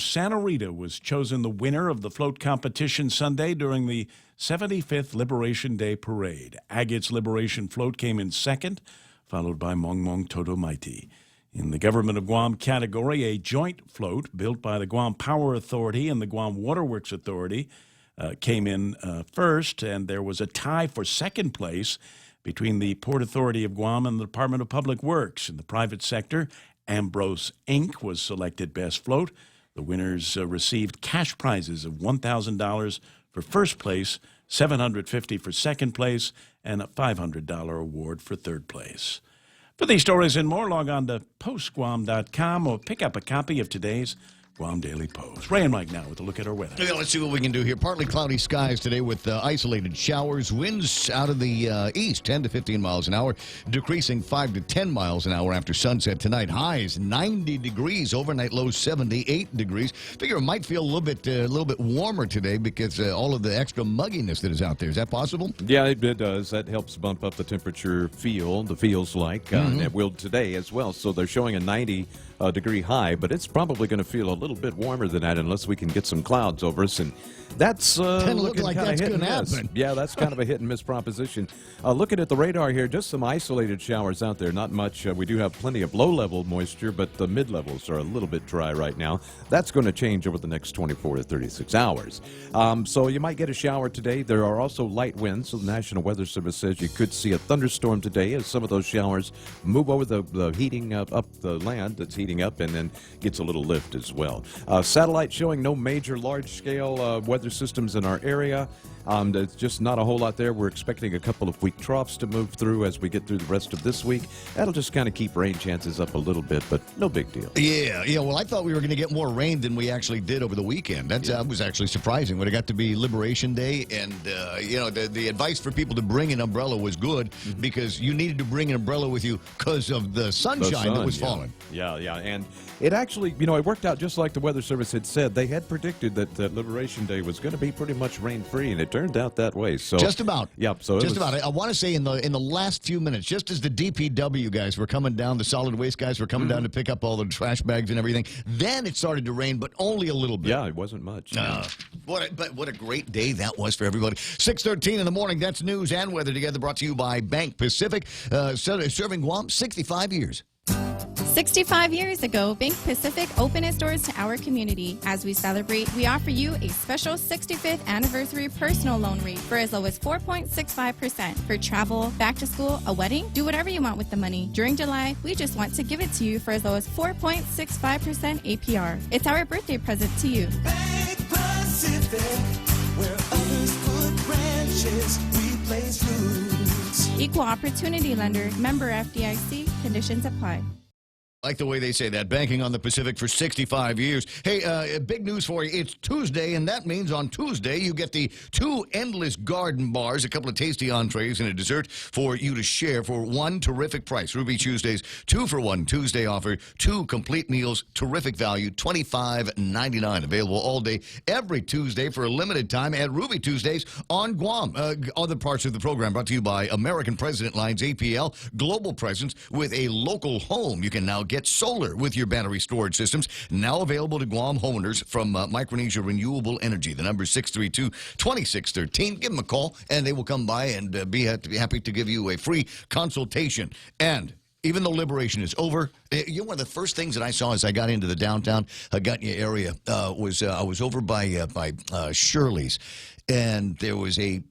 Santa Rita was chosen the winner of the float competition Sunday during the 75th Liberation Day Parade. Agate's Liberation Float came in second, followed by Mong Mong Toto Maiti. In the Government of Guam category, a joint float built by the Guam Power Authority and the Guam Waterworks Authority came in first, and there was a tie for second place between the Port Authority of Guam and the Department of Public Works. In the private sector, Ambrose Inc. was selected best float. The winners received cash prizes of $1,000 for first place, $750 for second place, and a $500 award for third place. For these stories and more, log on to postguam.com or pick up a copy of today's Guam Daily Post. Ray and Mike now with a look at our weather. Yeah, let's see what we can do here. Partly cloudy skies today with isolated showers. Winds out of the east, 10 to 15 miles an hour, decreasing 5 to 10 miles an hour after sunset tonight. Highs 90 degrees, overnight lows 78 degrees. Figure it might feel a little bit warmer today because all of the extra mugginess that is out there. Is that possible? Yeah, it does. That helps bump up the temperature feels like. It will today as well. So they're showing a 90-degree high, but it's probably going to feel a little bit warmer than that unless we can get some clouds over us, and that's looking like kind of that's hit and gonna miss. happen. Yeah, that's kind of a hit and miss proposition. Looking at the radar here, just some isolated showers out there, not much. We do have plenty of low-level moisture, but the mid-levels are a little bit dry right now. That's going to change over the next 24 to 36 hours. So you might get a shower today. There are also light winds, so the National Weather Service says you could see a thunderstorm today as some of those showers move over the heating up the land that's heating up and then gets a little lift as well. Satellite showing no major large-scale weather systems in our area. There's just not a whole lot there. We're expecting a couple of weak troughs to move through as we get through the rest of this week. That'll just kind of keep rain chances up a little bit, but no big deal. Yeah. Well, I thought we were going to get more rain than we actually did over the weekend. That was actually surprising when it got to be Liberation Day. And, the advice for people to bring an umbrella was good because you needed to bring an umbrella with you because of the sunshine that was falling. Yeah. And it actually, it worked out just like the Weather Service had said. They had predicted that Liberation Day was going to be pretty much rain-free, and it turned out that way. So just about. Yep. So just about. I want to say in the last few minutes, just as the DPW guys were coming down, the solid waste guys were coming down to pick up all the trash bags and everything, then it started to rain, but only a little bit. Yeah, it wasn't much. What a great day that was for everybody. 6:13 in the morning. That's news and weather together, brought to you by Bank Pacific, serving Guam 65 years. 65 years ago, Bank Pacific opened its doors to our community. As we celebrate, we offer you a special 65th anniversary personal loan rate for as low as 4.65% for travel, back to school, a wedding. Do whatever you want with the money. During July, we just want to give it to you for as low as 4.65% APR. It's our birthday present to you. Bank Pacific, where others put branches, we place roots. Equal opportunity lender, member FDIC, conditions apply. I like the way they say that, banking on the Pacific for 65 years. Hey, big news for you. It's Tuesday, and that means on Tuesday you get the 2 endless garden bars, a couple of tasty entrees, and a dessert for you to share for one terrific price. Ruby Tuesday's 2-for-1 Tuesday offer, 2 complete meals, terrific value, $25.99. Available all day, every Tuesday for a limited time at Ruby Tuesdays on Guam. Other parts of the program brought to you by American President Lines APL, global presence with a local home. You can now get solar with your battery storage systems. Now available to Guam homeowners from Micronesia Renewable Energy. The number is 632-2613. Give them a call, and they will come by and be happy to give you a free consultation. And even though Liberation is over, one of the first things that I saw as I got into the downtown Agutya area was I was over by Shirley's, and there was a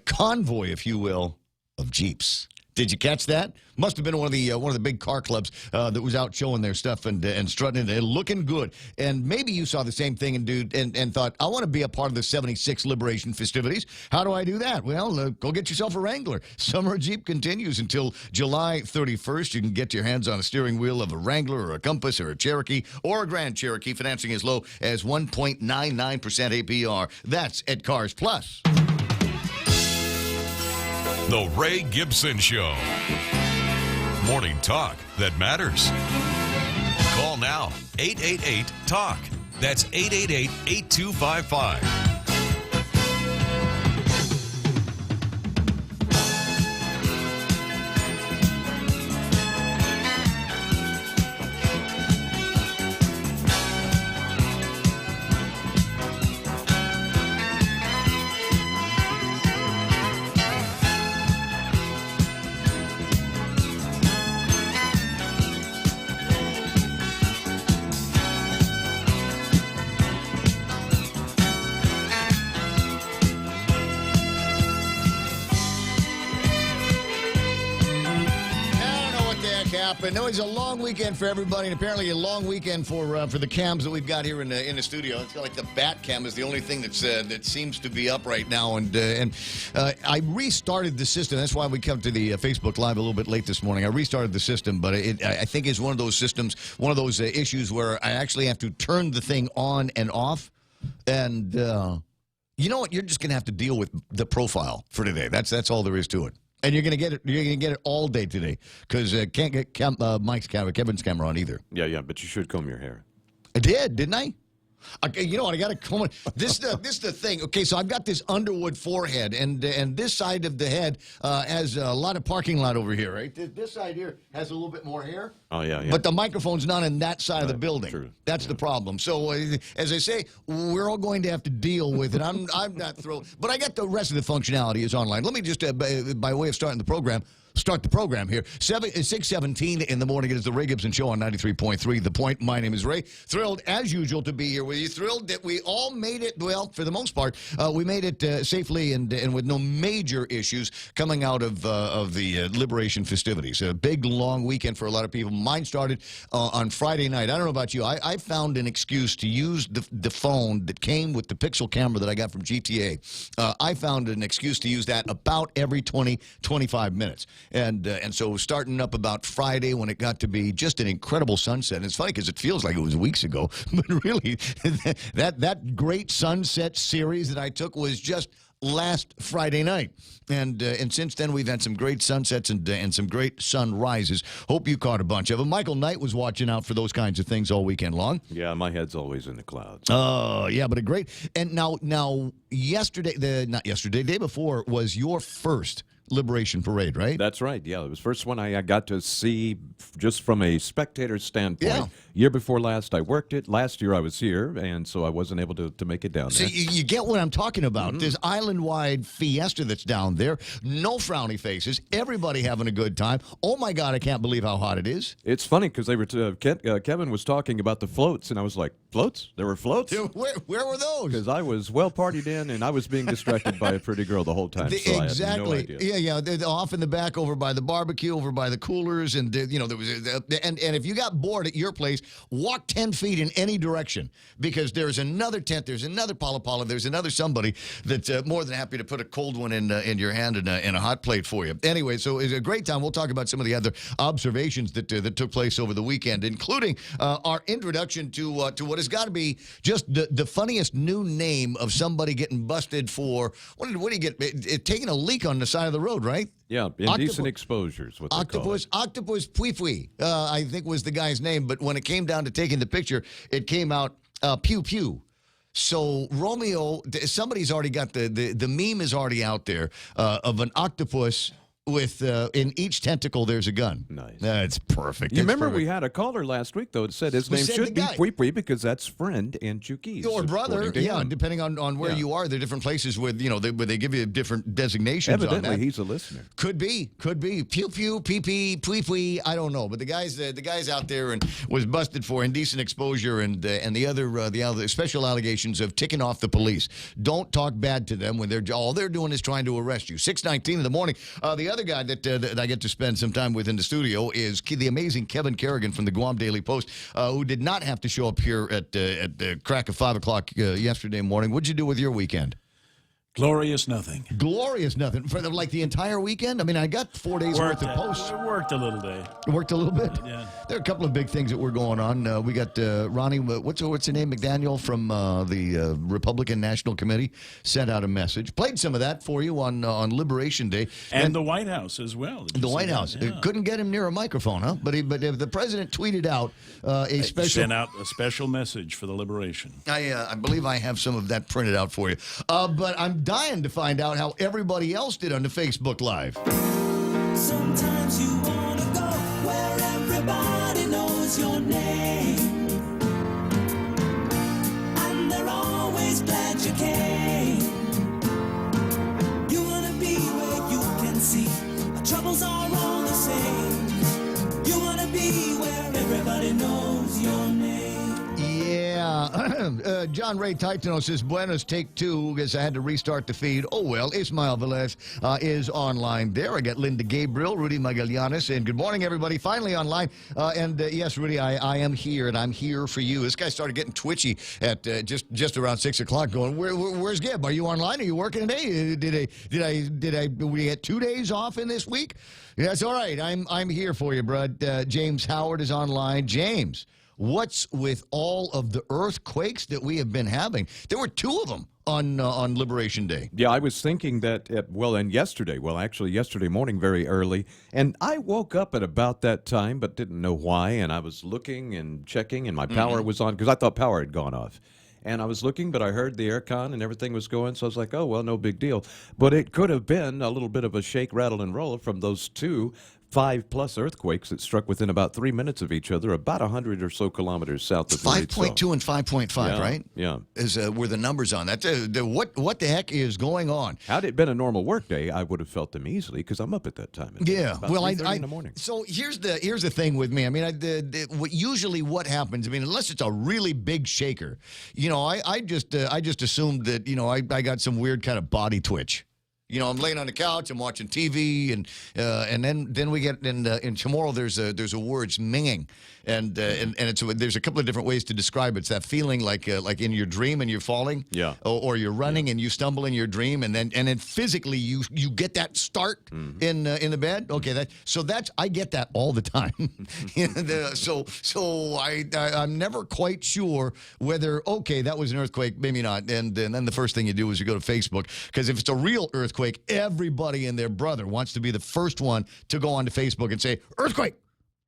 convoy, if you will, of Jeeps. Did you catch that? Must have been one of the big car clubs that was out showing their stuff and strutting and looking good. And maybe you saw the same thing and thought, I want to be a part of the 76 Liberation festivities. How do I do that? Well, go get yourself a Wrangler. Summer Jeep continues until July 31st. You can get your hands on a steering wheel of a Wrangler or a Compass or a Cherokee or a Grand Cherokee. Financing as low as 1.99% APR. That's at Cars Plus. The Ray Gibson Show. Morning talk that matters. Call now, 888-TALK. That's 888-8255. happened. It was a long weekend for everybody, and apparently a long weekend for the cams that we've got here in the studio. It's like the bat cam is the only thing that seems to be up right now. And I restarted the system. That's why we come to the Facebook Live a little bit late this morning. I restarted the system, but I think it's one of those systems, one of those issues where I actually have to turn the thing on and off. And you know what? You're just going to have to deal with the profile for today. That's all there is to it. And you're gonna get it. You're gonna get it all day today because can't get Kevin's camera on either. Yeah, but you should comb your hair. I did, didn't I? Okay, you know what? I got to comb it. This is the thing. Okay, so I've got this Underwood forehead, and this side of the head has a lot of parking lot over here, right? This side here has a little bit more hair. Oh, yeah. But the microphone's not on that side of the building. True. That's the problem. So, as I say, we're all going to have to deal with it. I'm not thrilled. But I got the rest of the functionality is online. Let me just, by way of starting the program, start the program here. 6:17 in the morning. It is the Ray Gibson Show on 93.3 The Point. My name is Ray. Thrilled, as usual, to be here with you. Thrilled that we all made it, well, for the most part, we made it safely and with no major issues coming out of the Liberation festivities. A big, long weekend for a lot of people. Mine started on Friday night. I don't know about you. I found an excuse to use the phone that came with the Pixel camera that I got from GTA. I found an excuse to use that about every 20, 25 minutes. And so starting up about Friday when it got to be just an incredible sunset. And it's funny because it feels like it was weeks ago. But really, that great sunset series that I took was just last Friday night. And since then, we've had some great sunsets and some great sunrises. Hope you caught a bunch of them. Michael Knight was watching out for those kinds of things all weekend long. Yeah, my head's always in the clouds. Oh, yeah, but a great. And now day before was your first Liberation Parade, right? That's right. Yeah, it was the first one I got to see just from a spectator standpoint. Yeah. Year before last, I worked it. Last year, I was here, and so I wasn't able to make it down there. See, you get what I'm talking about. Mm-hmm. This island-wide fiesta that's down there. No frowny faces. Everybody having a good time. Oh, my God, I can't believe how hot it is. It's funny because they were Kevin was talking about the floats, and I was like, floats? There were floats? Where were those? Because I was well partied in, and I was being distracted by a pretty girl the whole time. So Exactly. I had no idea. Yeah. They're off in the back over by the barbecue, over by the coolers, and there was and if you got bored at your place, walk 10 feet in any direction because there's another tent, there's another pala, there's another somebody that's more than happy to put a cold one in your hand and a hot plate for you. Anyway, so it's a great time. We'll talk about some of the other observations that took place over the weekend, including our introduction to what has got to be just the funniest new name of somebody getting busted for what do you get? Taking a leak on the side of the road, right? Yeah, indecent exposures, what they call it. Octopus Pui Pui, I think was the guy's name. But when it came down to taking the picture, it came out Pew Pew. So Romeo, somebody's already got the meme is already out there of an octopus with in each tentacle there's a gun. Nice. That's perfect. You remember we had a caller last week, though, that said his name should be Pui Pui because that's friend and Chukis. Or brother, yeah, him. depending on where you are. There are different places where they give you different designations Evidently, on that. he's a listener. Could be. Pew pew, pee pee, pui pui. I don't know, but the guys out there and was busted for indecent exposure and the other special allegations of ticking off the police. Don't talk bad to them when all they're doing is trying to arrest you. 6:19 in the morning. The other guy that I get to spend some time with in the studio is the amazing Kevin Kerrigan from the Guam Daily Post, who did not have to show up here at the crack of 5 o'clock yesterday morning. What'd you do with your weekend? Glorious nothing. Glorious nothing. For like the entire weekend? I mean, I got 4 days worth of posts. Worked a little day. Worked a little bit? Yeah. There are a couple of big things that were going on. We got Ronnie, what's her name, McDaniel from the Republican National Committee, sent out a message. Played some of that for you on Liberation Day. And the White House as well. The White House. Yeah. Couldn't get him near a microphone, huh? But the president tweeted out a special... Sent out a special message for the Liberation. I believe I have some of that printed out for you. But I'm dying to find out how everybody else did on the Facebook Live. Sometimes you want to go where everybody knows your name, and they're always glad you came. You want to be where you can see our troubles are all the same. You want to be where everybody knows your name. Yeah, John Ray Titano says, Buenos, take two, because I had to restart the feed. Oh, well, Ismael Velez is online there. I got Linda Gabriel, Rudy Magallanes, and good morning, everybody. Finally online. Yes, Rudy, I am here, and I'm here for you. This guy started getting twitchy at just around 6 o'clock going, where's Gib? Are you online? Are you working today? Did we get 2 days off in this week? That's all right. I'm here for you, bud. James Howard is online. James, what's with all of the earthquakes that we have been having? There were 2 of them on Liberation Day. Yeah, I was thinking that, actually yesterday morning very early, and I woke up at about that time but didn't know why, and I was looking and checking, and my power was on because I thought power had gone off. And I was looking, but I heard the aircon and everything was going, so I was like, oh, well, no big deal. But it could have been a little bit of a shake, rattle, and roll from those 2 5+ earthquakes that struck within about 3 minutes of each other, about 100 or so kilometers south of the 5.2 and 5.5, right? Yeah. Were the numbers on that. What the heck is going on? Had it been a normal work day, I would have felt them easily because I'm up at that time. Yeah, about well, 3:30 in the morning. So here's the thing with me. I mean, usually what happens? I mean, unless it's a really big shaker, I just assumed that I got some weird kind of body twitch. I'm laying on the couch, I'm watching TV, and then we get in tomorrow. There's a word, it's minging, and there's a couple of different ways to describe it. It's that feeling like in your dream and you're falling, or you're running and you stumble in your dream, and then physically you get that start in the bed. Okay, I get that all the time. I'm never quite sure whether that was an earthquake, maybe not, and then the first thing you do is you go to Facebook, because if it's a real earthquake, everybody and their brother wants to be the first one to go onto Facebook and say, earthquake,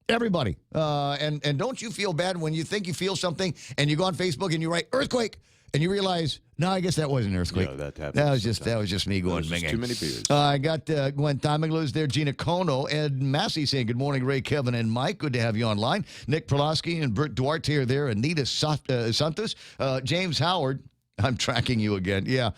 everybody. And don't you feel bad when you think you feel something and you go on Facebook and you write earthquake and you realize, no, I guess that wasn't an earthquake. Yeah, that happens. That was just me going minging. Too many beers. I got Gwen Thamagluz there, Gina Kono, Ed Massey saying, good morning, Ray, Kevin, and Mike. Good to have you online. Nick Prolosky and Bert Duarte are there. Anita Santos, James Howard. I'm tracking you again. Yeah,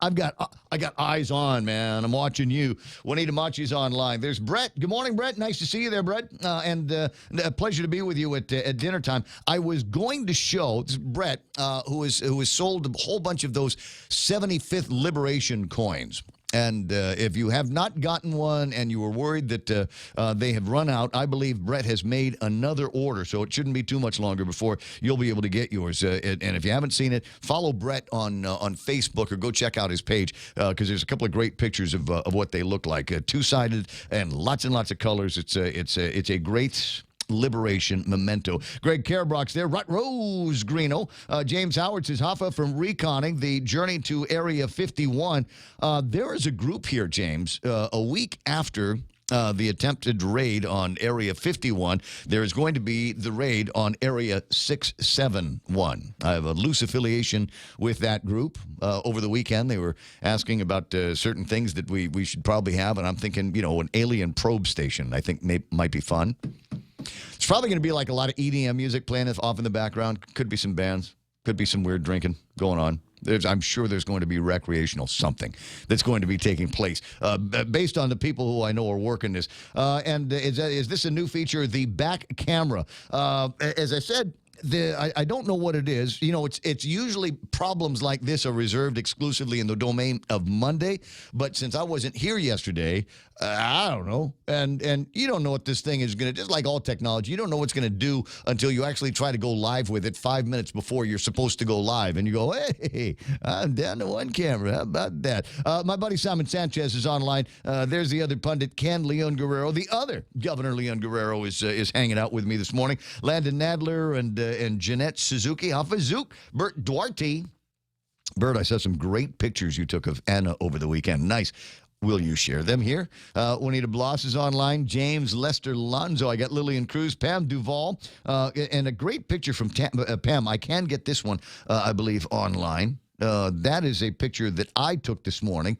I got eyes on, man. I'm watching you. Juanita Machi's online. There's Brett. Good morning, Brett. Nice to see you there, Brett. And a pleasure to be with you at dinner time. I was going to show Brett, who has sold a whole bunch of those 75th Liberation coins. And if you have not gotten one and you were worried that they have run out, I believe Brett has made another order, so it shouldn't be too much longer before you'll be able to get yours. And if you haven't seen it, follow Brett on Facebook or go check out his page, because there's a couple of great pictures of what they look like. Two-sided and lots of colors. It's a great Liberation memento. Greg Carabrock's there. Rut Rose Greeno. James Howard says, Hoffa from Reconning, the journey to Area 51. There is a group here, James, a week after the attempted raid on Area 51, there is going to be the raid on Area 671. I have a loose affiliation with that group. Over the weekend, they were asking about certain things that we should probably have, and I'm thinking, an alien probe station I think might be fun. It's probably going to be like a lot of EDM music playing off in the background. Could be some bands. Could be some weird drinking going on. I'm sure there's going to be recreational something that's going to be taking place based on the people who I know are working this. And is this a new feature, the back camera? As I said, I don't know what it is. It's usually problems like this are reserved exclusively in the domain of Monday. But since I wasn't here yesterday, I don't know. And you don't know what this thing is going to, just like all technology, you don't know what's going to do until you actually try to go live with it 5 minutes before you're supposed to go live. And you go, hey, I'm down to one camera. How about that? My buddy Simon Sanchez is online. There's the other pundit, Ken Leon Guerrero. The other Governor Leon Guerrero is hanging out with me this morning. Landon Nadler and Jeanette Suzuki. Alpha Zook. Bert Duarte. Bert, I saw some great pictures you took of Anna over the weekend. Nice. Will you share them here? Juanita Bloss is online. James Lester Lonzo. I got Lillian Cruz, Pam Duvall, and a great picture from Pam. I can get this one, I believe, online. That is a picture that I took this morning,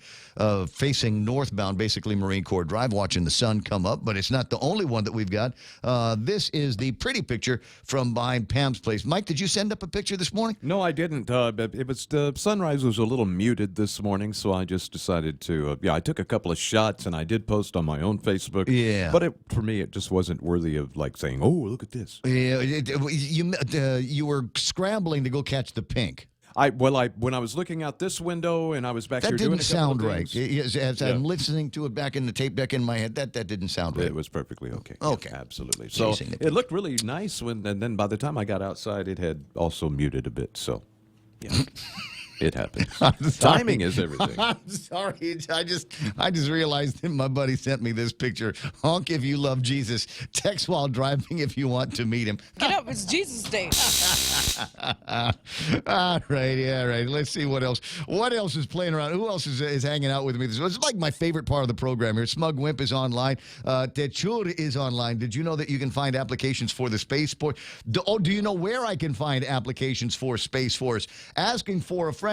facing northbound, basically Marine Corps Drive, watching the sun come up. But it's not the only one that we've got. This is the pretty picture from behind Pam's place. Mike, did you send up a picture this morning? No, I didn't. But it was the sunrise was a little muted this morning, so I just decided to. I took a couple of shots, and I did post on my own Facebook. Yeah. But for me, it just wasn't worthy of like saying, "Oh, look at this." Yeah, you were scrambling to go catch the pink. When I was looking out this window and I was back That here doing didn't a couple sound of right. things, As I'm listening to it back in the tape deck in my head, that didn't sound right. it was perfectly okay. Okay. Yeah, absolutely. So Chasing the it looked really nice and then by the time I got outside, it had also muted a bit. So, yeah, it happens. Timing is everything. I'm sorry. I just realized that my buddy sent me this picture. Honk if you love Jesus. Text while driving if you want to meet him. Get up, it's Jesus Day. All right, yeah, right. Let's see what else. What else is playing around? Who else is hanging out with me? This is like my favorite part of the program here. Smug Wimp is online. Techur is online. Did you know that you can find applications for the Space Force? Do you know where I can find applications for Space Force? Asking for a friend.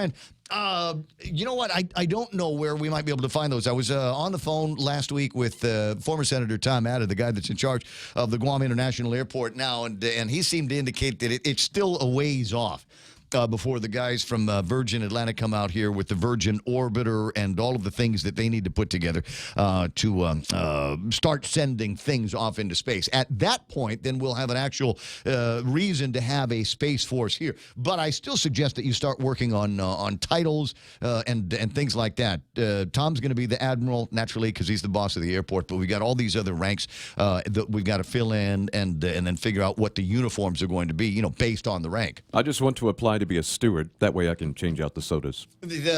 You know what? I don't know where we might be able to find those. I was on the phone last week with former Senator Tom Atta, the guy that's in charge of the Guam International Airport now, and he seemed to indicate that it's still a ways off. Before the guys from Virgin Atlantic come out here with the Virgin Orbiter and all of the things that they need to put together to start sending things off into space. At that point, then we'll have an actual reason to have a Space Force here. But I still suggest that you start working on titles and things like that. Tom's going to be the admiral, naturally, because he's the boss of the airport. But we got all these other ranks that we've got to fill in and then figure out what the uniforms are going to be, based on the rank. I just want to apply to be a steward. That way I can change out the sodas. The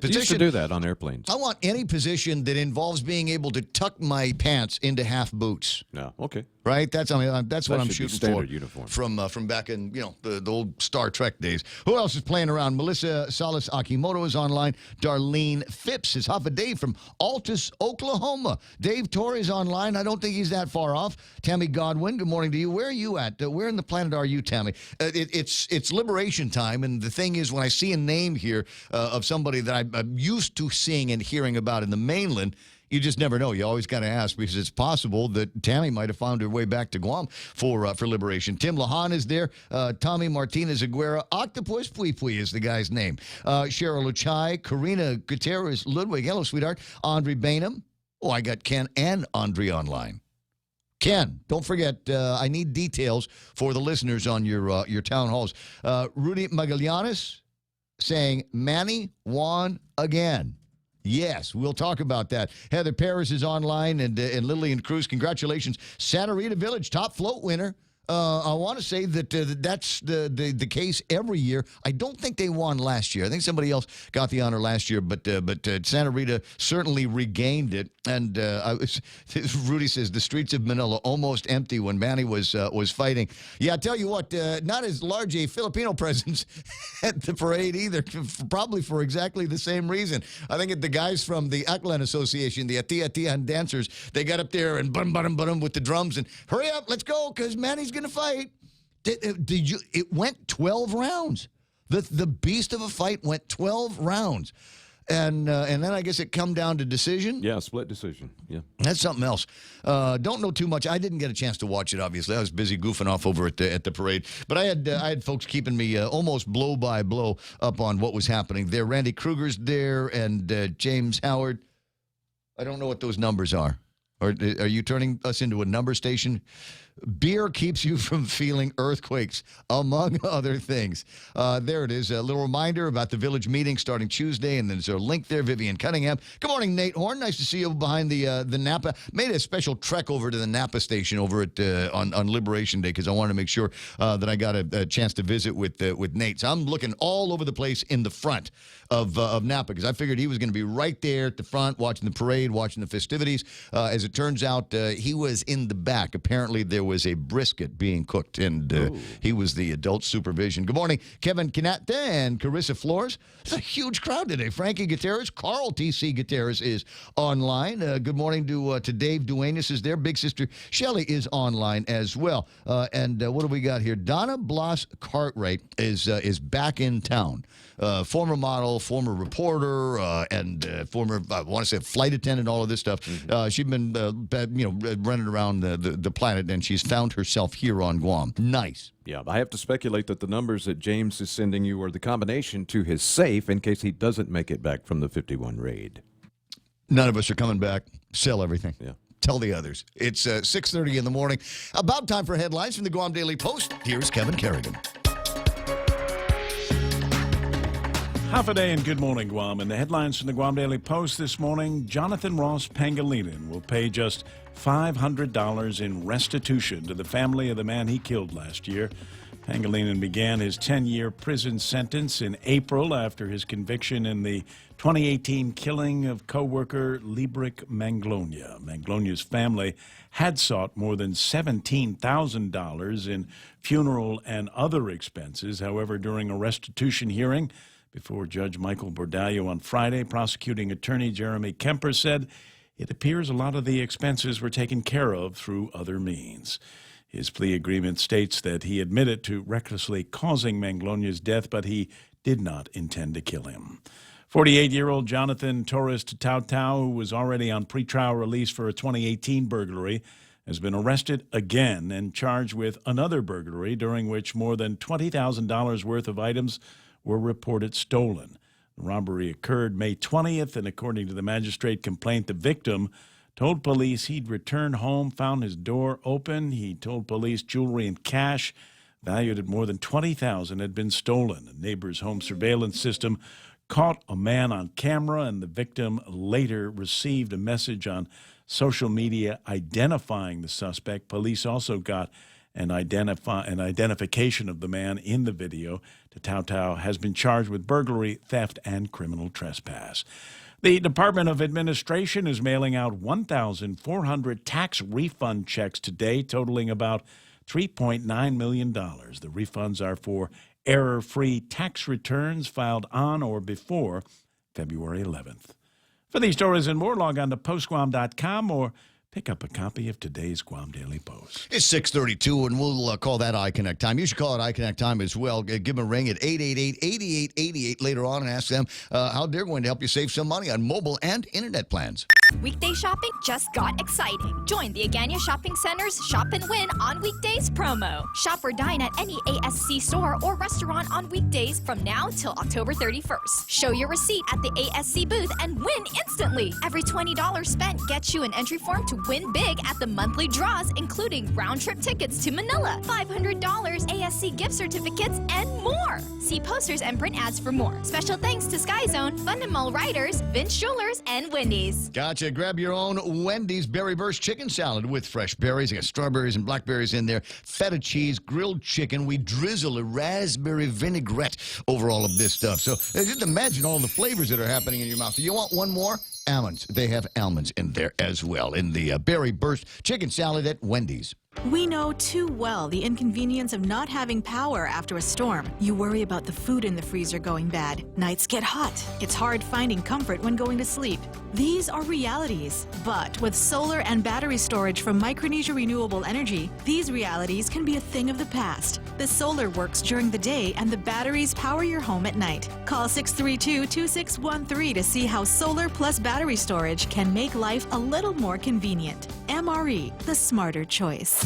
I used to do that on airplanes. I want any position that involves being able to tuck my pants into half boots. No, okay. Right? That's what I'm should be shooting standard for. uniform. From back in the old Star Trek days. Who else is playing around? Melissa Salas Akimoto is online. Darlene Phipps is half a day from Altus, Oklahoma. Dave Torrey is online. I don't think he's that far off. Tammy Godwin, good morning to you. Where are you at? Where in the planet are you, Tammy? It's liberation time, and the thing is, when I see a name here of somebody that I'm used to seeing and hearing about in the mainland, you just never know. You always got to ask, because it's possible that Tammy might have found her way back to Guam for liberation. Tim Lahan is there. Tommy Martinez Aguera. Octopus Pui Pui is the guy's name. Cheryl Uchai. Karina Gutierrez Ludwig. Hello, sweetheart. Andre Bainham. Oh, I got Ken and Andre online. Ken, don't forget, I need details for the listeners on your town halls. Rudy Magallanes saying, Manny won again. Yes, we'll talk about that. Heather Paris is online, and Lillian Cruz, congratulations. Santa Rita Village, top float winner. I want to say that that's the case every year. I don't think they won last year. I think somebody else got the honor last year, but Santa Rita certainly regained it. And Rudy says the streets of Manila almost empty when Manny was fighting. Yeah, I tell you what, not as large a Filipino presence at the parade either. Probably for exactly the same reason. I think the guys from the Aklan Association, the Ati-Atihan dancers, they got up there and bum with the drums and hurry up, let's go, because Manny's going to fight. Did you? It went 12 rounds. The beast of a fight went 12 rounds. And then I guess it come down to decision. Yeah, split decision. Yeah. That's something else. Don't know too much. I didn't get a chance to watch it, obviously. I was busy goofing off over at the parade. But I had folks keeping me almost blow by blow up on what was happening there. Randy Kruger's there and James Howard. I don't know what those numbers are. Or are you turning us into a number station? Beer keeps you from feeling earthquakes, among other things. There it is. A little reminder about the village meeting starting Tuesday, and there's a link there. Vivian Cunningham. Good morning, Nate Horn. Nice to see you behind the Napa. Made a special trek over to the Napa station over at on Liberation Day because I wanted to make sure that I got a chance to visit with Nate. So I'm looking all over the place in the front of Napa because I figured he was going to be right there at the front watching the parade, watching the festivities. As it turns out, he was in the back. Apparently, there there was a brisket being cooked, and he was the adult supervision. Good morning, Kevin Canata and Carissa Flores. It's a huge crowd today. Frankie Gutierrez, Carl T.C. Gutierrez is online. Good morning to Dave Duenas is there. Big sister Shelley is online as well. And what do we got here? Donna Bloss Cartwright is back in town. Former model, former reporter, and former, I want to say, flight attendant, all of this stuff. She's been, running around the planet, and she's found herself here on Guam. Nice. Yeah, I have to speculate that the numbers that James is sending you are the combination to his safe in case he doesn't make it back from the 51 raid. None of us are coming back. Sell everything. Yeah. Tell the others. It's 6:30 in the morning. About time for headlines from the Guam Daily Post. Here's Kevin Kerrigan. Half a day and good morning, Guam. And the headlines from the Guam Daily Post this morning, Jonathan Ross Pangilinan will pay just $500 in restitution to the family of the man he killed last year. Pangilinan began his 10-year prison sentence in April after his conviction in the 2018 killing of co-worker Librick Manglonia. Manglonia's family had sought more than $17,000 in funeral and other expenses. However, during a restitution hearing before Judge Michael Bordallo on Friday, prosecuting attorney Jeremy Kemper said it appears a lot of the expenses were taken care of through other means. His plea agreement states that he admitted to recklessly causing Manglonia's death, but he did not intend to kill him. 48-year-old Jonathan Torres Tautau, who was already on pretrial release for a 2018 burglary, has been arrested again and charged with another burglary during which more than $20,000 worth of items were reported stolen. The robbery occurred May 20th, and according to the magistrate complaint, the victim told police he'd returned home, found his door open. He told police jewelry and cash valued at more than $20,000 had been stolen. A neighbor's home surveillance system caught a man on camera, and the victim later received a message on social media identifying the suspect. Police also got an identification of the man in the video. Tautau has been charged with burglary, theft, and criminal trespass. The Department of Administration is mailing out 1,400 tax refund checks today, totaling about $3.9 million. The refunds are for error-free tax returns filed on or before February 11th. For these stories and more, log on to postguam.com or pick up a copy of today's Guam Daily Post. It's 6:32, and we'll call that iConnect time. You should call it iConnect time as well. Give them a ring at 888-8888 later on and ask them how they're going to help you save some money on mobile and internet plans. Weekday shopping just got exciting. Join the Agania Shopping Center's Shop and Win on Weekdays promo. Shop or dine at any ASC store or restaurant on weekdays from now till October 31st. Show your receipt at the ASC booth and win instantly. Every $20 spent gets you an entry form to win big at the monthly draws, including round-trip tickets to Manila, $500 ASC gift certificates, and more. See posters and print ads for more. Special thanks to Sky Zone, Fundamental Riders, Vince Jewelers, and Wendy's. Gotcha. Grab your own Wendy's Berry Burst chicken salad with fresh berries. I got strawberries and blackberries in there, feta cheese, grilled chicken. We drizzle a raspberry vinaigrette over all of this stuff. So just imagine all the flavors that are happening in your mouth. You want one more? Almonds. They have almonds in there as well in the Berry Burst chicken salad at Wendy's. We know too well the inconvenience of not having power after a storm. You worry about the food in the freezer going bad. Nights get hot. It's hard finding comfort when going to sleep. These are realities. But with solar and battery storage from Micronesia Renewable Energy, these realities can be a thing of the past. The solar works during the day and the batteries power your home at night. Call 632-2613 to see how solar plus battery storage can make life a little more convenient. MRE, the smarter choice.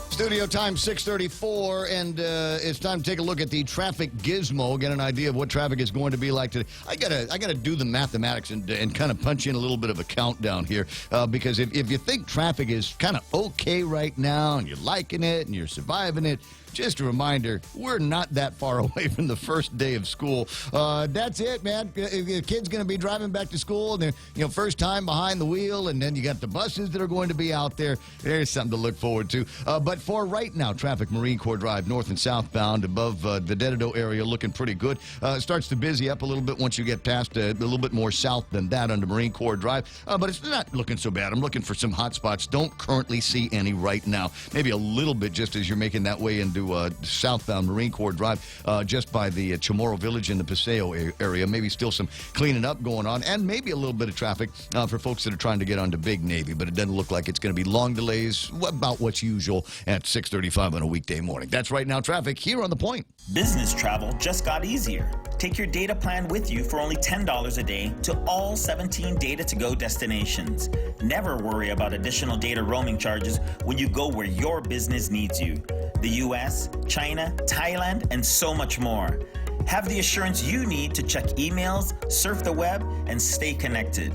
Studio time 6:34, and it's time to take a look at the traffic gizmo, get an idea of what traffic is going to be like today. I gotta do the mathematics and kind of punch in a little bit of a countdown here, because if you think traffic is kind of okay right now and you're liking it and you're surviving it, just a reminder, we're not that far away from the first day of school. That's it, man. The kid's going to be driving back to school, and they're, first time behind the wheel, and then you got the buses that are going to be out there. There's something to look forward to. But for right now, traffic Marine Corps Drive, north and southbound, above the Dedido area, looking pretty good. Starts to busy up a little bit once you get past a little bit more south than that under Marine Corps Drive. But it's not looking so bad. I'm looking for some hot spots. Don't currently see any right now. Maybe a little bit just as you're making that way into southbound Marine Corps Drive, just by the Chamorro Village in the Paseo area. Maybe still some cleaning up going on, and maybe a little bit of traffic for folks that are trying to get onto Big Navy. But it doesn't look like it's going to be long delays, about what's usual at 6:35 on a weekday morning. That's right now traffic here on The Point. Business travel just got easier. Take your data plan with you for only $10 a day to all 17 Data-to-Go destinations. Never worry about additional data roaming charges when you go where your business needs you. The US, China, Thailand, and so much more. Have the assurance you need to check emails, surf the web, and stay connected.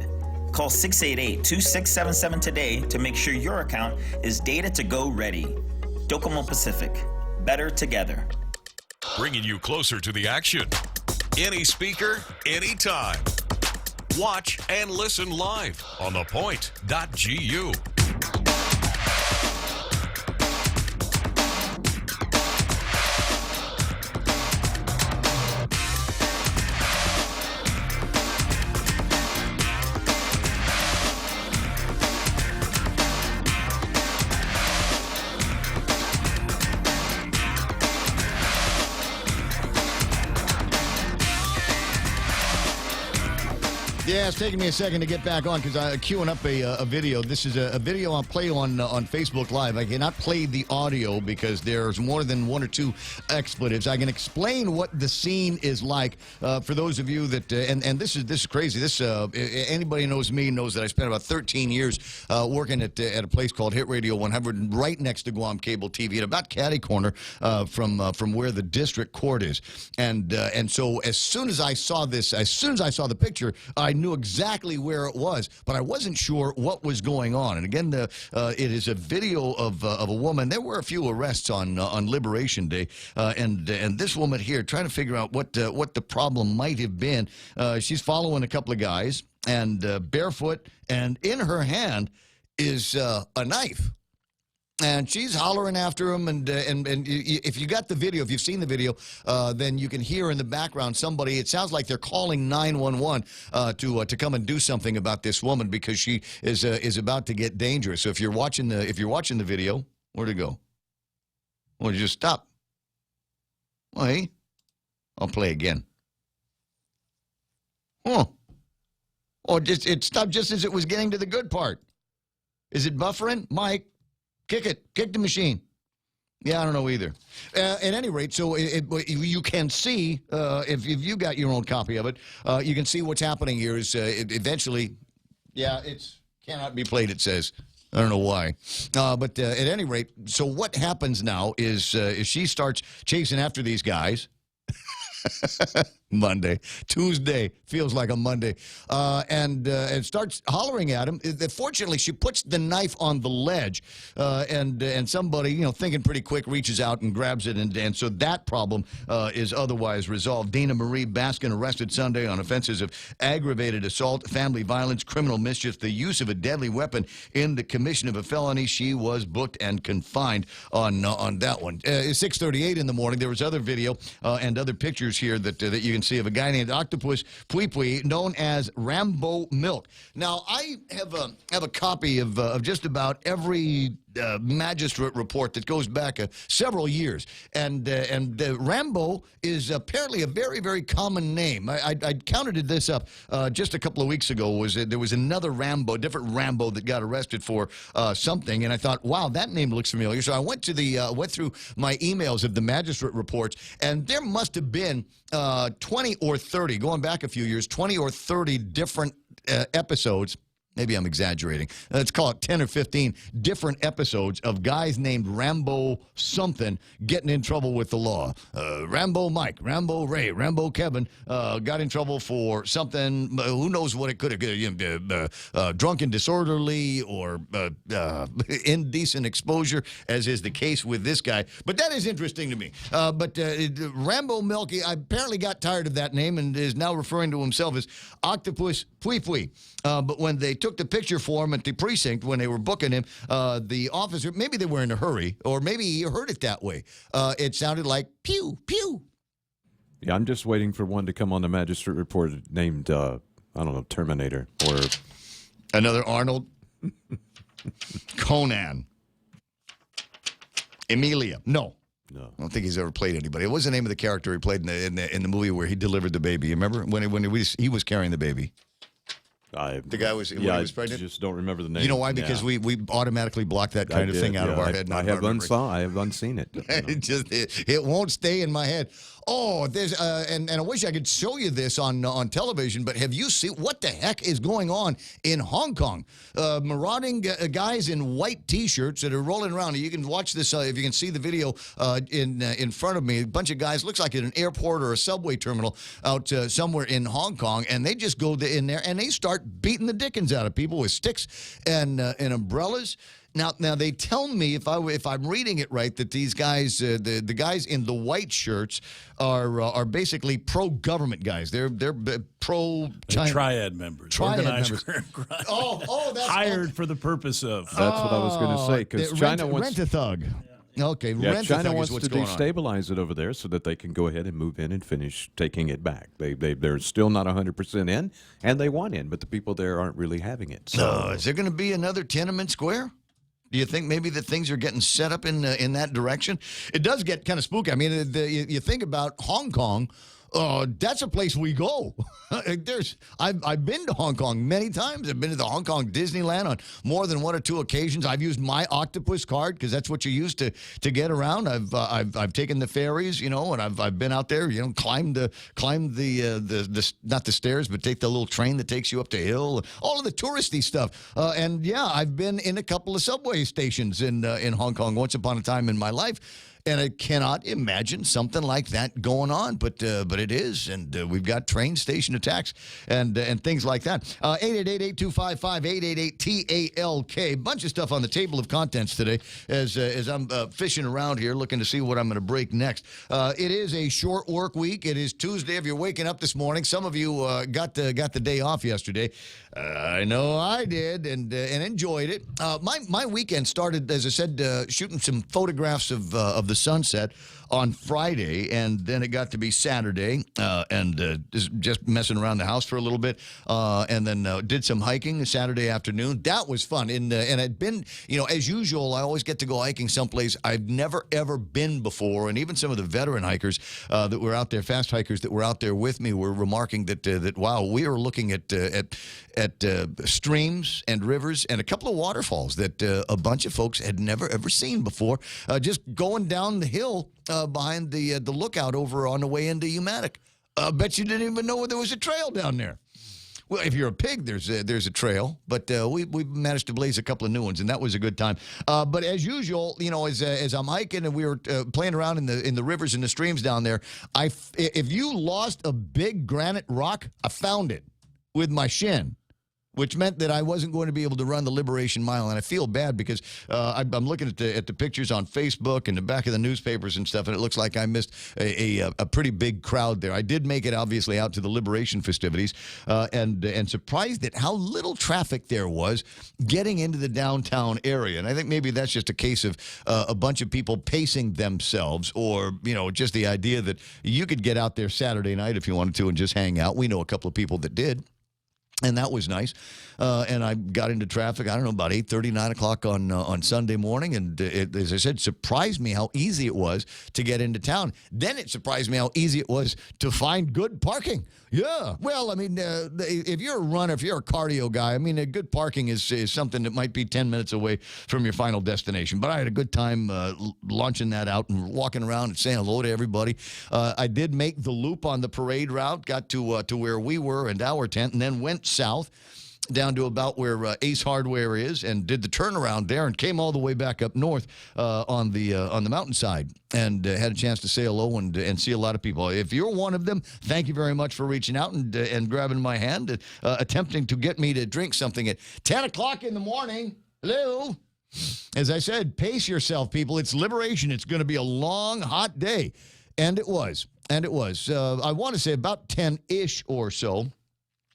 Call 688-2677 today to make sure your account is Data-to-Go ready. Docomo Pacific. Better together. Bringing you closer to the action. Any speaker, anytime. Watch and listen live on thepoint.gu. Yeah, it's taking me a second to get back on because I'm queuing up a video. This is a video I'll play on Facebook Live. I cannot play the audio because there's more than one or two expletives. I can explain what the scene is like for those of you that and this is crazy. This anybody who knows me knows that I spent about 13 years working at a place called Hit Radio 100, right next to Guam Cable TV, and about catty corner from where the district court is. And so as soon as I saw this, as soon as I saw the picture, I knew exactly where it was, but I wasn't sure what was going on. And again, it is a video of a woman. There were a few arrests on Liberation Day, and this woman here trying to figure out what the problem might have been. She's following a couple of guys, and barefoot, and in her hand is a knife. And she's hollering after him, and if you got the video, if you've seen the video, then you can hear in the background somebody. It sounds like they're calling 911 to come and do something about this woman because she is about to get dangerous. So if you're watching the video, where'd it go? Well, just stop. Well, hey, I'll play again. Oh, it stopped just as it was getting to the good part. Is it buffering, Mike? Kick it. Kick the machine. Yeah, I don't know either. At any rate, so you can see, if you got your own copy of it, you can see what's happening here is eventually, yeah, it's cannot be played, it says. I don't know why. But at any rate, so what happens now is she starts chasing after these guys. Monday. Tuesday feels like a Monday. And starts hollering at him. Fortunately, she puts the knife on the ledge, and somebody, thinking pretty quick, reaches out and grabs it, and so that problem is otherwise resolved. Dana Marie Baskin arrested Sunday on offenses of aggravated assault, family violence, criminal mischief, the use of a deadly weapon in the commission of a felony. She was booked and confined on that one. 6:38 in the morning. There was other video and other pictures here that you can see of a guy named Octopus Pui Pui, known as Rambo Milk. Now, I have a copy of just about every magistrate report that goes back several years, and Rambo is apparently a very, very common name. I counted this up just a couple of weeks ago. There was another Rambo, different Rambo, that got arrested for something, and I thought, wow, that name looks familiar. So I went through my emails of the magistrate reports, and there must have been 20 or 30, going back a few years, 20 or 30 different episodes Maybe I'm exaggerating. Let's call it 10 or 15 different episodes of guys named Rambo something getting in trouble with the law. Rambo Mike, Rambo Ray, Rambo Kevin got in trouble for something. Who knows what it could have been. Drunk and disorderly or indecent exposure, as is the case with this guy. But that is interesting to me. But Rambo Melky, I apparently got tired of that name and is now referring to himself as Octopus Pui Pui. But when they took the picture for him at the precinct, when they were booking him, the officer, maybe they were in a hurry, or maybe he heard it that way. It sounded like pew, pew. Yeah, I'm just waiting for one to come on the magistrate report named, I don't know, Terminator or... Another Arnold. Conan. Emilia. No. I don't think he's ever played anybody. What was the name of the character he played in the movie where he delivered the baby? You remember when he was carrying the baby? The guy was when he was pregnant. I just don't remember the name. You know why? Because we automatically block that kind of thing out of our head. I have unseen it. It won't stay in my head. Oh, there's and I wish I could show you this on television, but have you seen what the heck is going on in Hong Kong? Marauding guys in white T-shirts that are rolling around. You can watch this if you can see the video in front of me. A bunch of guys, looks like at an airport or a subway terminal out somewhere in Hong Kong, and they just go in there and they start beating the dickens out of people with sticks and umbrellas. Now they tell me, if I'm reading it right, that these guys, the guys in the white shirts, are basically pro-government guys. They're pro-China. Triad members. Triad organized members. crime. That's hired for the purpose of. That's what I was going to say, because China wants... Rent a thug. Okay, yeah, China wants to going destabilize it over there so that they can go ahead and move in and finish taking it back. They're still not 100% in, and they want in, but the people there aren't really having it. So is there going to be another Tiananmen Square? Do you think maybe that things are getting set up in that direction? It does get kind of spooky. I mean, you think about Hong Kong. That's a place we go. I've been to Hong Kong many times. I've been to the Hong Kong Disneyland on more than one or two occasions. I've used my octopus card because that's what you use to get around. I've taken the ferries, and I've been out there, climbed the not the stairs, but take the little train that takes you up the hill. All of the touristy stuff. And yeah, I've been in a couple of subway stations in Hong Kong once upon a time in my life. And I cannot imagine something like that going on, but it is, and we've got train station attacks and things like that. 888-255-888-TALK. Bunch of stuff on the table of contents today as I'm fishing around here looking to see what I'm going to break next. It is a short work week. It is Tuesday. If you're waking up this morning, some of you got the day off yesterday. I know I did, and enjoyed it. My weekend started, as I said, shooting some photographs of the sunset on Friday, and then it got to be Saturday, and just messing around the house for a little bit, and then did some hiking Saturday afternoon. That was fun, and I'd been, as usual, I always get to go hiking someplace I've never ever been before, and even some of the veteran hikers that were out there, fast hikers that were out there with me, were remarking that wow, we are looking at streams and rivers and a couple of waterfalls that a bunch of folks had never ever seen before, just going down the hill behind the lookout over on the way into Umatic. Bet you didn't even know there was a trail down there. Well, if you're a pig, there's a trail, but we managed to blaze a couple of new ones, and that was a good time. But as usual, as I'm hiking and we were playing around in the rivers and the streams down there, if you lost a big granite rock, I found it with my shin, which meant that I wasn't going to be able to run the Liberation Mile. And I feel bad because I'm looking at the pictures on Facebook and the back of the newspapers and stuff, and it looks like I missed a pretty big crowd there. I did make it, obviously, out to the Liberation festivities, and surprised at how little traffic there was getting into the downtown area. And I think maybe that's just a case of a bunch of people pacing themselves, or, just the idea that you could get out there Saturday night if you wanted to and just hang out. We know a couple of people that did. And that was nice. And I got into traffic, I don't know, about 8:30, 9 o'clock on Sunday morning. And it, as I said, surprised me how easy it was to get into town. Then it surprised me how easy it was to find good parking. Yeah. Well, I mean, if you're a runner, if you're a cardio guy, I mean, a good parking is something that might be 10 minutes away from your final destination. But I had a good time launching that out and walking around and saying hello to everybody. I did make the loop on the parade route, got to where we were and our tent, and then went south. down to about where Ace Hardware is, and did the turnaround there, and came all the way back up north on the mountainside, and had a chance to say hello and see a lot of people. If you're one of them, thank you very much for reaching out and grabbing my hand, attempting to get me to drink something at 10 o'clock in the morning. Hello. As I said, pace yourself, people. It's liberation. It's going to be a long, hot day. And it was. And it was. I want to say about 10-ish or so.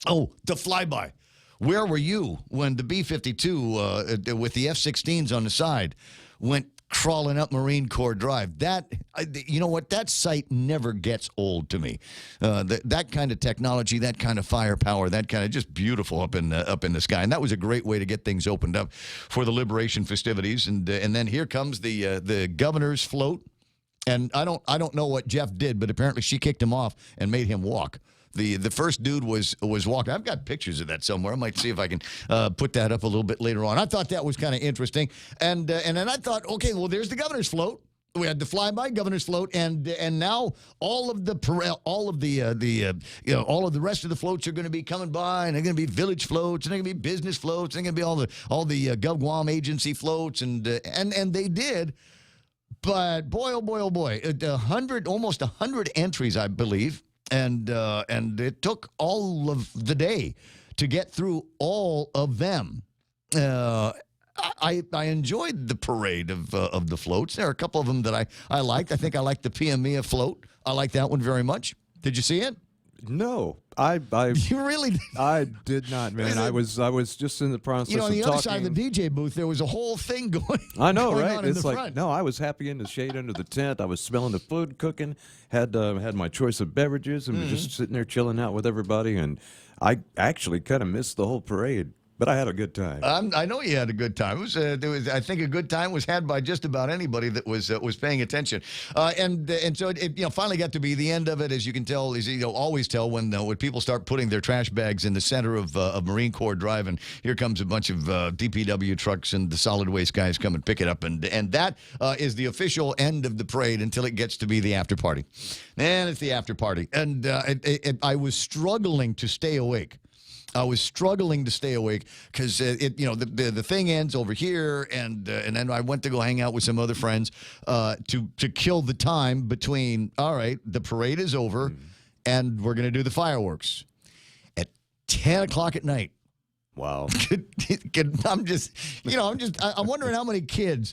Oh, the flyby. Where were you when the B-52 with the F-16s on the side went crawling up Marine Corps Drive? That, you know what? That sight never gets old to me. That kind of technology, that kind of firepower, that kind of just beautiful up in the sky. And that was a great way to get things opened up for the liberation festivities. And then here comes the governor's float. And I don't know what Jeff did, but apparently she kicked him off and made him walk. The first dude was walking. I've got pictures of that somewhere. I might see if I can put that up a little bit later on. I thought that was kind of interesting, and then I thought, okay, well, there's the governor's float. We had the flyby governor's float, and now all of the rest of the floats are going to be coming by, and they're going to be village floats, and they're going to be business floats, and they're going to be all the GovGuam agency floats, and they did. But boy, oh boy, oh boy, almost 100 entries, I believe. And it took all of the day to get through all of them. I enjoyed the parade of the floats. There are a couple of them that I liked. I think I liked the PMEA float. I like that one very much. Did you see it? No, You really? I did not, man. I was just in the process. On the of other talking. side of the DJ booth, there was a whole thing going. I know, going right? on in It's the like front. no, I was happy in the shade under the tent. I was smelling the food cooking. Had my choice of beverages and was just sitting there chilling out with everybody. And I actually kind of missed the whole parade. But I had a good time. I know you had a good time. I think a good time was had by just about anybody that was paying attention. And so it finally got to be the end of it, as you can tell, as you always tell when people start putting their trash bags in the center of Marine Corps Drive, and here comes a bunch of DPW trucks and the solid waste guys come and pick it up, and that is the official end of the parade until it gets to be the after party. And it's the after party, and I was struggling to stay awake. because the thing ends over here, and then I went to go hang out with some other friends to kill the time between. All right, the parade is over, and we're going to do the fireworks at 10 o'clock at night. Wow. I'm wondering how many kids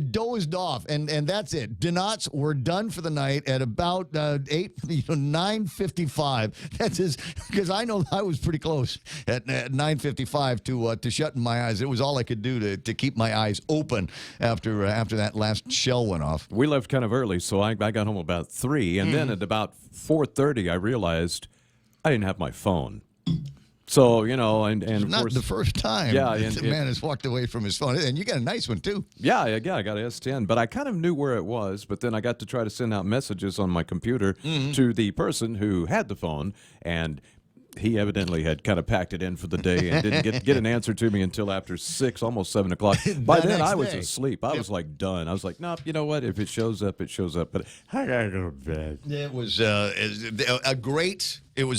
dozed off, and that's it. Donuts were done for the night at about 9:55. That's because I know I was pretty close at 9:55 to shutting my eyes. It was all I could do to keep my eyes open after that last shell went off. We left kind of early, so I got home about 3, and then at about 4:30, I realized I didn't have my phone. So, and of not course, the first time the man has walked away from his phone. And you got a nice one, too. Yeah, I got an S10, but I kind of knew where it was, but then I got to try to send out messages on my computer to the person who had the phone, and he evidently had kind of packed it in for the day and didn't get an answer to me until after 6, almost 7 o'clock. By then, I was asleep. I was like done. I was like, nope, you know what? If it shows up, it shows up. But I gotta go to bed. It was a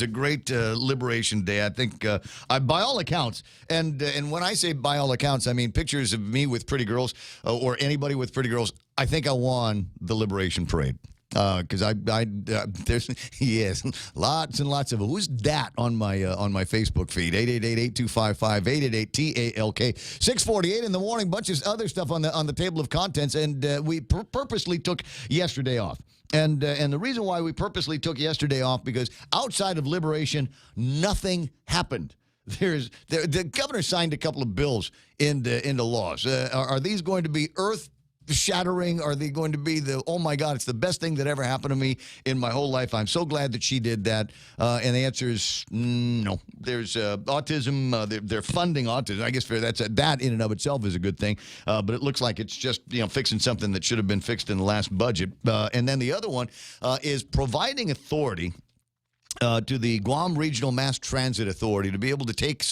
great Liberation Day. I think by all accounts, and when I say by all accounts, I mean pictures of me with pretty girls or anybody with pretty girls. I think I won the Liberation Parade. Because there's lots and lots of who's that on my Facebook feed 888-8255 888-TALK 6:48 in the morning. Bunch of other stuff on the table of contents, and we purposely took yesterday off. And the reason why we purposely took yesterday off because outside of liberation, nothing happened. The governor signed a couple of bills into laws. Are these going to be earth-shattering? Are they going to be oh my God, it's the best thing that ever happened to me in my whole life? I'm so glad that she did that. And the answer is no. There's autism. They're funding autism. I guess that in and of itself is a good thing. But it looks like it's just fixing something that should have been fixed in the last budget. And then the other one is providing authority to the Guam Regional Mass Transit Authority to be able to take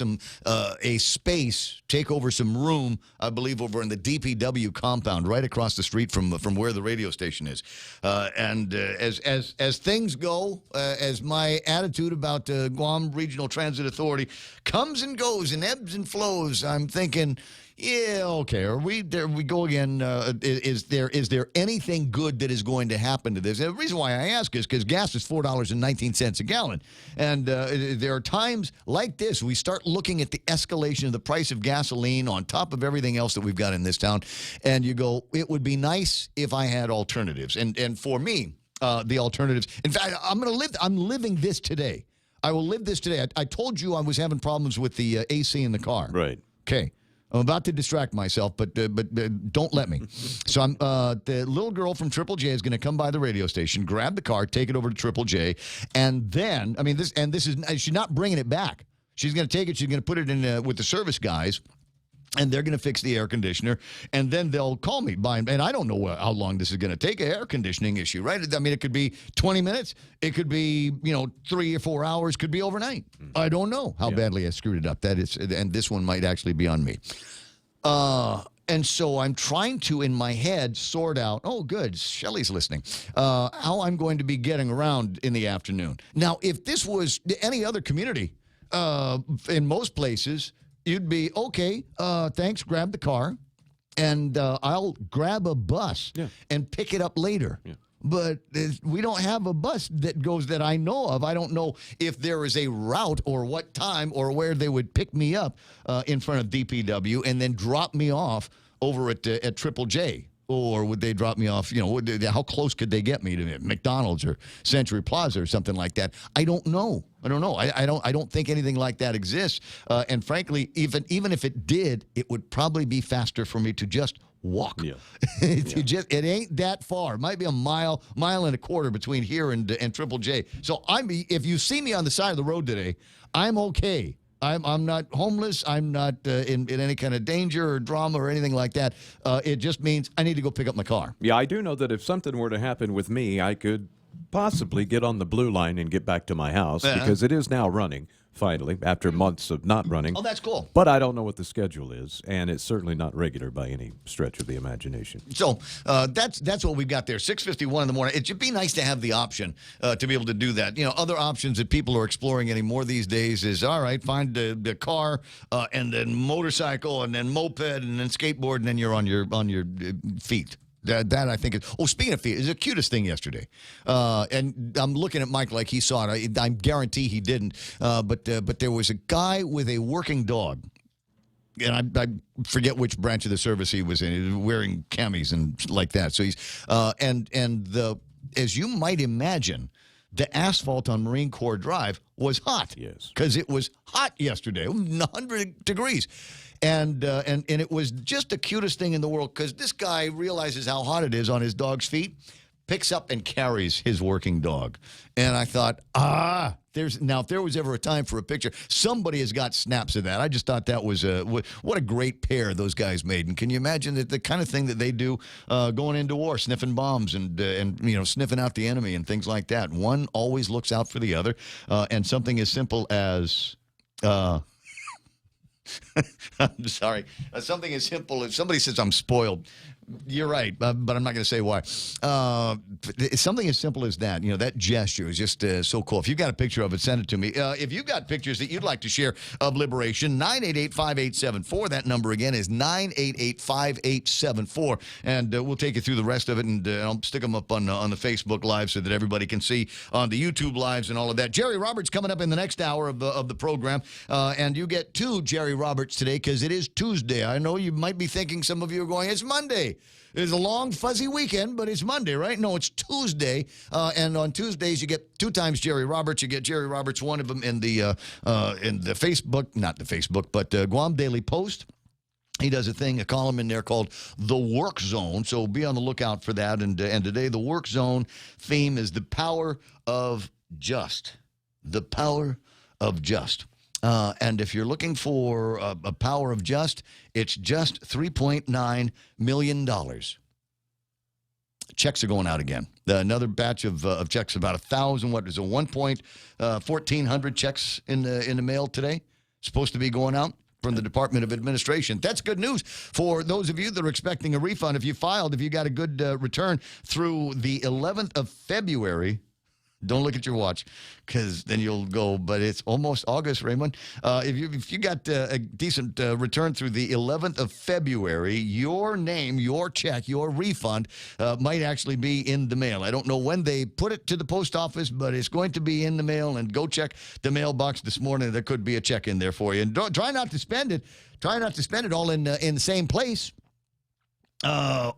a space, take over some room, I believe, over in the DPW compound right across the street from where the radio station is. As things go, as my attitude about the Guam Regional Transit Authority comes and goes and ebbs and flows, I'm thinking, yeah, okay. Are we there? We go again. Is there anything good that is going to happen to this? And the reason why I ask is because gas is $4.19 a gallon, and there are times like this we start looking at the escalation of the price of gasoline on top of everything else that we've got in this town, and you go, it would be nice if I had alternatives. And for me, the alternatives. In fact, I'm living this today. I will live this today. I told you I was having problems with the AC in the car. Right. Okay. I'm about to distract myself, but don't let me. So the little girl from Triple J is going to come by the radio station, grab the car, take it over to Triple J, and then she's not bringing it back. She's going to take it. She's going to put it in with the service guys. And they're going to fix the air conditioner, and then they'll call me. And I don't know how long this is going to take, an air conditioning issue, right? I mean, it could be 20 minutes. It could be, 3 or 4 hours. Could be overnight. I don't know how badly I screwed it up. And this one might actually be on me. And so I'm trying to, in my head, sort out, oh, good, Shelley's listening, how I'm going to be getting around in the afternoon. Now, if this was any other community, in most places, you'd be, okay, thanks, grab the car, and I'll grab a bus and pick it up later. Yeah. But we don't have a bus that goes that I know of. I don't know if there is a route or what time or where they would pick me up in front of DPW and then drop me off over at Triple J. Or would they drop me off, how close could they get me to McDonald's or Century Plaza or something like that? I don't know. I don't think anything like that exists. And frankly, even if it did, it would probably be faster for me to just walk. Yeah. It ain't that far. It might be a mile and a quarter between here and Triple J. So if you see me on the side of the road today, I'm okay. I'm not homeless. I'm not in any kind of danger or drama or anything like that. It just means I need to go pick up my car. Yeah, I do know that if something were to happen with me, I could possibly get on the blue line and get back to my house because it is now running, finally, after months of not running. Oh, that's cool. But I don't know what the schedule is, and it's certainly not regular by any stretch of the imagination. So that's what we've got there, 6:51 in the morning. It should be nice to have the option to be able to do that. Other options that people are exploring anymore these days is, all right, find the car and then motorcycle and then moped and then skateboard, and then you're on your feet. That I think is. Oh, speaking of feet, is the cutest thing yesterday. And I'm looking at Mike like he saw it. I guarantee he didn't. But there was a guy with a working dog. And I forget which branch of the service he was in. He was wearing camis and like that. So he's as you might imagine, the asphalt on Marine Corps Drive was hot. Yes, because it was hot yesterday, 100 degrees. And it was just the cutest thing in the world because this guy realizes how hot it is on his dog's feet, picks up and carries his working dog. And I thought, if there was ever a time for a picture, somebody has got snaps of that. I just thought that was what a great pair those guys made. And can you imagine the kind of thing that they do going into war, sniffing bombs and sniffing out the enemy and things like that. One always looks out for the other. And something as simple as I'm sorry. Something as simple as somebody says I'm spoiled. You're right, but I'm not going to say why. Something as simple as that, that gesture is just so cool. If you've got a picture of it, send it to me. If you've got pictures that you'd like to share of liberation, 988-5874. That number again is 988-5874. And we'll take you through the rest of it, and I'll stick them up on the Facebook Live so that everybody can see on the YouTube Lives and all of that. Jerry Roberts coming up in the next hour of the program. And you get two Jerry Roberts today because it is Tuesday. I know you might be thinking, some of you are going, it's Monday. It's a long, fuzzy weekend, but it's Monday, right? No, it's Tuesday. And on Tuesdays, you get 2 times Jerry Roberts. You get Jerry Roberts, one of them in the Facebook, not the Facebook, but Guam Daily Post. He does a column in there called The Work Zone, so be on the lookout for that. And today, the Work Zone theme is the power of just. The power of just. And if you're looking for a power of just, it's just $3.9 million. checks are going out again. Another batch of checks, about 1,000. What is it? 1,400 checks in the mail today. Supposed to be going out from the Department of Administration. That's good news for those of you that are expecting a refund. If you got a good return through the 11th of February. Don't look at your watch, because then you'll go, but it's almost August, Raymond. If you got a decent return through the 11th of February, your name, your check, your refund might actually be in the mail. I don't know when they put it to the post office, but it's going to be in the mail, and go check the mailbox this morning. There could be a check in there for you. And try not to spend it. Try not to spend it all in the same place. So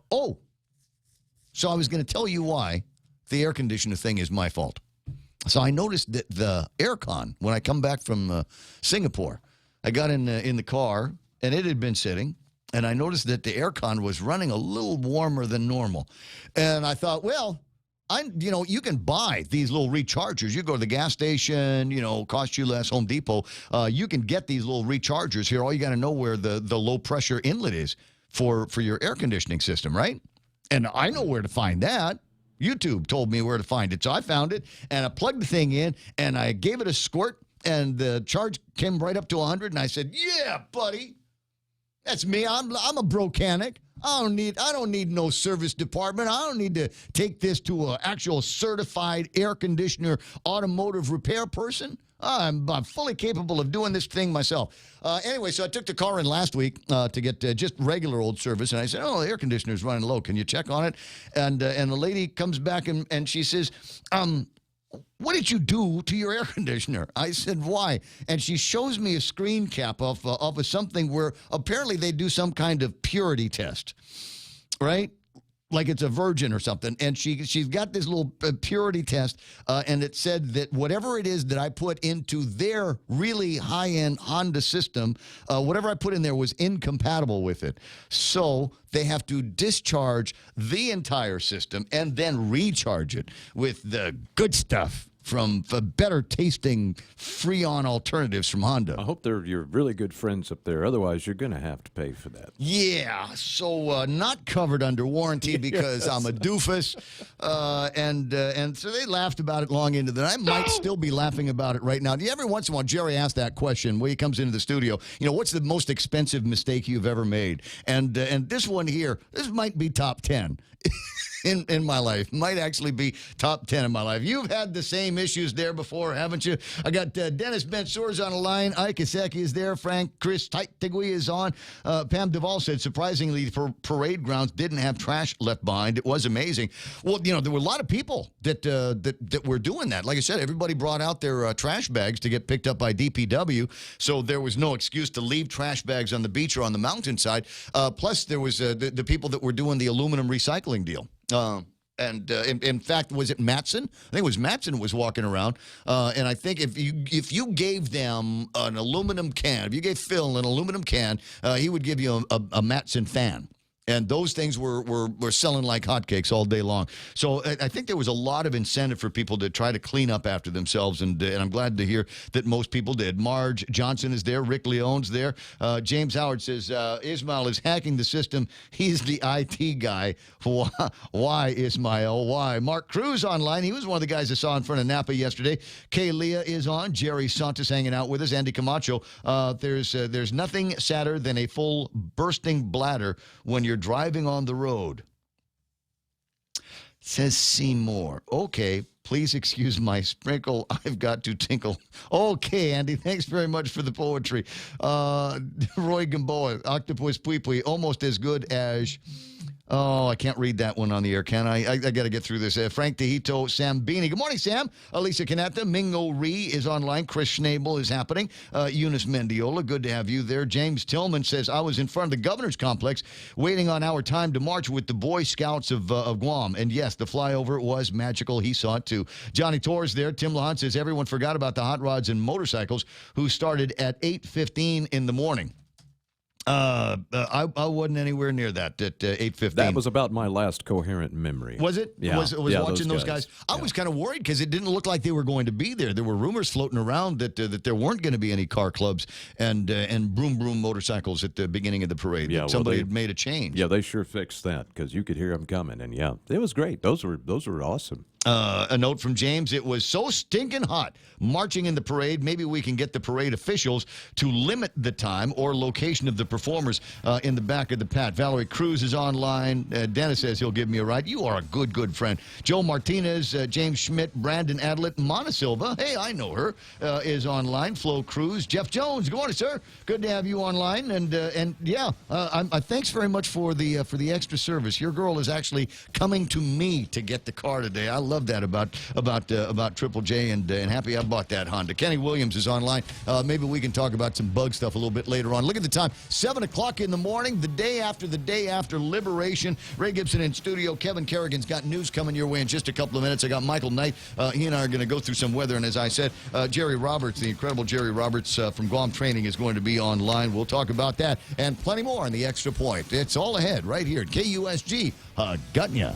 I was going to tell you why the air conditioner thing is my fault. So I noticed that the aircon, when I come back from Singapore, I got in the car, and it had been sitting, and I noticed that the aircon was running a little warmer than normal. And I thought, well, you can buy these little rechargers. You go to the gas station, cost you less, Home Depot. You can get these little rechargers here. All you got to know where the low-pressure inlet is for your air conditioning system, right? And I know where to find that. YouTube told me where to find it. So I found it, and I plugged the thing in, and I gave it a squirt, and the charge came right up to 100, and I said, yeah, buddy, that's me. I'm a brocanic. I don't need no service department. I don't need to take this to an actual certified air conditioner automotive repair person. I'm fully capable of doing this thing myself. Anyway, so I took the car in last week to get just regular old service, and I said, the air conditioner's running low. Can you check on it? And the lady comes back, and she says, what did you do to your air conditioner? I said, why? And she shows me a screen cap of something where apparently they do some kind of purity test, right? Like it's a virgin or something. And she's got this little purity test, and it said that whatever it is that I put into their really high-end Honda system, whatever I put in there was incompatible with it. So they have to discharge the entire system and then recharge it with the good stuff from better tasting Freon alternatives from Honda. I hope they're your really good friends up there. Otherwise, you're going to have to pay for that. Yeah, so not covered under warranty because I'm a doofus. And so they laughed about it long into the night. I might still be laughing about it right now. Every once in a while, Jerry asks that question when he comes into the studio. What's the most expensive mistake you've ever made? And this one here, this might be top 10. In my life. Might actually be top 10 in my life. You've had the same issues there before, haven't you? I got Dennis Bensour's on the line. Ike Iseki is there. Chris Tigui is on. Pam Duvall said, surprisingly, parade grounds didn't have trash left behind. It was amazing. Well, there were a lot of people that were doing that. Like I said, everybody brought out their trash bags to get picked up by DPW, so there was no excuse to leave trash bags on the beach or on the mountainside. Plus, there was the people that were doing the aluminum recycling deal. In fact, was it Mattson? I think it was Mattson who was walking around. And I think if you gave them an aluminum can, if you gave Phil an aluminum can, he would give you a Mattson fan. And those things were selling like hotcakes all day long. So I think there was a lot of incentive for people to try to clean up after themselves, and I'm glad to hear that most people did. Marge Johnson is there. Rick Leone's there. James Howard says, Ismail is hacking the system. He's the IT guy. Why, Ismail? Why? Mark Cruz online. He was one of the guys I saw in front of Napa yesterday. Kay Leah is on. Jerry Santos hanging out with us. Andy Camacho. There's nothing sadder than a full bursting bladder when you're driving on the road. Says Seymour. Okay, please excuse my sprinkle. I've got to tinkle. Okay, Andy, thanks very much for the poetry. Roy Gamboa, Octopus Pui Pui, almost as good as... Oh, I can't read that one on the air, can I? I got to get through this. Frank Tehito, Sam Beanie. Good morning, Sam. Elisa Canetta, Mingo Ree is online. Chris Schnabel is happening. Eunice Mendiola, good to have you there. James Tillman says, I was in front of the governor's complex waiting on our time to march with the Boy Scouts of Guam. And yes, the flyover was magical. He saw it too. Johnny Torres there. Tim Lahan says, everyone forgot about the hot rods and motorcycles who started at 8:15 in the morning. I wasn't anywhere near that at 8:15. That was about my last coherent memory. Was it? Yeah. Was watching those guys? I Yeah. was kind of worried because it didn't look like they were going to be there. There were rumors floating around that there weren't going to be any car clubs and broom motorcycles at the beginning of the parade. Yeah, That somebody had made a change. Yeah, they sure fixed that because you could hear them coming, and yeah, it was great. Those were awesome. A note from James. It was so stinking hot marching in the parade. Maybe we can get the parade officials to limit the time or location of the performers in the back of the Pat. Valerie Cruz is online. Dennis says he'll give me a ride. You are a good friend. Joe Martinez, James Schmidt, Brandon Adlet, Mona Silva. Hey, I know her. Is online. Flo Cruz, Jeff Jones. Good morning, sir. Good to have you online. And yeah, thanks very much for the extra service. Your girl is actually coming to me to get the car today. I love that about Triple J, and happy I bought that Honda. Kenny Williams is online. Maybe we can talk about some bug stuff a little bit later on. Look at the time, 7 o'clock in the morning, the day after Liberation. Ray Gibson in studio. Kevin Kerrigan's got news coming your way in just a couple of minutes. I got Michael Knight. He and I are going to go through some weather, and as I said, Jerry Roberts, the incredible Jerry Roberts from Guam Training, is going to be online. We'll talk about that and plenty more on the Extra Point. It's all ahead right here at KUSG. Got ya.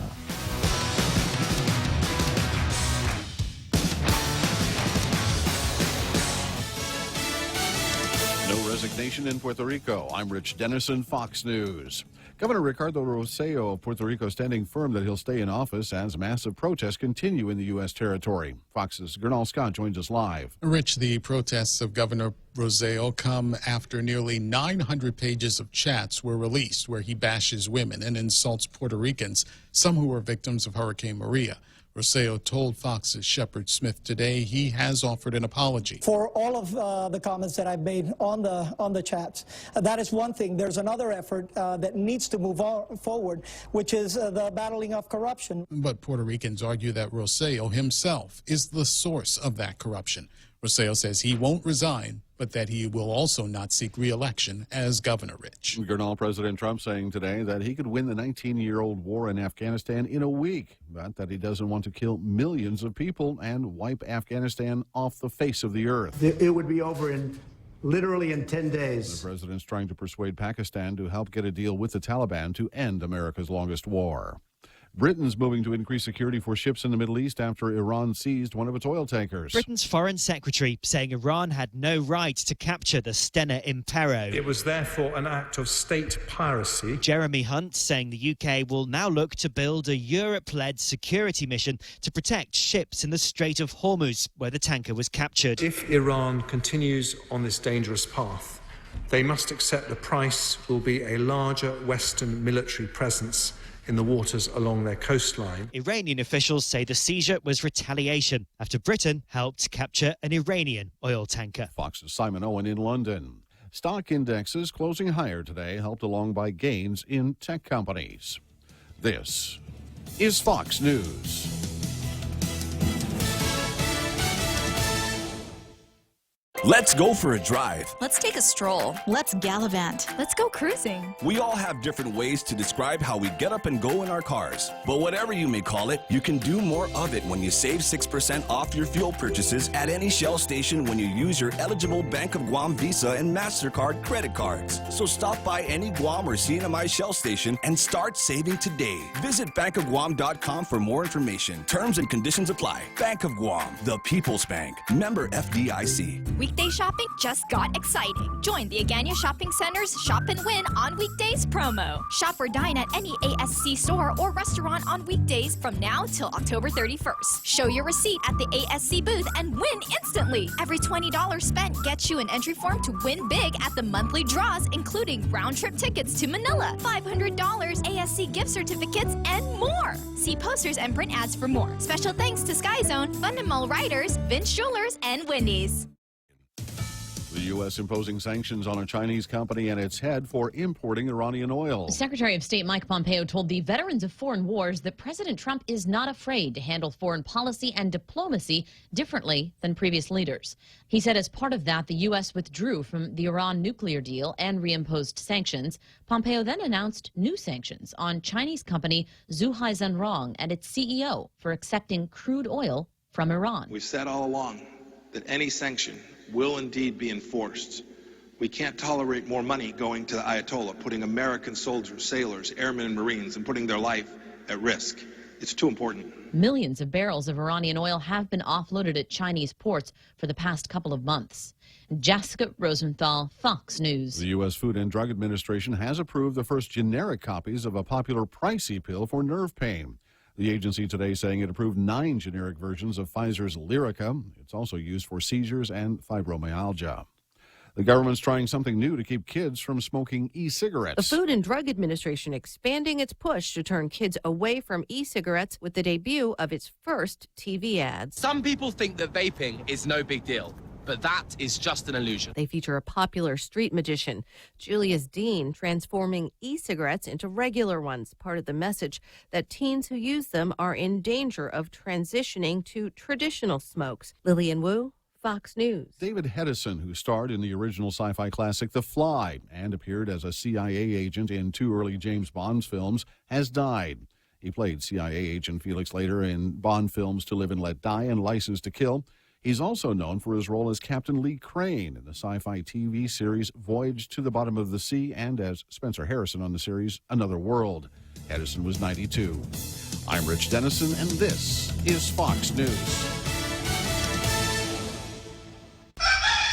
No resignation in Puerto Rico. I'm Rich Dennison, Fox News. Governor Ricardo Rosselló of Puerto Rico standing firm that he'll stay in office as massive protests continue in the U.S. territory. Fox's Gernal Scott joins us live. Rich, the protests of Governor Rosselló come after nearly 900 pages of chats were released where he bashes women and insults Puerto Ricans, some who were victims of Hurricane Maria. Rosselló told Fox's Shepard Smith today he has offered an apology. For all of the comments that I've made on the chats, that is one thing. There's another effort that needs to move forward, which is the battling of corruption. But Puerto Ricans argue that Rosselló himself is the source of that corruption. Rosselló says he won't resign, but that he will also not seek re-election as governor. Rich. Gernal, President Trump saying today that he could win the 19-year-old war in Afghanistan in a week, but that he doesn't want to kill millions of people and wipe Afghanistan off the face of the earth. It would be over literally in 10 days. The president's trying to persuade Pakistan to help get a deal with the Taliban to end America's longest war. Britain's moving to increase security for ships in the Middle East after Iran seized one of its oil tankers. Britain's foreign secretary saying Iran had no right to capture the Stena Impero. It was therefore an act of state piracy. Jeremy Hunt saying the UK will now look to build a Europe-led security mission to protect ships in the Strait of Hormuz, where the tanker was captured. If Iran continues on this dangerous path, they must accept the price will be a larger Western military presence in the waters along their coastline. Iranian officials say the seizure was retaliation after Britain helped capture an Iranian oil tanker. Fox's Simon Owen in London. Stock indexes closing higher today, helped along by gains in tech companies. This is Fox News. Let's go for a drive. Let's take a stroll. Let's gallivant. Let's go cruising. We all have different ways to describe how we get up and go in our cars. But whatever you may call it, you can do more of it when you save 6% off your fuel purchases at any Shell station when you use your eligible Bank of Guam Visa and MasterCard credit cards. So stop by any Guam or CNMI Shell station and start saving today. Visit bankofguam.com for more information. Terms and conditions apply. Bank of Guam, the People's Bank. Member FDIC. Weekday shopping just got exciting. Join the Agania Shopping Center's Shop and Win on Weekdays promo. Shop or dine at any ASC store or restaurant on weekdays from now till October 31st. Show your receipt at the ASC booth and win instantly. Every $20 spent gets you an entry form to win big at the monthly draws, including round-trip tickets to Manila, $500 ASC gift certificates, and more. See posters and print ads for more. Special thanks to Sky Zone, Fundamental Riders, Vince Jewelers, and Wendy's. The U.S. imposing sanctions on a Chinese company and its head for importing Iranian oil. Secretary of State Mike Pompeo told the veterans of foreign wars that President Trump is not afraid to handle foreign policy and diplomacy differently than previous leaders. He said as part of that, the U.S. withdrew from the Iran nuclear deal and reimposed sanctions. Pompeo then announced new sanctions on Chinese company Zhuhai Zhenrong and its CEO for accepting crude oil from Iran. We've said all along that any sanction will indeed be enforced. We can't tolerate more money going to the Ayatollah, putting American soldiers, sailors, airmen, and Marines, and putting their life at risk. It's too important. Millions of barrels of Iranian oil have been offloaded at Chinese ports for the past couple of months. Jessica Rosenthal, Fox News. The U.S. Food and Drug Administration has approved the first generic copies of a popular pricey pill for nerve pain. The agency today saying it approved 9 generic versions of Pfizer's Lyrica. It's also used for seizures and fibromyalgia. The government's trying something new to keep kids from smoking e-cigarettes. The Food and Drug Administration expanding its push to turn kids away from e-cigarettes with the debut of its first TV ads. Some people think that vaping is no big deal, but that is just an illusion. They feature a popular street magician, Julius Dean, transforming e-cigarettes into regular ones, part of the message that teens who use them are in danger of transitioning to traditional smokes. Lillian Wu, Fox News. David Hedison, who starred in the original sci-fi classic The Fly and appeared as a CIA agent in 2 early James Bond films, has died. He played CIA agent Felix Leiter in Bond films To Live and Let Die and License to Kill. He's also known for his role as Captain Lee Crane in the sci-fi TV series Voyage to the Bottom of the Sea and as Spencer Harrison on the series Another World. Hedison was 92. I'm Rich Dennison, and this is Fox News.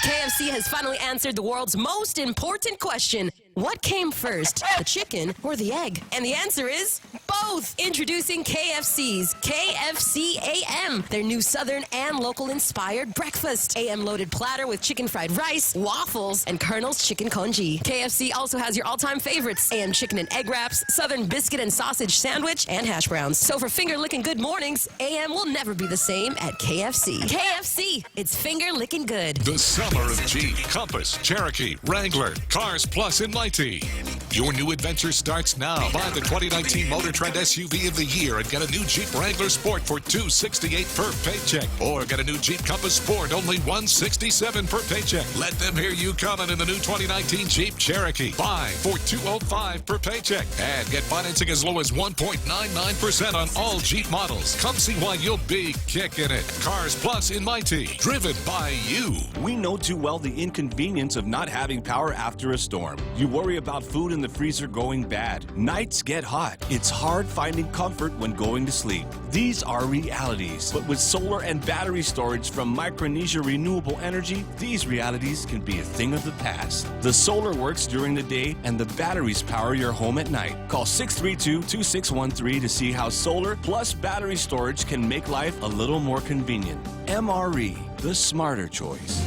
KFC has finally answered the world's most important question. What came first, the chicken or the egg? And the answer is both. Introducing KFC's KFC AM, their new Southern and local inspired breakfast. AM loaded platter with chicken fried rice, waffles, and Colonel's chicken congee. KFC also has your all-time favorites, AM chicken and egg wraps, Southern biscuit and sausage sandwich, and hash browns. So for finger-licking good mornings, AM will never be the same at KFC. KFC, it's finger-licking good. The summer of Jeep, Compass, Cherokee, Wrangler, Cars Plus in Mighty. Your new adventure starts now. Buy the 2019 Motor Trend SUV of the year and get a new Jeep Wrangler Sport for $268 per paycheck. Or get a new Jeep Compass Sport, only $167 per paycheck. Let them hear you coming in the new 2019 Jeep Cherokee. Buy for $205 per paycheck. And get financing as low as 1.99% on all Jeep models. Come see why you'll be kicking it. Cars Plus in Mighty. Driven by you. We know too well the inconvenience of not having power after a storm. You worry about food in the freezer going bad. Nights get hot. It's hard finding comfort when going to sleep. These are realities. But with solar and battery storage from Micronesia Renewable Energy, these realities can be a thing of the past. The solar works during the day and the batteries power your home at night. Call 632-2613 to see how solar plus battery storage can make life a little more convenient. MRE, the smarter choice.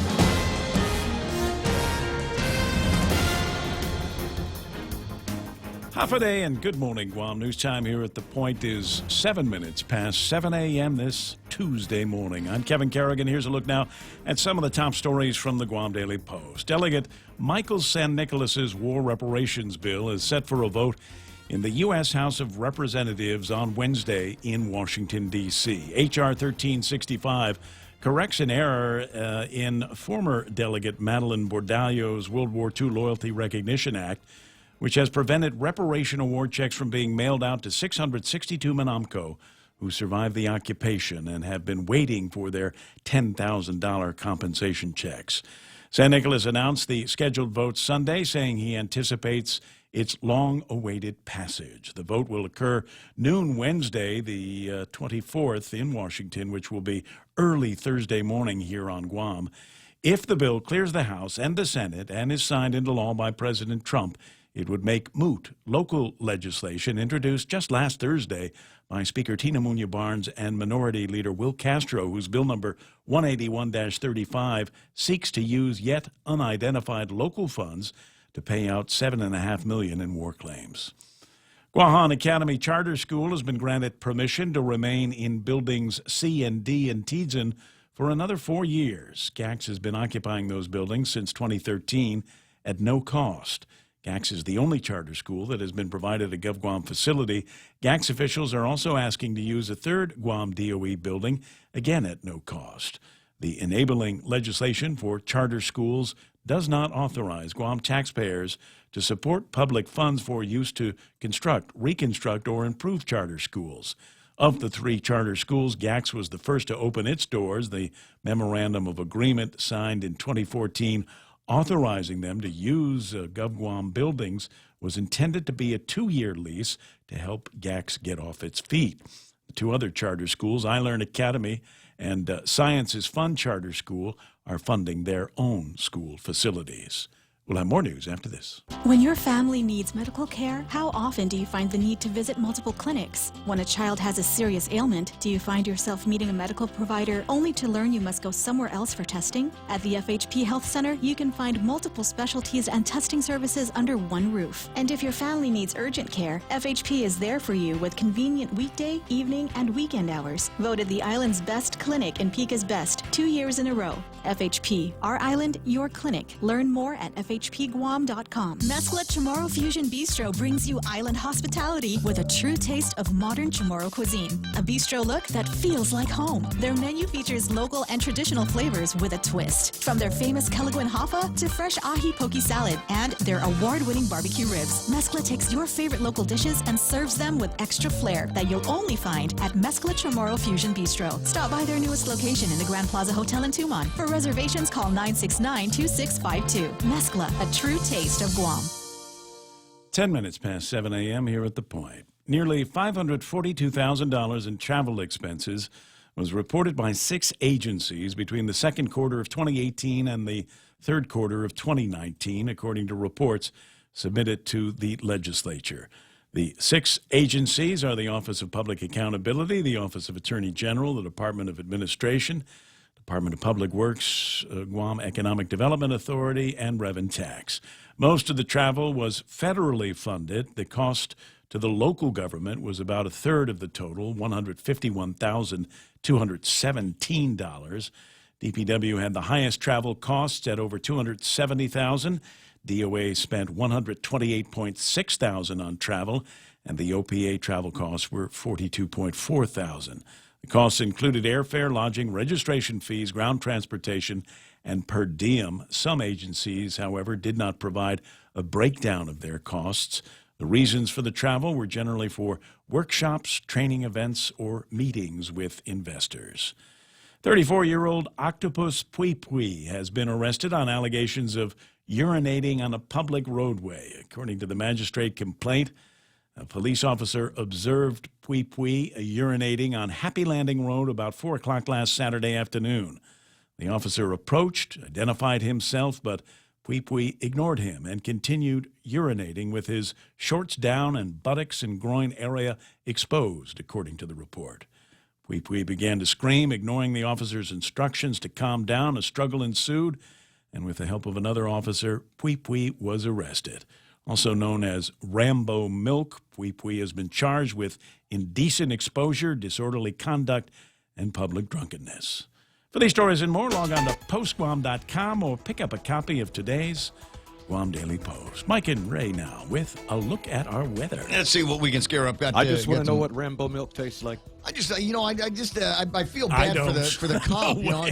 Half a day and good morning, Guam. News time here at The Point is 7 minutes past 7 a.m. this Tuesday morning. I'm Kevin Kerrigan. Here's a look now at some of the top stories from the Guam Daily Post. Delegate Michael San Nicolas's war reparations bill is set for a vote in the U.S. House of Representatives on Wednesday in Washington, D.C. H.R. 1365 corrects an error in former Delegate Madeline Bordallo's World War II Loyalty Recognition Act, which has prevented reparation award checks from being mailed out to 662 Manamco who survived the occupation and have been waiting for their $10,000 compensation checks. San Nicolas announced the scheduled vote Sunday, saying he anticipates its long-awaited passage. The vote will occur noon Wednesday, the 24th in Washington, which will be early Thursday morning here on Guam. If the bill clears the House and the Senate and is signed into law by President Trump, it would make moot local legislation introduced just last Thursday by Speaker Tina Muñoz-Barnes and Minority Leader Will Castro, whose bill number 181-35 seeks to use yet unidentified local funds to pay out $7.5 million in war claims. Guahan Academy Charter School has been granted permission to remain in buildings C and D in Tidzin for another 4 years. GAX has been occupying those buildings since 2013 at no cost. GAX is the only charter school that has been provided a GovGuam facility. GAX officials are also asking to use a third Guam DOE building, again at no cost. The enabling legislation for charter schools does not authorize Guam taxpayers to support public funds for use to construct, reconstruct, or improve charter schools. Of the 3 charter schools, GAX was the first to open its doors. The memorandum of agreement signed in 2014 Authorizing them to use GovGuam buildings was intended to be a 2-year lease to help GACS get off its feet. The two other charter schools, iLearn Academy and Science is Fun Charter School, are funding their own school facilities. We'll have more news after this. When your family needs medical care, how often do you find the need to visit multiple clinics? When a child has a serious ailment, do you find yourself meeting a medical provider only to learn you must go somewhere else for testing? At the FHP Health Center, you can find multiple specialties and testing services under one roof. And if your family needs urgent care, FHP is there for you with convenient weekday, evening, and weekend hours. Voted the island's best clinic and Pika's best 2 years in a row. FHP, our island, your clinic. Learn more at FHPGuam.com. Mezcla Chamorro Fusion Bistro brings you island hospitality with a true taste of modern Chamorro cuisine. A bistro look that feels like home. Their menu features local and traditional flavors with a twist. From their famous Calaguan Hafa to fresh ahi poke salad and their award-winning barbecue ribs. Mezcla takes your favorite local dishes and serves them with extra flair that you'll only find at Mezcla Chamorro Fusion Bistro. Stop by their newest location in the Grand Plaza Hotel in Tumon. For reservations, call 969-2652. Mezcla, a true taste of Guam. 10 minutes past 7 a.m. here at The Point. Nearly $542,000 in travel expenses was reported by 6 agencies between the second quarter of 2018 and the third quarter of 2019, according to reports submitted to the legislature. The 6 agencies are the Office of Public Accountability, the Office of Attorney General, the Department of Administration, Department of Public Works, Guam Economic Development Authority, and Rev and Tax. Most of the travel was federally funded. The cost to the local government was about a third of the total, $151,217. DPW had the highest travel costs at over $270,000. DOA spent $128,600 on travel, and the OPA travel costs were $42,400. The costs included airfare, lodging, registration fees, ground transportation, and per diem. Some agencies, however, did not provide a breakdown of their costs. The reasons for the travel were generally for workshops, training events, or meetings with investors. 34-year-old Octopus Pui Pui has been arrested on allegations of urinating on a public roadway. According to the magistrate complaint, a police officer observed Pui Pui urinating on Happy Landing Road about 4 o'clock last Saturday afternoon. The officer approached, identified himself, but Pui Pui ignored him and continued urinating with his shorts down and buttocks and groin area exposed, according to the report. Pui Pui began to scream, ignoring the officer's instructions to calm down. A struggle ensued, and with the help of another officer, Pui Pui was arrested. Also known as Rambo Milk, Pui Pui has been charged with indecent exposure, disorderly conduct, and public drunkenness. For these stories and more, log on to postguam.com or pick up a copy of today's Guam Daily Post. Mike and Ray now with a look at our weather. Let's see what we can scare up. I just want to know what Rambo milk tastes like. I just, I feel bad for the cop. No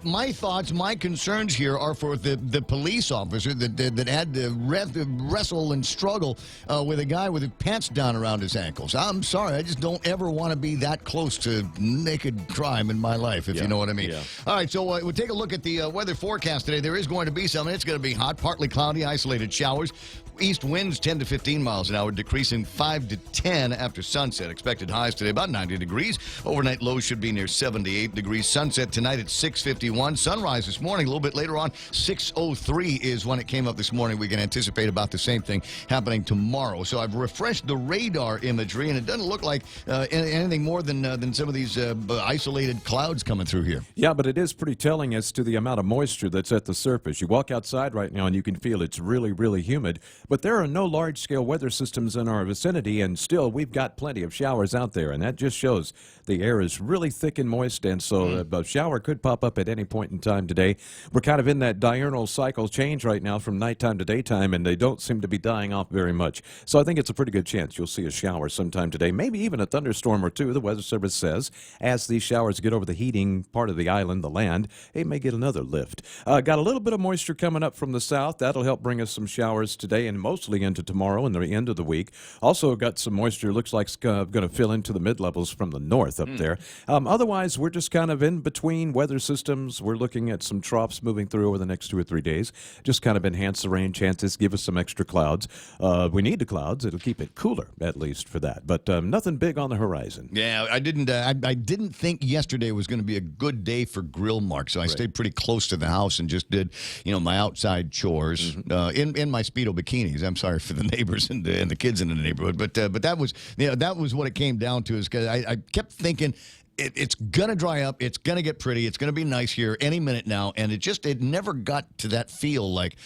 My thoughts, my concerns here are for the police officer that had to wrestle and struggle with a guy with his pants down around his ankles. I'm sorry, I just don't ever want to be that close to naked crime in my life, if you know what I mean. Yeah. All right, so we'll take a look at the weather forecast today. There is going to be some. It's going to be hot, partly cloudy, isolated showers. East winds 10 to 15 miles an hour, decreasing 5 to 10 after sunset. Expected highs today about 90 degrees. Overnight lows should be near 78 degrees. Sunset tonight at 6:51. Sunrise this morning a little bit later on. 6:03 is when it came up this morning. We can anticipate about the same thing happening tomorrow. So I've refreshed the radar imagery, and it doesn't look like anything more than some of these isolated clouds coming through here. Yeah, but it is pretty telling as to the amount of moisture that's at the surface. You walk outside right now, and you can feel it's really, really humid. But there are no large-scale weather systems in our vicinity, and still we've got plenty of showers out there, and that just shows the air is really thick and moist, and so a shower could pop up at any point in time today. We're kind of in that diurnal cycle change right now from nighttime to daytime, and they don't seem to be dying off very much. So I think it's a pretty good chance you'll see a shower sometime today, maybe even a thunderstorm or two, the Weather Service says. As these showers get over the heating part of the island, the land, it may get another lift. Got a little bit of moisture coming up from the south. That'll help bring us some showers today and mostly into tomorrow and the end of the week. Also got some moisture, looks like it's going to fill in into the mid-levels from the north up there. Otherwise, we're just kind of in between weather systems. We're looking at some troughs moving through over the next 2 or 3 days. Just kind of enhance the rain chances, give us some extra clouds. We need the clouds. It'll keep it cooler, at least, for that. But nothing big on the horizon. Yeah, I didn't think yesterday was going to be a good day for grill marks, so I stayed pretty close to the house and just did, my outside chores in my Speedo bikinis. I'm sorry for the neighbors and the kids in the neighborhood, but that was what it came down to. Is because I kept thinking it's going to dry up, it's going to get pretty, it's going to be nice here any minute now, and it never got to that feel like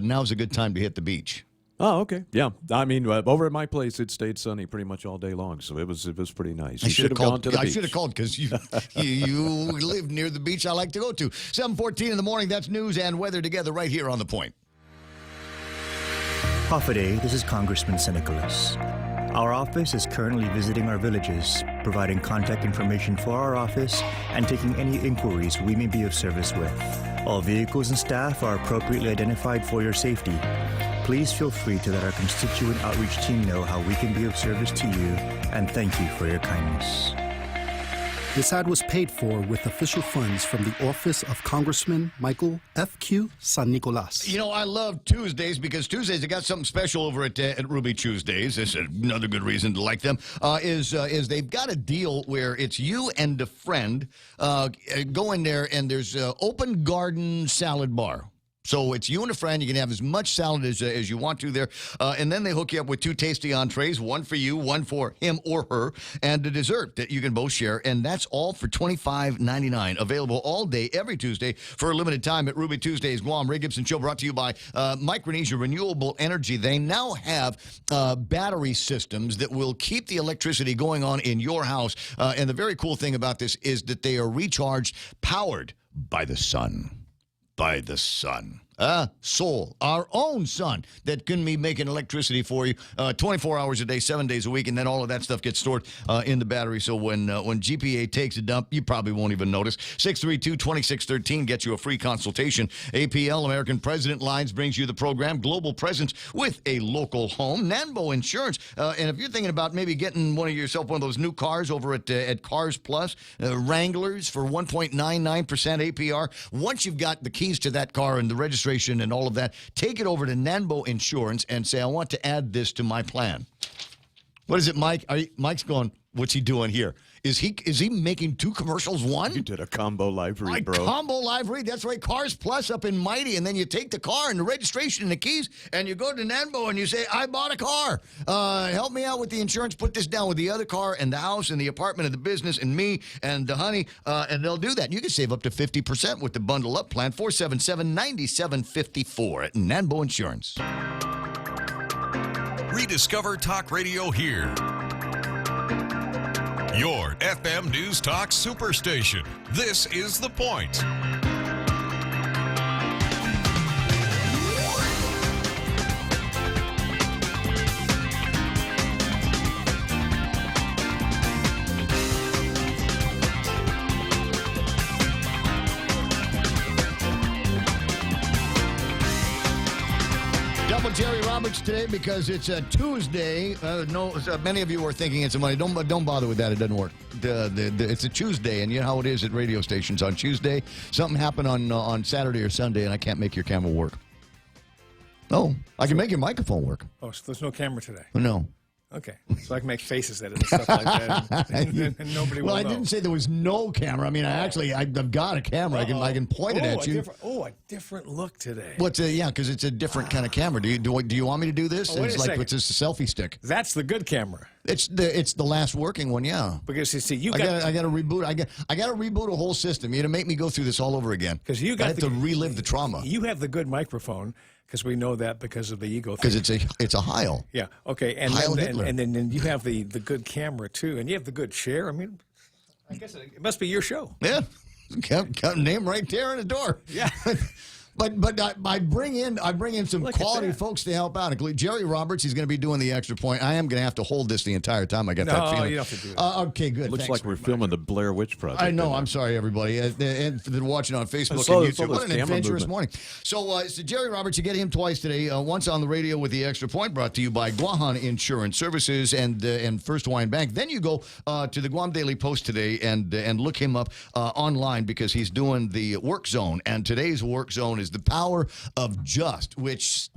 now's a good time to hit the beach. Oh, okay. Yeah. I mean, over at my place, it stayed sunny pretty much all day long, so it was pretty nice. I should have gone to the beach. I should have called because you live near the beach I like to go to. 7:14 in the morning, that's news and weather together right here on The Point. Day, this is Congressman Nicholas. Our office is currently visiting our villages, providing contact information for our office and taking any inquiries we may be of service with. All vehicles and staff are appropriately identified for your safety. Please feel free to let our constituent outreach team know how we can be of service to you, and thank you for your kindness. This ad was paid for with official funds from the office of Congressman Michael F.Q. San Nicolas. I love Tuesdays because Tuesdays, they got something special over at Ruby Tuesdays. This is another good reason to like them, is they've got a deal where it's you and a friend go in there, and there's an open garden salad bar. So it's you and a friend. You can have as much salad as you want to there. And then they hook you up with 2 tasty entrees, one for you, one for him or her, and a dessert that you can both share. And that's all for $25.99. Available all day, every Tuesday, for a limited time at Ruby Tuesdays, Guam. Ray Gibson Show brought to you by Micronesia Renewable Energy. They now have battery systems that will keep the electricity going on in your house. And the very cool thing about this is that they are recharged, powered by the sun. By the sun. Sol, our own sun that can be making electricity for you 24 hours a day, 7 days a week, and then all of that stuff gets stored in the battery. So when GPA takes a dump, you probably won't even notice. 632-2613 gets you a free consultation. APL, American President Lines, brings you the program Global Presence with a local home. Nanbo Insurance. And if you're thinking about maybe getting yourself one of those new cars over at Cars Plus, Wranglers for 1.99% APR, once you've got the keys to that car and the registration and all of that, take it over to Nanbo Insurance and say, I want to add this to my plan. What is it, Mike? Mike's going, what's he doing here? Is he making 2 commercials, one? You did a combo live read, bro. Combo live read. That's right. Cars Plus up in Mighty. And then you take the car and the registration and the keys, and you go to Nanbo and you say, I bought a car. Help me out with the insurance. Put this down with the other car and the house and the apartment and the business and me and the honey. And they'll do that. And you can save up to 50% with the bundle up plan. 477-9754 at Nanbo Insurance. Rediscover Talk Radio here. Your FM News Talk Superstation. This is The Point. Jerry Roberts today because it's a Tuesday. Many of you are thinking it's a Monday. Don't bother with that. It doesn't work. It's a Tuesday, and you know how it is at radio stations. On Tuesday, something happened on Saturday or Sunday, and I can't make your camera work. Oh, I can make your microphone work. Oh, so there's no camera today? No. Okay, so I can make faces at it and stuff like that, and nobody will know. Well, I didn't say there was no camera. I mean, I've got a camera. I can point it at you. A different look today. Yeah, because it's a different kind of camera. Do you want me to do this? Wait a second. It's a selfie stick. That's the good camera. It's the last working one, yeah. Because you see, I got to reboot. I got to reboot a whole system. You're gonna make me go through this all over again. Because I have to relive the trauma. You have the good microphone. Because we know that because of the ego thing. Because it's a Heil. Yeah. Okay. And then you have the good camera too, and you have the good share. I mean, I guess it must be your show. Yeah. Got a name right there on the door. Yeah. But I bring in some Look at quality that. folks to help out. Including Jerry Roberts. He's going to be doing the extra point. I am going to have to hold this the entire time. I got that feeling. No, you don't have to do that. Okay, good. Looks Thanks. like we're filming the Blair Witch Project. I know. doesn't it? I'm sorry, everybody, and for the watching on Facebook saw- and saw YouTube. this What an camera adventurous movement. morning! So Jerry Roberts, you get him twice today. Once on the radio with the extra point, brought to you by Guahan Insurance Services and First Hawaiian Bank. Then you go to the Guam Daily Post today and look him up online because he's doing the work zone. And today's work zone is the power of just, which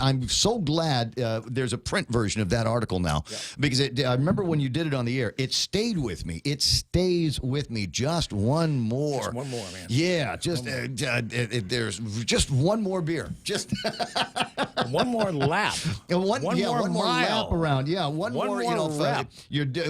I'm so glad there's a print version of that article now because I remember when you did it on the air. It stayed with me. It stays with me. Just one more. Just one more, man. Yeah, just there's just one more beer. Just One more lap. one more mile. lap around. Yeah, one more rep.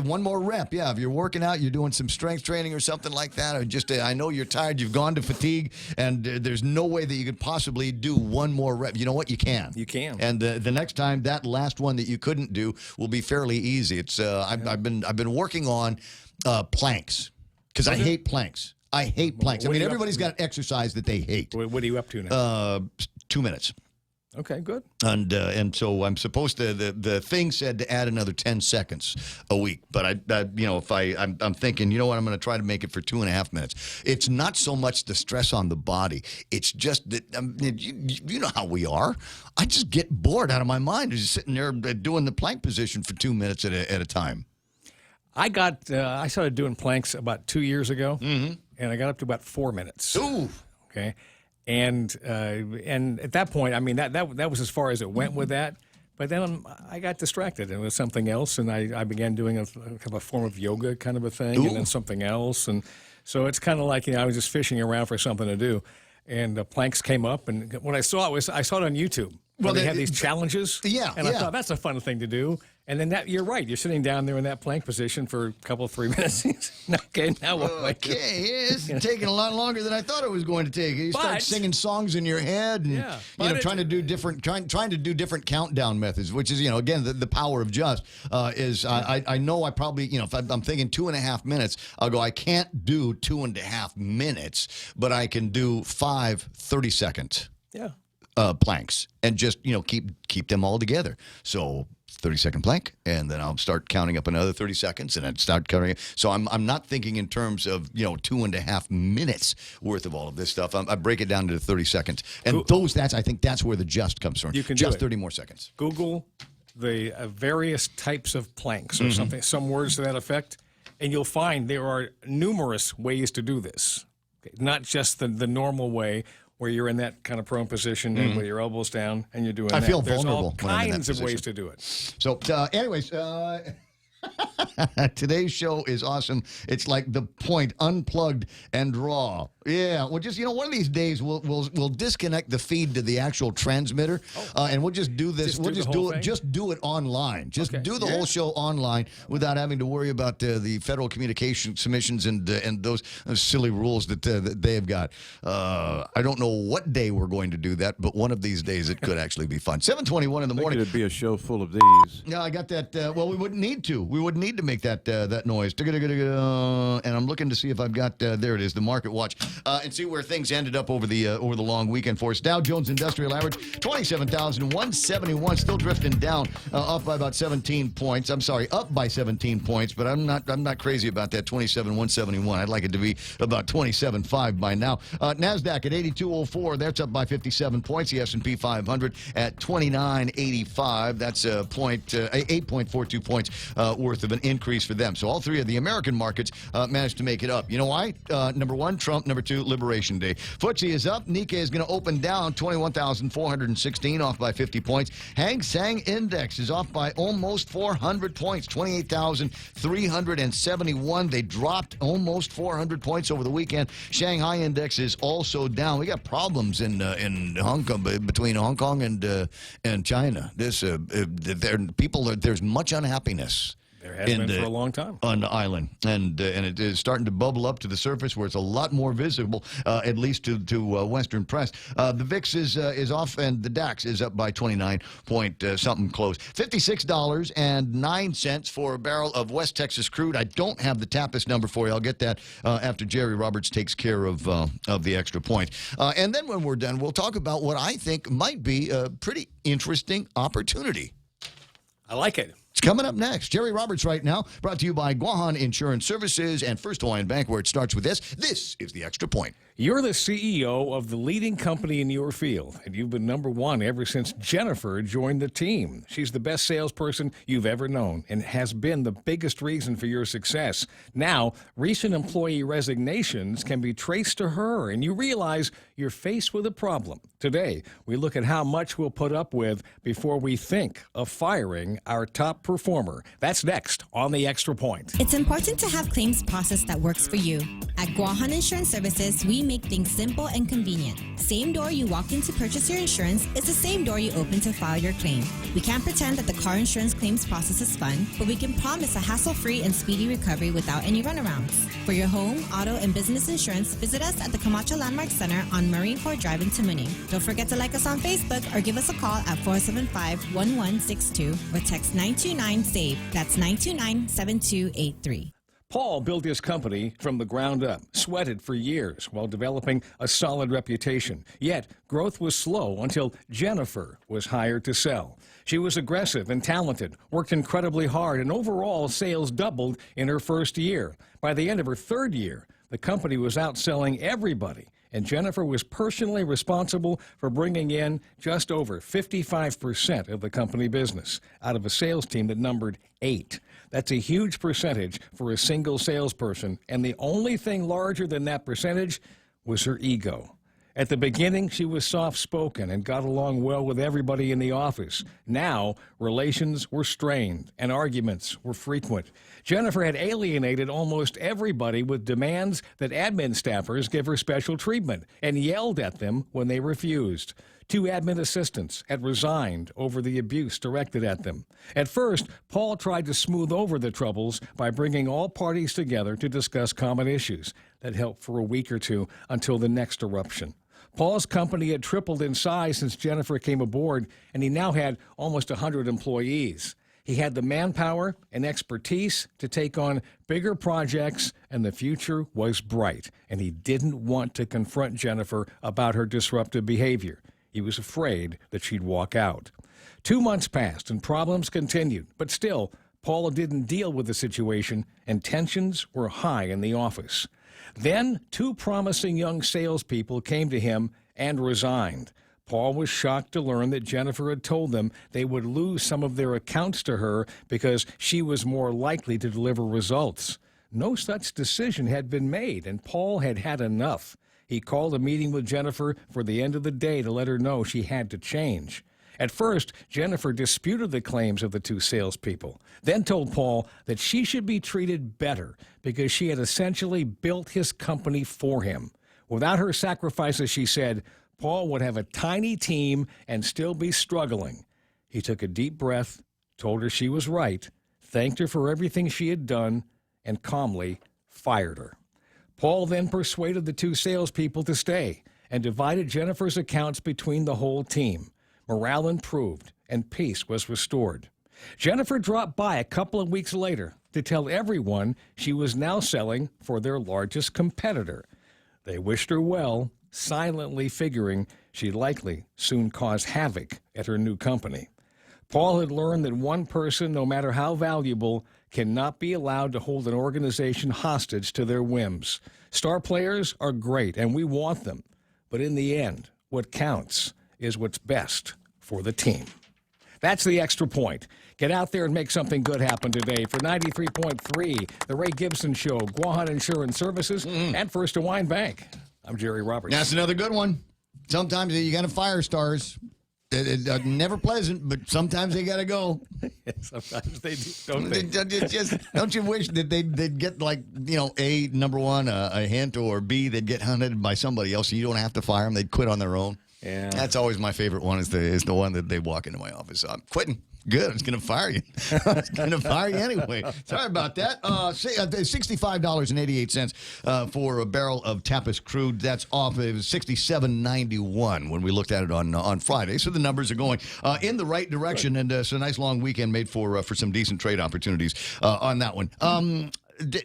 one more rep. Yeah, if you're working out, you're doing some strength training or something like that. Or just I know you're tired. You've gone to fatigue, and there's no way that you could possibly do one more rep. You know what? You can. You can. And the next time, that last one that you couldn't do will be fairly easy. It's I've been working on planks because I hate planks. I hate planks. I What mean, are you up everybody's to? got an exercise that they hate. What are you up to now? 2 minutes. Okay, good. And so I'm supposed to. The thing said to add another 10 seconds a week, but I'm thinking, you know what, I'm going to try to make it for 2.5 minutes. It's not so much the stress on the body. It's just that you know how we are. I just get bored out of my mind just sitting there doing the plank position for 2 minutes at a time. I started doing planks about 2 years ago, and I got up to about 4 minutes. Ooh. Okay. And at that point, I mean, that was as far as it went with that. But then I got distracted and it was something else, and I began doing kind of a form of yoga kind of a thing, and then something else. And so it's kind of like, I was just fishing around for something to do. And the planks came up, and when I saw it on YouTube. Well, they had these challenges. Yeah, and I thought that's a fun thing to do. And then you're right. You're sitting down there in that plank position for a couple, 3 minutes. Okay, now what do I do? Okay, it's taking a lot longer than I thought it was going to take. You start singing songs in your head, and trying to do different countdown methods, which is again the power of just is I know I probably if I'm thinking 2.5 minutes, I'll go I can't do 2.5 minutes, but I can do 5 30-second. Yeah. Planks and just keep them all together. So 30-second plank, and then I'll start counting up another 30 seconds, and I'd start counting. So I'm not thinking in terms of 2.5 minutes worth of all of this stuff. I break it down to 30 seconds, and I think that's where the just comes from. You can just do it. 30 more seconds. Google the various types of planks or something, some words to that effect, and you'll find there are numerous ways to do this. Okay? Not just the normal way, where you're in that kind of prone position and with your elbows down and you're doing that. I feel There's vulnerable all when I'm in that kinds of position. ways to do it. So, anyways, today's show is awesome. It's like the point, unplugged and raw. Yeah, well, just one of these days we'll disconnect the feed to the actual transmitter, and we'll just do this. We'll just do it online. Just do the whole show online without having to worry about the federal communication commissions and those silly rules that they have got. I don't know what day we're going to do that, but one of these days it could actually be fun. 7:21 in the morning. It'd be a show full of these. Yeah, I got that. Well, we wouldn't need to. We wouldn't need to make that noise. And I'm looking to see if I've got. There it is, the market watch, and see where things ended up over the long weekend for us. Dow Jones Industrial Average 27,171, still drifting down, off by about 17 points. I'm sorry, up by 17 points, but I'm not crazy about that 27,171. I'd like it to be about 27.5 by now. Nasdaq at 8204. That's up by 57 points. The S&P 500 at 2985. That's 8.42 points worth of an increase for them. So all three of the American markets managed to make it up. You know why? Number one, Trump. Number two, Liberation Day. FTSE is up. Nikkei is going to open down 21,416, off by 50 points. Hang Seng Index is off by almost 400 points, 28,371. They dropped almost 400 points over the weekend. Shanghai Index is also down. We got problems in Hong Kong, between Hong Kong and China. There's much unhappiness. There has been for a long time on the island, and it is starting to bubble up to the surface where it's a lot more visible, at least to Western press. The VIX is off, and the DAX is up by 29 point something close. $56.09 for a barrel of West Texas crude. I don't have the Tappas number for you. I'll get that after Jerry Roberts takes care of the extra point. And then when we're done, we'll talk about what I think might be a pretty interesting opportunity. I like it. It's coming up next. Jerry Roberts right now, brought to you by Guahan Insurance Services and First Hawaiian Bank, where it starts with this. This is the Extra Point. You're the CEO of the leading company in your field, and you've been number one ever since Jennifer joined the team. She's the best salesperson you've ever known and has been the biggest reason for your success. Now, recent employee resignations can be traced to her, and you realize you're faced with a problem. Today, we look at how much we'll put up with before we think of firing our top performer. That's next on the Extra Point. It's important to have claims process that works for you. At Guahan Insurance Services, we make things simple and convenient. Same door you walk in to purchase your insurance is the same door you open to file your claim. We can't pretend that the car insurance claims process is fun, but we can promise a hassle-free and speedy recovery without any runarounds. For your home, auto, and business insurance, visit us at the Camacho Landmark Center on Marine Corps Drive in Tamuning. Don't forget to like us on Facebook or give us a call at 475-1162 or text 929-SAVE. That's 929-7283. Paul built his company from the ground up, sweated for years while developing a solid reputation. Yet, growth was slow until Jennifer was hired to sell. She was aggressive and talented, worked incredibly hard, and overall sales doubled in her first year. By the end of her third year, the company was outselling everybody, and Jennifer was personally responsible for bringing in just over 55% of the company business out of a sales team that numbered 8. That's a huge percentage for a single salesperson, and the only thing larger than that percentage was her ego. At the beginning, she was soft-spoken and got along well with everybody in the office. Now, relations were strained and arguments were frequent. Jennifer had alienated almost everybody with demands that admin staffers give her special treatment and yelled at them when they refused. 2 admin assistants had resigned over the abuse directed at them. At first, Paul tried to smooth over the troubles by bringing all parties together to discuss common issues. That helped for a week or two until the next eruption. Paul's company had tripled in size since Jennifer came aboard, and he now had almost 100 employees. He had the manpower and expertise to take on bigger projects, and the future was bright, and he didn't want to confront Jennifer about her disruptive behavior. He was afraid that she'd walk out. 2 months passed and problems continued, but still, Paul didn't deal with the situation and tensions were high in the office. Then 2 promising young salespeople came to him and resigned. Paul was shocked to learn that Jennifer had told them they would lose some of their accounts to her because she was more likely to deliver results. No such decision had been made, and Paul had had enough. He called a meeting with Jennifer for the end of the day to let her know she had to change. At first, Jennifer disputed the claims of the 2 salespeople, then told Paul that she should be treated better because she had essentially built his company for him. Without her sacrifices, she said, Paul would have a tiny team and still be struggling. He took a deep breath, told her she was right, thanked her for everything she had done, and calmly fired her. Paul then persuaded the 2 salespeople to stay and divided Jennifer's accounts between the whole team. Morale improved and peace was restored. Jennifer dropped by a couple of weeks later to tell everyone she was now selling for their largest competitor. They wished her well, silently figuring she'd likely soon cause havoc at her new company. Paul had learned that one person, no matter how valuable, cannot be allowed to hold an organization hostage to their whims. Star players are great, and we want them. But in the end, what counts is what's best for the team. That's the Extra Point. Get out there and make something good happen today. For 93.3, The Ray Gibson Show, Guahan Insurance Services, and First Hawaiian Bank. I'm Jerry Roberts. That's another good one. Sometimes you got to fire stars. Never pleasant, but sometimes they got to go. Sometimes they do, don't they? Don't you wish that they'd get, like, A, number one, a hint, or B, they'd get hunted by somebody else so you don't have to fire them. They'd quit on their own. Yeah. That's always my favorite one is the one that they walk into my office. I'm quitting. Good. I was going to fire you. I was going to fire you anyway. Sorry about that. $65.88 for a barrel of Tappas crude. That's off. It was $67.91 when we looked at it on Friday. So the numbers are going in the right direction, and it's a nice long weekend made for some decent trade opportunities on that one.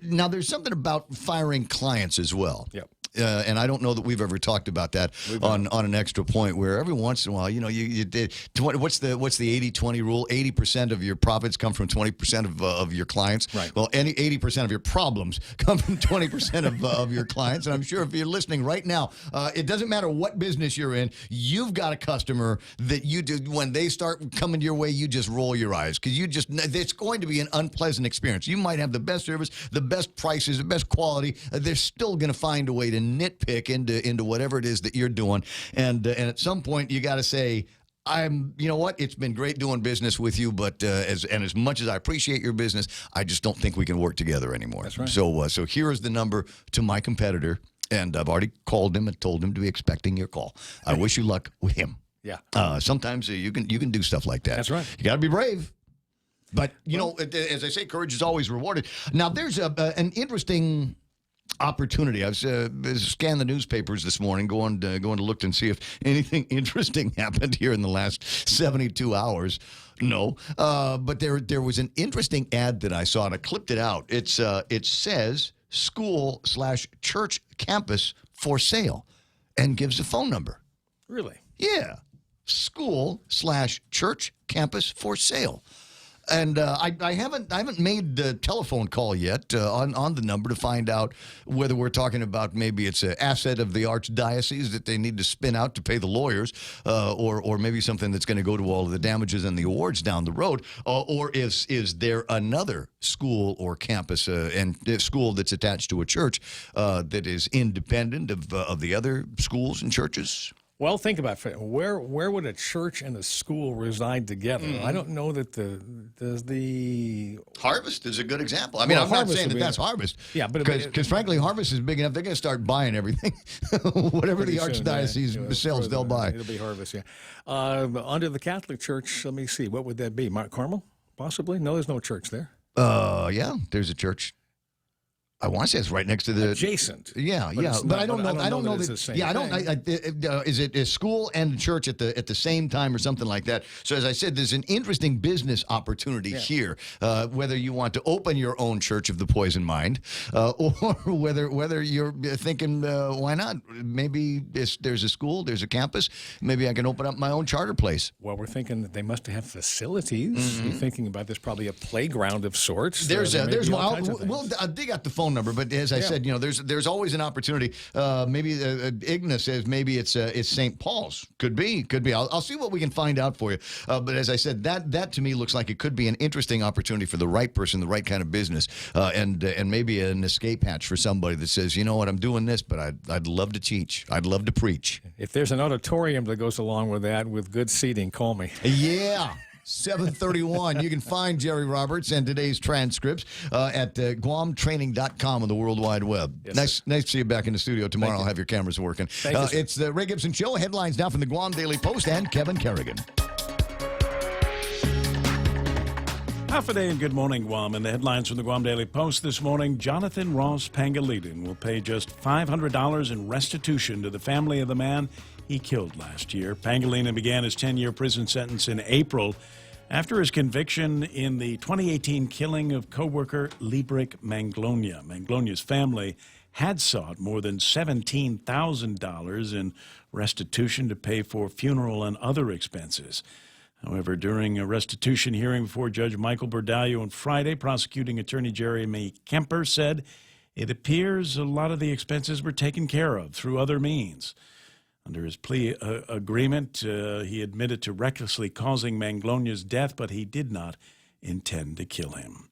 Now, there's something about firing clients as well. Yep. And I don't know that we've ever talked about that on an extra point where every once in a while, you did. What's the 80-20 rule? 80% of your profits come from 20% of your clients. Right. Well, 80% of your problems come from 20% of your clients. And I'm sure if you're listening right now, it doesn't matter what business you're in, you've got a customer that you do when they start coming your way, you just roll your eyes because it's going to be an unpleasant experience. You might have the best service, the best prices, the best quality. They're still going to find a way to nitpick into whatever it is that you're doing, and at some point you got to say, you know what? It's been great doing business with you, but as much as I appreciate your business, I just don't think we can work together anymore. That's right. So here is the number to my competitor, and I've already called him and told him to be expecting your call. I wish you luck with him. Yeah. Sometimes you can do stuff like that. That's right. You got to be brave. But as I say, courage is always rewarded. Now there's an interesting opportunity. I was scanned the newspapers this morning, going to look and see if anything interesting happened here in the last 72 hours. No, but there was an interesting ad that I saw, and I clipped it out. It says school/church campus for sale, and gives a phone number. Really? Yeah, school/church campus for sale. And I haven't made the telephone call yet on the number to find out whether we're talking about maybe it's an asset of the archdiocese that they need to spin out to pay the lawyers, or maybe something that's going to go to all of the damages and the awards down the road, or is there another school or campus and school that's attached to a church that is independent of the other schools and churches? Well, think about it. Where would a church and a school reside together? I don't know that the Harvest is a good example. I mean, I'm not saying that's Harvest. Yeah, but because frankly, Harvest is big enough. They're going to start buying everything. Whatever the archdiocese sells, they'll buy. It'll be Harvest. Yeah. Under the Catholic Church, let me see. What would that be? Mount Carmel, possibly? No, there's no church there. Yeah, there's a church. I want to say it's right next to the adjacent. Yeah, but I don't know. I don't know that. Yeah, I don't. Is it a school and church at the same time or something like that? So as I said, there's an interesting business opportunity here. Whether you want to open your own Church of the Poison Mind, or whether you're thinking, why not? Maybe there's a school, there's a campus. Maybe I can open up my own charter place. Well, we're thinking that they must have facilities. Mm-hmm. You're thinking about there's probably a playground of sorts. We'll dig out the phone number, but as I said, there's always an opportunity. Maybe Igna says maybe it's St. Paul's. Could be. I'll see what we can find out for you. But as I said, that to me looks like it could be an interesting opportunity for the right person, the right kind of business, and maybe an escape hatch for somebody that says, you know what, I'm doing this, but I'd love to teach. I'd love to preach. If there's an auditorium that goes along with that with good seating, call me. Yeah. 7:31. You can find Jerry Roberts and today's transcripts at guamtraining.com on the World Wide Web. Yes, nice to see you back in the studio tomorrow. I'll have your cameras working. It's the Ray Gibson Show. Headlines now from the Guam Daily Post and Kevin Kerrigan. Half a day and good morning, Guam. And the headlines from the Guam Daily Post this morning: Jonathan Ross Pangilinan will pay just $500 in restitution to the family of the man he killed last year. Pangilinan began his 10-year prison sentence in April after his conviction in the 2018 killing of co-worker Librick Manglonia. Manglonia's family had sought more than $17,000 in restitution to pay for funeral and other expenses. However, during a restitution hearing before Judge Michael Berdallo on Friday, prosecuting attorney Jeremy Kemper said it appears a lot of the expenses were taken care of through other means. Under his plea agreement, he admitted to recklessly causing Manglonia's death, but he did not intend to kill him.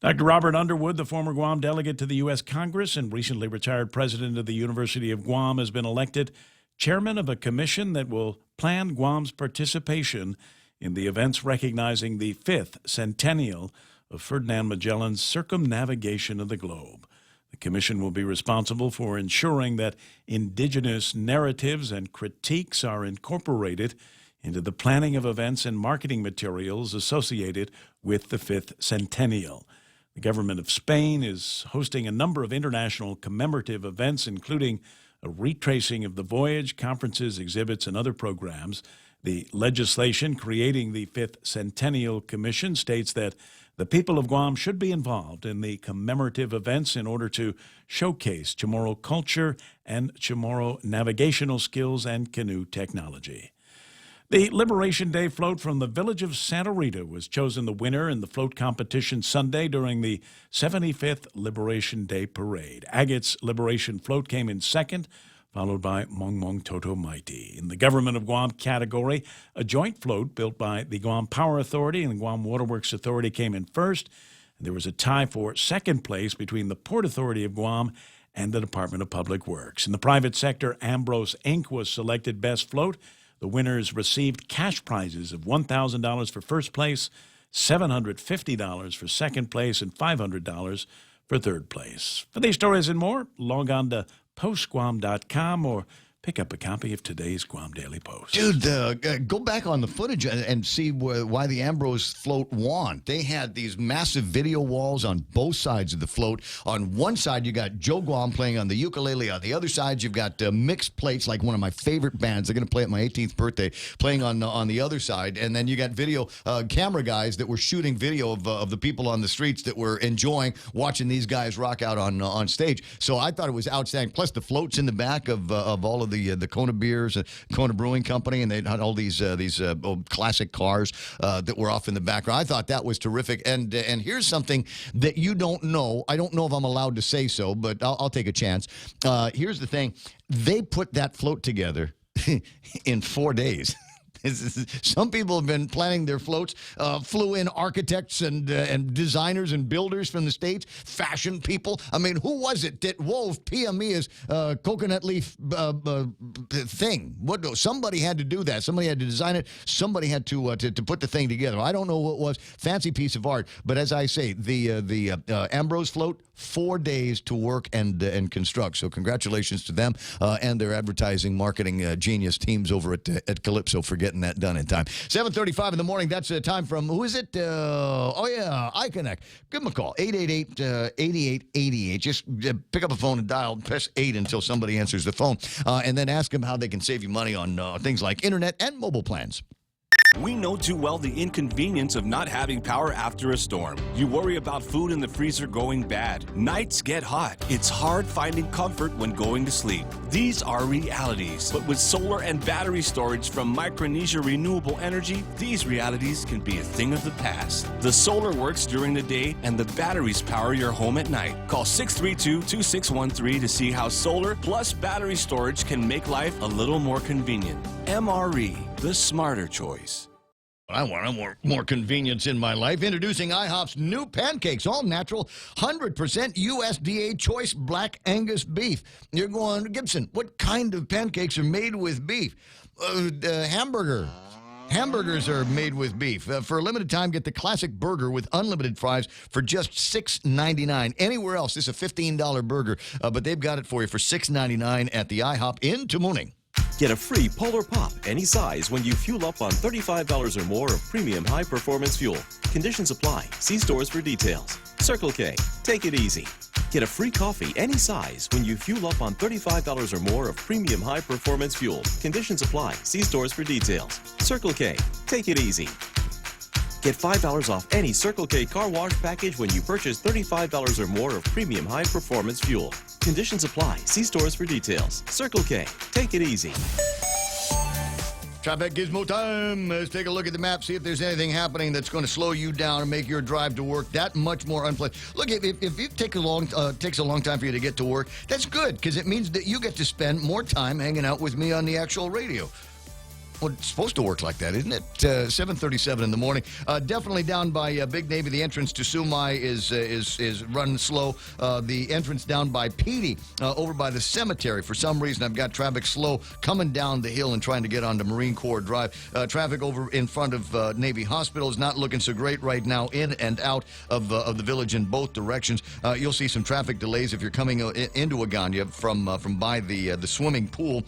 Dr. Robert Underwood, the former Guam delegate to the U.S. Congress and recently retired president of the University of Guam, has been elected chairman of a commission that will plan Guam's participation in the events recognizing the 5th centennial of Ferdinand Magellan's circumnavigation of the globe. The commission will be responsible for ensuring that indigenous narratives and critiques are incorporated into the planning of events and marketing materials associated with the 5th centennial. The government of Spain is hosting a number of international commemorative events, including a retracing of the voyage, conferences, exhibits, and other programs. The legislation creating the 5th Centennial Commission states that the people of Guam should be involved in the commemorative events in order to showcase Chamorro culture and Chamorro navigational skills and canoe technology. The Liberation Day float from the village of Santa Rita was chosen the winner in the float competition Sunday during the 75th Liberation Day Parade. Agate's Liberation Float came in second, followed by Mong Mong Toto Mighty. In the Government of Guam category, a joint float built by the Guam Power Authority and the Guam Waterworks Authority came in first. And there was a tie for second place between the Port Authority of Guam and the Department of Public Works. In the private sector, Ambrose Inc. was selected best float. The winners received cash prizes of $1,000 for first place, $750 for second place, and $500 for third place. For these stories and more, log on to postguam.com or pick up a copy of today's Guam Daily Post. Dude, go back on the footage and see why the Ambrose float won. They had these massive video walls on both sides of the float. On one side, you got Joe Guam playing on the ukulele. On the other side, you've got mixed plates, like one of my favorite bands. They're going to play at my 18th birthday, playing on the other side. And then you got video camera guys that were shooting video of the people on the streets that were enjoying watching these guys rock out on stage. So I thought it was outstanding. Plus the floats in the back of all of the Kona beers, Kona Brewing Company, and they had all these old classic cars that were off in the background. I thought that was terrific. And here's something that you don't know. I don't know if I'm allowed to say so, but I'll take a chance. Here's the thing. They put that float together in 4 days. Some people have been planning their floats, flew in architects and designers and builders from the States, fashion people. I mean, who was it that wove Pia Mia's coconut leaf thing? Somebody had to do that. Somebody had to design it. Somebody had to put the thing together. I don't know what it was. Fancy piece of art. But as I say, the Ambrose float, 4 days to work and construct. So congratulations to them and their advertising marketing genius teams over at Calypso for getting that done in time. 7:35 in the morning. That's time from, who is it? iConnect. Give them a call. 888-8888. Just pick up a phone and dial, press 8 until somebody answers the phone. And then ask them how they can save you money on things like internet and mobile plans. We know too well the inconvenience of not having power after a storm. You worry about food in the freezer going bad. Nights get hot. It's hard finding comfort when going to sleep. These are realities. But with solar and battery storage from Micronesia Renewable Energy, these realities can be a thing of the past. The solar works during the day and the batteries power your home at night. Call 632-2613 to see how solar plus battery storage can make life a little more convenient. MRE, the smarter choice. I want more convenience in my life. Introducing IHOP's new pancakes, all natural, 100% USDA choice black Angus beef. You're going, Gibson, what kind of pancakes are made with beef? Hamburgers are made with beef. For a limited time, get the classic burger with unlimited fries for just $6.99. Anywhere else, this is a $15 burger, but they've got it for you for $6.99 at the IHOP in Tamuning. Get a free Polar Pop any size when you fuel up on $35 or more of premium high-performance fuel. Conditions apply. See stores for details. Circle K. Take it easy. Get a free coffee any size when you fuel up on $35 or more of premium high-performance fuel. Conditions apply. See stores for details. Circle K. Take it easy. Get $5 off any Circle K car wash package when you purchase $35 or more of premium high-performance fuel. Conditions apply. See stores for details. Circle K. Take it easy. Traffic Gizmo time. Let's take a look at the map, see if there's anything happening that's going to slow you down and make your drive to work that much more unpleasant. Look, if it takes a long time for you to get to work, that's good, because it means that you get to spend more time hanging out with me on the actual radio. Well, it's supposed to work like that, isn't it? 7:37 in the morning. Definitely down by Big Navy. The entrance to Sumai is running slow. The entrance down by Petey, over by the cemetery. For some reason, I've got traffic slow coming down the hill and trying to get onto Marine Corps Drive. Traffic over in front of Navy Hospital is not looking so great right now, in and out of the village in both directions. You'll see some traffic delays if you're coming into Agana from by the swimming pool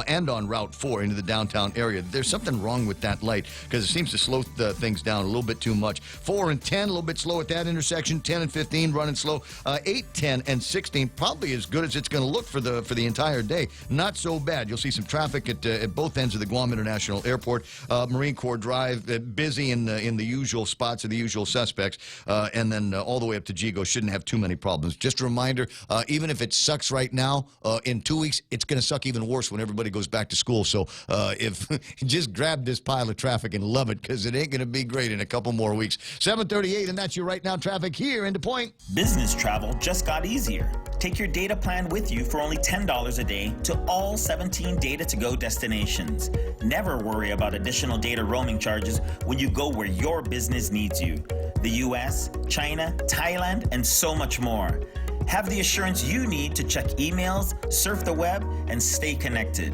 and on Route 4 into the downtown area. There's something wrong with that light because it seems to slow things down a little bit too much. 4 and 10, a little bit slow at that intersection. 10 and 15 running slow. 8, 10, and 16 probably as good as it's going to look for the entire day. Not so bad. You'll see some traffic at both ends of the Guam International Airport. Marine Corps Drive, busy in the usual spots of the usual suspects, and then all the way up to Jigo. Shouldn't have too many problems. Just a reminder, even if it sucks right now, in 2 weeks, it's going to suck even worse when everybody goes back to school. So if just grab this pile of traffic and love it, because it ain't going to be great in a couple more weeks. 7:38, and that's your right now traffic here in Point. Business travel just got easier. Take your data plan with you for only $10 a day to all 17 Data2Go destinations. Never worry about additional data roaming charges when you go where your business needs you. The US, China, Thailand, and so much more. Have the assurance you need to check emails, surf the web, and stay connected.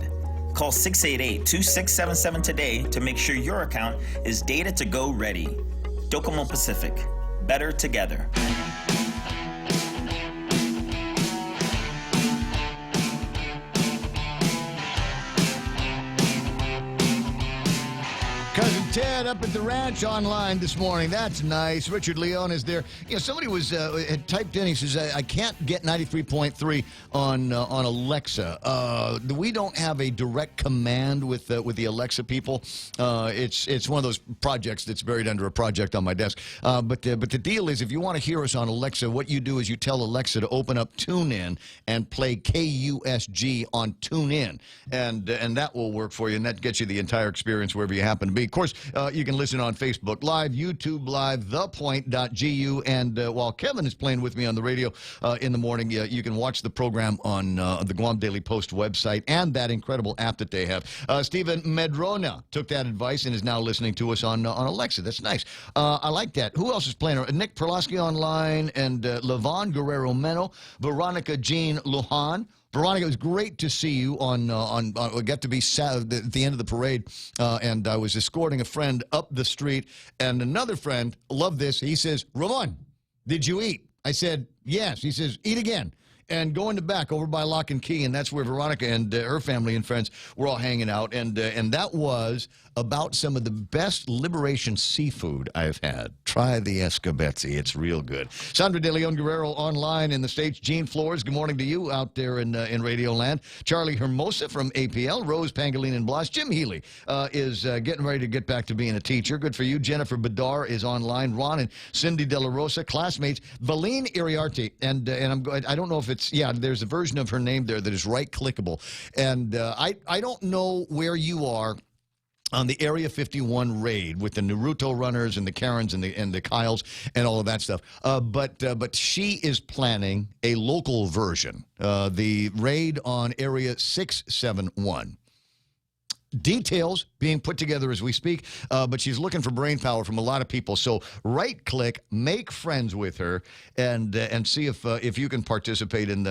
Call 688-2677 today to make sure your account is Data2Go ready. Docomo Pacific. Better together. Cousin Ted up at the ranch online this morning. That's nice. Richard Leon is there. You know, somebody had typed in. He says, "I can't get 93.3 on Alexa. We don't have a direct command with the Alexa people. It's one of those projects that's buried under a project on my desk. But the deal is, if you want to hear us on Alexa, what you do is you tell Alexa to open up TuneIn and play KUSG on TuneIn, and that will work for you, and that gets you the entire experience wherever you happen to be. Of course, you can listen on Facebook Live, YouTube Live, thepoint.gu, and while Kevin is playing with me on the radio in the morning, you can watch the program on the Guam Daily Post website and that incredible app that they have. Stephen Medrona took that advice and is now listening to us on Alexa. That's nice. I like that. Who else is playing? Nick Perlowski online, and Levon Guerrero Meno, Veronica Jean Lujan. Veronica, it was great to see you we got to be at the end of the parade, and I was escorting a friend up the street, and another friend, love this, he says, "Ramon, did you eat?" I said, "Yes." He says, "Eat again." And go in the back over by Lock and Key, and that's where Veronica and her family and friends were all hanging out. And that was about some of the best Liberation seafood I've had. Try the escabetzi. It's real good. Sandra De Leon Guerrero online in the States. Gene Flores, good morning to you out there in Radio Land. Charlie Hermosa from APL. Rose Pangolin and Blas. Jim Healy is getting ready to get back to being a teacher. Good for you. Jennifer Bedar is online. Ron and Cindy De La Rosa, classmates. Valine Iriarte. And I don't know if it's, there's a version of her name there that is right-clickable. And I don't know where you are on the Area 51 raid with the Naruto runners and the Karens and the Kyles and all of that stuff. But she is planning a local version, the raid on Area 671. Details being put together as we speak, but she's looking for brain power from a lot of people. So right-click, make friends with her, and see if you can participate in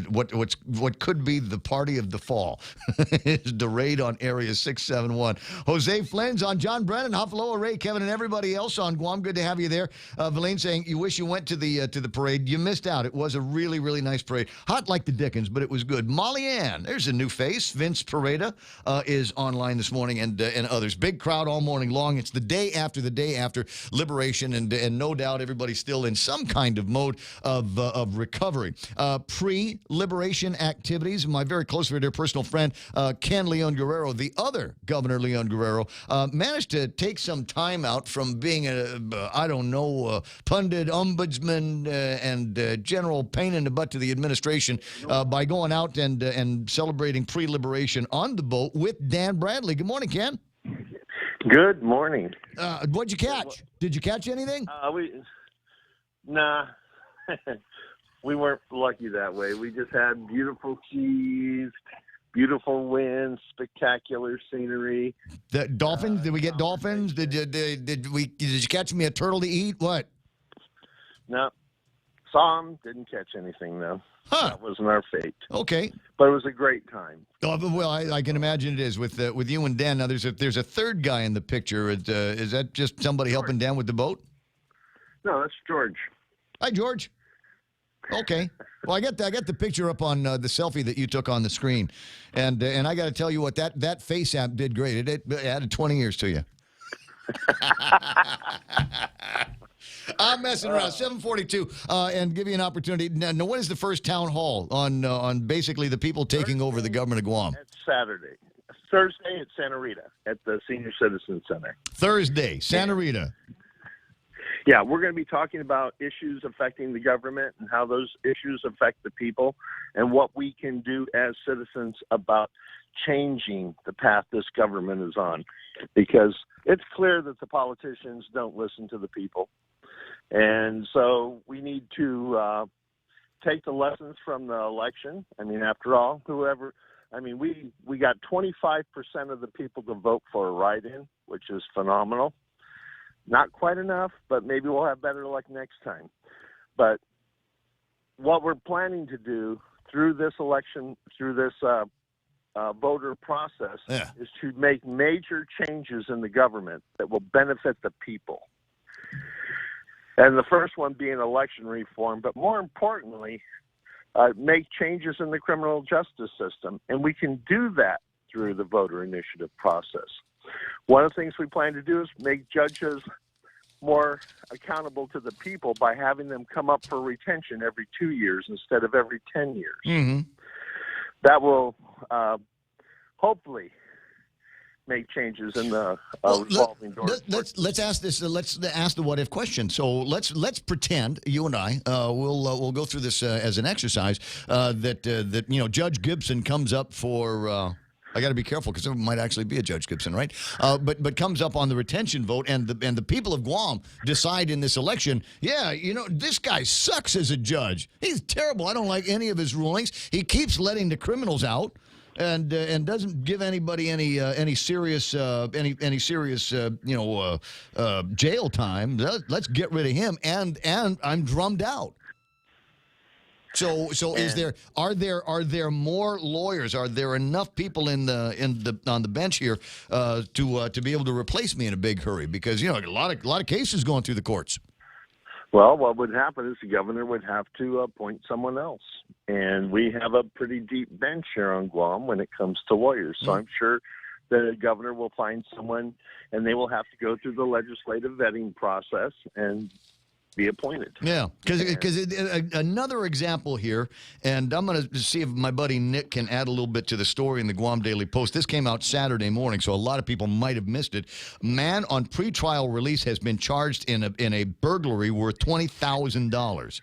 what could be the party of the fall. The raid on Area 671. Jose Flynn's on John Brennan, Hafaloa, Ray, Kevin, and everybody else on Guam. Good to have you there. Valine saying you wish you went to the parade. You missed out. It was a really, really nice parade. Hot like the Dickens, but it was good. Molly Ann, there's a new face. Vince Pareda is online this morning, and others. Big crowd all morning long. It's the day after Liberation, and no doubt everybody's still in some kind of mode of recovery. Pre-Liberation activities. My very close, very dear personal friend, Ken Leon Guerrero, the other Governor Leon Guerrero, managed to take some time out from being pundit, ombudsman, and general pain in the butt to the administration by going out and celebrating pre-liberation on the boat with Dan Bradley. Good morning, Ken. Good morning. What'd you catch? Did you catch anything? Nah. We weren't lucky that way. We just had beautiful seas, beautiful winds, spectacular scenery. The dolphins? Did we get dolphins? Did you catch me a turtle to eat? What? No, saw them, didn't catch anything though. Huh. That wasn't our fate. Okay. But it was a great time. Oh, well, I can imagine it is with you and Dan. Now, there's a third guy in the picture. Is that just somebody helping Dan with the boat? No, that's George. Hi, George. Okay. Well, I got the picture up on the selfie that you took on the screen, and I got to tell you what, that face app did great. It added 20 years to you. I'm messing around. 742, and give you an opportunity. Now, what is the first town hall on basically the people taking over the government of Guam? It's Saturday. Thursday at Santa Rita at the Senior Citizen Center. Thursday, Santa Rita. Yeah, we're going to be talking about issues affecting the government and how those issues affect the people and what we can do as citizens about changing the path this government is on. Because it's clear that the politicians don't listen to the people. And so we need to take the lessons from the election. I mean, after all, we got 25% of the people to vote for a write-in, which is phenomenal. Not quite enough, but maybe we'll have better luck next time. But what we're planning to do through this election, through this voter process, is to make major changes in the government that will benefit the people. And the first one being election reform, but more importantly, make changes in the criminal justice system. And we can do that through the voter initiative process. One of the things we plan to do is make judges more accountable to the people by having them come up for retention every 2 years instead of every 10 years. Mm-hmm. That will hopefully make changes in the revolving door. Let's ask this. Let's ask the what if question. So let's pretend you and I we'll go through this as an exercise that Judge Gibson comes up for. I got to be careful because there might actually be a Judge Gibson, right? But comes up on the retention vote, and the people of Guam decide in this election, this guy sucks as a judge. He's terrible. I don't like any of his rulings. He keeps letting the criminals out, and doesn't give anybody any serious jail time. Let's get rid of him, and I'm drummed out. So are there more lawyers? Are there enough people on the bench here to be able to replace me in a big hurry? Because a lot of cases going through the courts. Well, what would happen is the governor would have to appoint someone else, and we have a pretty deep bench here on Guam when it comes to lawyers. So I'm sure the governor will find someone, and they will have to go through the legislative vetting process and be appointed. Yeah, because another example here, and I'm going to see if my buddy Nick can add a little bit to the story in the Guam Daily Post. This came out Saturday morning, so a lot of people might have missed it. Man on pretrial release has been charged in a burglary worth $20,000.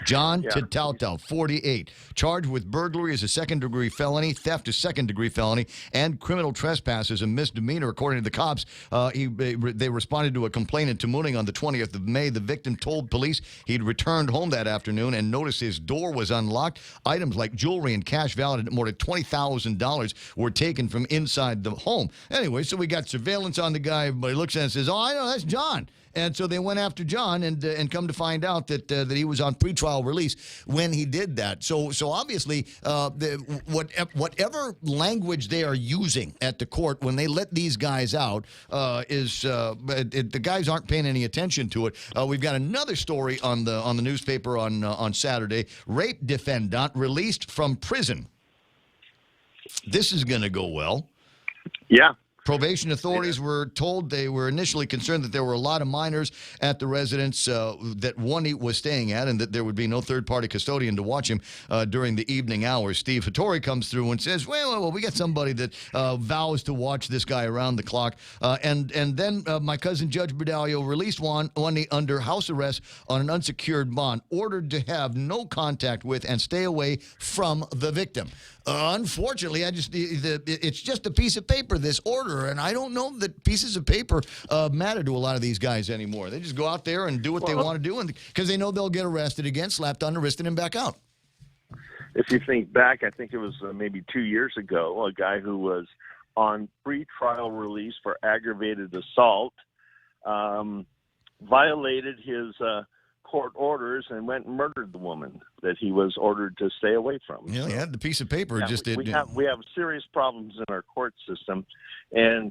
John Titautau, 48, charged with burglary as a second-degree felony, theft is second-degree felony, and criminal trespass is a misdemeanor. According to the cops, they responded to a complaint in Tamuning on the 20th of May. The victim told police he'd returned home that afternoon and noticed his door was unlocked. Items like jewelry and cash valued at more than $20,000 were taken from inside the home. Anyway, so we got surveillance on the guy. Everybody looks at it and says, I know, that's John. And so they went after John, and come to find out that he was on pretrial release when he did that. So obviously, whatever language they are using at the court when they let these guys out the guys aren't paying any attention to it. We've got another story on the newspaper on Saturday. Rape defendant released from prison. This is going to go well. Yeah. Probation authorities were told they were initially concerned that there were a lot of minors at the residence that one was staying at, and that there would be no third-party custodian to watch him during the evening hours. Steve Hattori comes through and says, well, we got somebody that vows to watch this guy around the clock. And then my cousin Judge Berdalio released one under house arrest on an unsecured bond, ordered to have no contact with and stay away from the victim. Unfortunately, it's just a piece of paper, this order, and I don't know that pieces of paper matter to a lot of these guys anymore. They just go out there and do what they want to do, and because they know they'll get arrested again, slapped on the wrist, and then back out. if you think back, I think it was maybe 2 years ago, a guy who was on pretrial release for aggravated assault violated his court orders and went and murdered the woman that he was ordered to stay away from. Yeah, he had the piece of paper. We have serious problems in our court system, and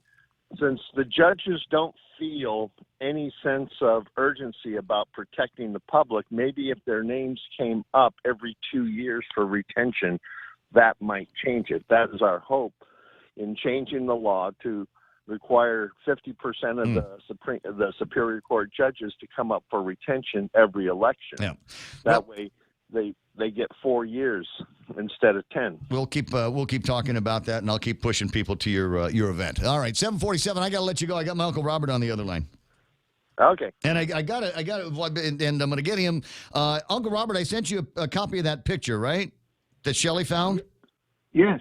since the judges don't feel any sense of urgency about protecting the public, maybe if their names came up every 2 years for retention, that might change it. That is our hope in changing the law to require 50% of the Superior Court judges to come up for retention every election. Yeah. That way they get 4 years instead of 10. We'll keep talking about that, and I'll keep pushing people to your event. All right, 7:47. I got to let you go. I got my Uncle Robert on the other line. Okay. And I got it, and I'm going to get him. Uncle Robert, I sent you a copy of that picture, right? That Shelley found? Yes,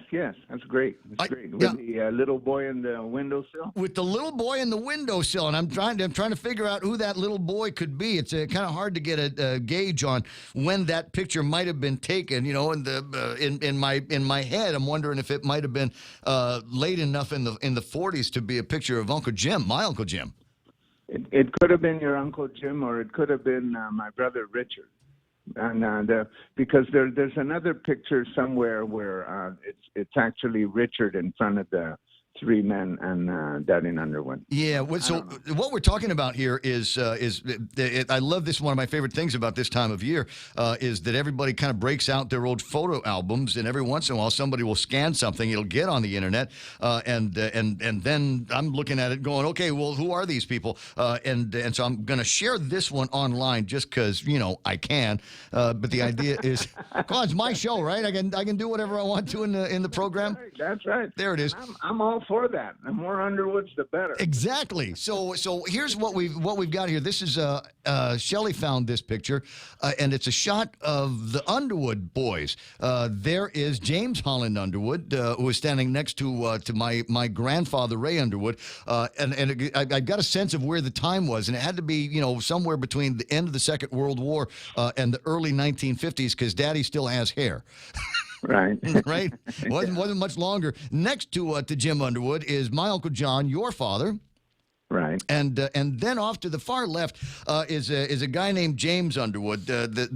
that's great. That's great. With the little boy in the windowsill? With the little boy in the windowsill, and I'm trying to figure out who that little boy could be. It's kind of hard to get a gauge on when that picture might have been taken. You know, in my head, I'm wondering if it might have been late enough in the 40s to be a picture of Uncle Jim, my Uncle Jim. It could have been your Uncle Jim, or it could have been my brother Richard. And because there's another picture somewhere where it's actually Richard in front of the three men and Daddy Underwood. Yeah. So what we're talking about here is I love this. One of my favorite things about this time of year is that everybody kind of breaks out their old photo albums, and every once in a while somebody will scan something. It'll get on the internet, and then I'm looking at it going, okay, well, who are these people? And so I'm going to share this one online just because I can. But the idea is, come on, it's my show, right? I can do whatever I want to in the program. That's right. There it is. I'm all for that. The more Underwoods, the better. Exactly. So here's what we've got here. This is Shelley found this picture, and it's a shot of the Underwood boys. There is James Holland Underwood, who is standing next to my grandfather Ray Underwood, and I got a sense of where the time was, and it had to be somewhere between the end of the Second World War and the early 1950s, because Daddy still has hair. Right. Right? Wasn't much longer. Next to Jim Underwood is my Uncle John, your father. Right. And then off to the far left is a guy named James Underwood.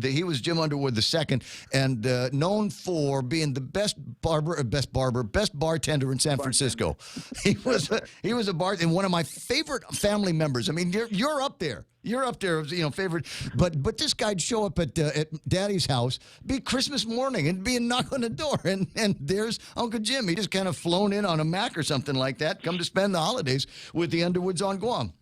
He was Jim Underwood II, and known for being the best bartender in San Francisco. He was a bartender, and one of my favorite family members. I mean, you're up there. You're up there, favorite. But this guy'd show up at Daddy's house, be Christmas morning, and be a knock on the door, and there's Uncle Jim. He just kind of flown in on a Mac or something like that, come to spend the holidays with the Underwoods on Guam.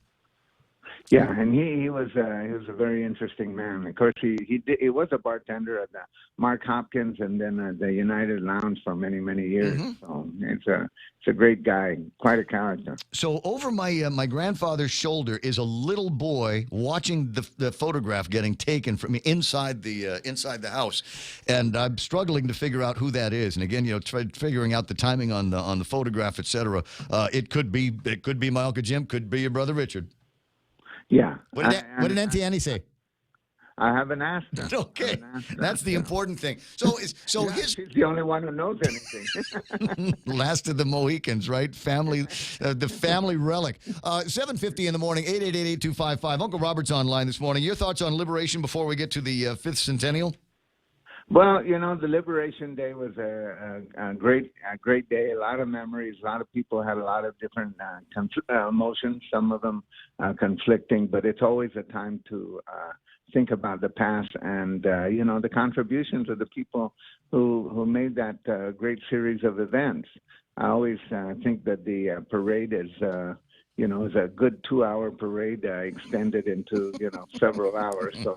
Yeah, and he was a very interesting man. Of course, he was a bartender at the Mark Hopkins and then at the United Lounge for many years. Mm-hmm. So it's a great guy, quite a character. So over my grandfather's shoulder is a little boy watching the photograph getting taken from me inside the house, and I'm struggling to figure out who that is. And again, figuring out the timing on the photograph, etc. It could be my Uncle Jim, could be your brother Richard. Yeah. What did Auntie Annie say? I haven't asked her. Okay, that's the important thing. So she's the only one who knows anything. Last of the Mohicans, right? Family, the family relic. 7:50 in the morning, 888-8255. Uncle Robert's online this morning. Your thoughts on liberation before we get to the 5th centennial? Well, the Liberation Day was a great day. A lot of memories. A lot of people had a lot of different emotions. Some of them conflicting, but it's always a time to think about the past and the contributions of the people who made that great series of events. I always think that the parade is. Is a good 2-hour parade extended into, several hours. So,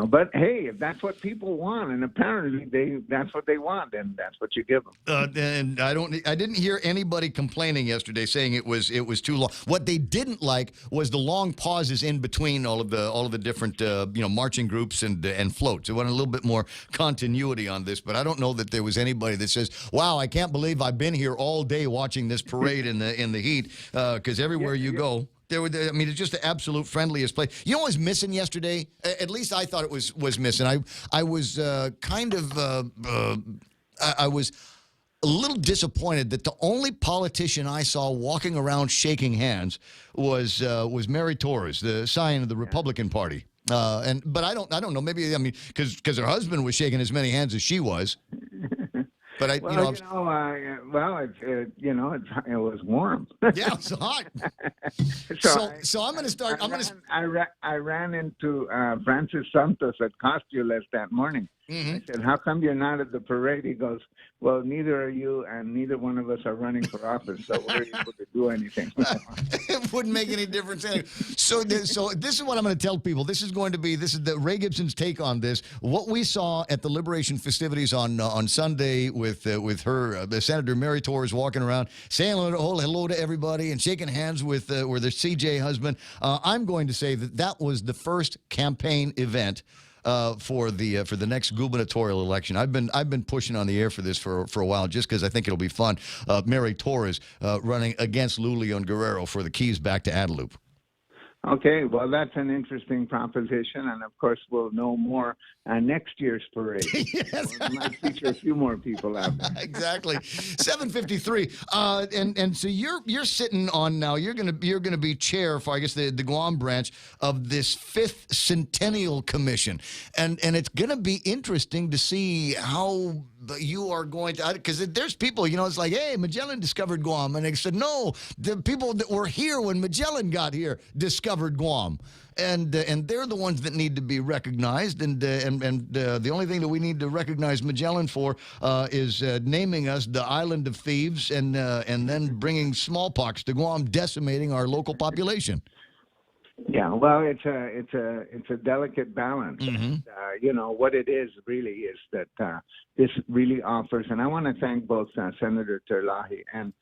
but hey, if that's what people want, and apparently that's what they want, and that's what you give them. And I didn't hear anybody complaining yesterday saying it was too long. What they didn't like was the long pauses in between all of the different marching groups and floats. They wanted a little bit more continuity on this, but I don't know that there was anybody that says, "Wow, I can't believe I've been here all day watching this parade in the heat," because everywhere you go, I mean, it's just the absolute friendliest place. You know what was missing yesterday? At least I thought it was missing. I was I was a little disappointed that the only politician I saw walking around shaking hands was Mary Torres, the scion of the Republican Party. But I don't know. Maybe, I mean, because her husband was shaking as many hands as she was. But it was warm. Yeah, it's hot. so I'm going to start. I ran into Francis Santos at Costules that morning. I said, "How come you're not at the parade?" He goes, "Well, neither are you, and neither one of us are running for office, so we're able to do anything." It wouldn't make any difference anyway. So this is what I'm going to tell people. This is the Ray Gibson's take on this. What we saw at the Liberation festivities on Sunday with her, Senator Mary Torres walking around saying hello to everybody and shaking hands with their CJ husband. I'm going to say that was the first campaign event for the next gubernatorial election. I've been pushing on the air for this for a while, just because I think it'll be fun. Mary Torres running against Luleon Guerrero for the keys back to Adelup. Okay, well, that's an interesting proposition, and of course, we'll know more next year's parade. Yes. We might feature a few more people out there. Exactly. 7:53, and so you're sitting on now. You're gonna be chair for, I guess, the Guam branch of this 5th Centennial Commission, and it's gonna be interesting to see how you are going to, because there's people, it's like, hey, Magellan discovered Guam, and they said no, the people that were here when Magellan got here discovered Guam, and they're the ones that need to be recognized, and the only thing that we need to recognize Magellan for is naming us the Island of Thieves, and then bringing smallpox to Guam, decimating our local population. Yeah, well, it's a delicate balance. And, what it is really is that this really offers, and I want to thank both Senator Terlahi and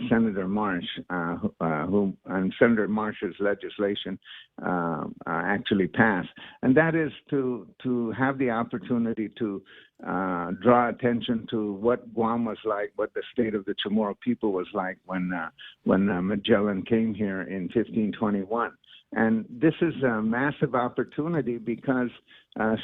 Senator Marsh, and Senator Marsh's legislation actually passed, and that is to have the opportunity to draw attention to what Guam was like, what the state of the Chamorro people was like when Magellan came here in 1521. And this is a massive opportunity because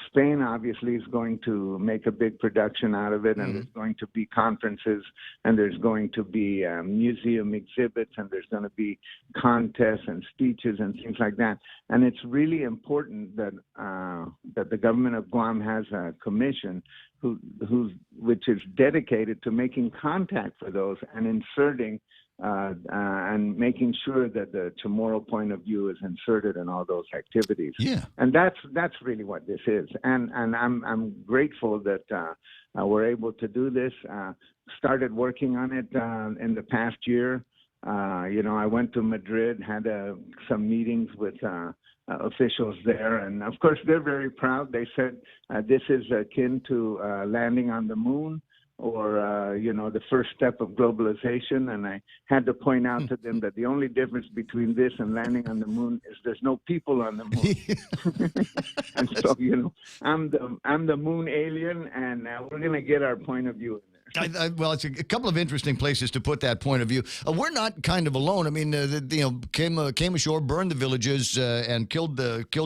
Spain obviously is going to make a big production out of it, and there's going to be conferences, and there's going to be museum exhibits, and there's going to be contests and speeches and things like that. And it's really important that the government of Guam has a commission which is dedicated to making contact for those and inserting and making sure that the Chamorro point of view is inserted in all those activities. Yeah, and that's really what this is. And I'm grateful that we're able to do this. Started working on it in the past year. I went to Madrid, had some meetings with officials there, and of course they're very proud. They said this is akin to landing on the moon, or the first step of globalization. And I had to point out to them that the only difference between this and landing on the moon is there's no people on the moon. And so I'm the moon alien, and we're going to get our point of view in there. Well, it's a couple of interesting places to put that point of view. We're not kind of alone. I mean, came ashore, burned the villages, and killed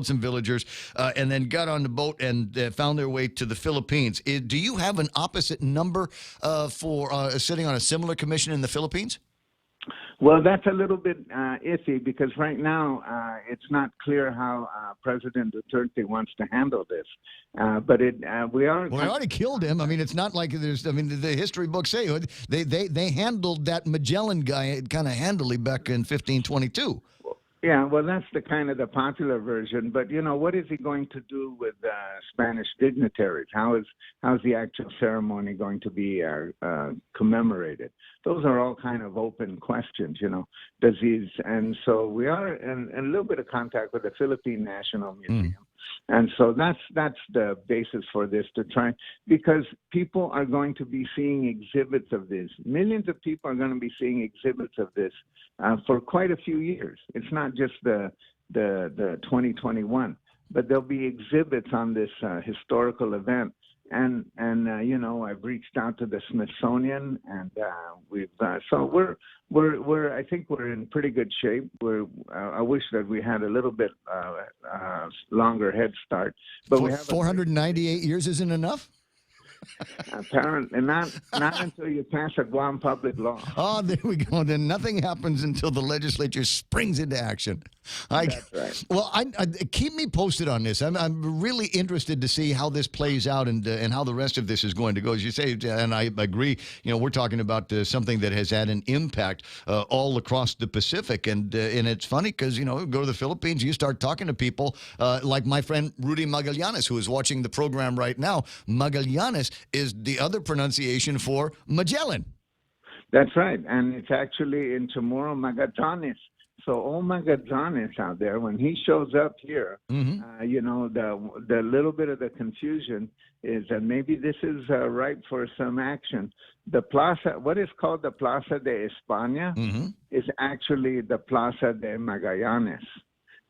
some villagers, and then got on the boat and found their way to the Philippines. Do you have an opposite number for sitting on a similar commission in the Philippines? Well, that's a little bit iffy because right now it's not clear how President Duterte wants to handle this. But we are. Well, they already killed him. I mean, it's not like there's. I mean, the history books say they handled that Magellan guy kind of handily back in 1522. Yeah, well, that's the popular version. But what is he going to do with Spanish dignitaries? How's the actual ceremony going to be commemorated? Those are all kind of open questions. And so we are in a little bit of contact with the Philippine National Museum. And so that's the basis for this, to try, because people are going to be seeing exhibits of this. Millions of people are going to be seeing exhibits of this for quite a few years. It's not just the 2021, but there'll be exhibits on this historical event. And I've reached out to the Smithsonian, and so I think we're in pretty good shape. I wish that we had a little bit longer head start, but we have 498 years isn't enough. Apparently not until you pass a Guam public law. Oh, there we go. Then nothing happens until the legislature springs into action. That's right. Well, I keep me posted on this. I'm really interested to see how this plays out and how the rest of this is going to go. As you say, and I agree. We're talking about something that has had an impact all across the Pacific, and it's funny because go to the Philippines, you start talking to people like my friend Rudy Magallanes, who is watching the program right now. Magallanes is the other pronunciation for Magellan. That's right, and it's actually in Chamorro Magallanes. So all Magallanes out there, when he shows up here, the little bit of the confusion is that maybe this is ripe for some action. The plaza, what is called the Plaza de España, is actually the Plaza de Magallanes,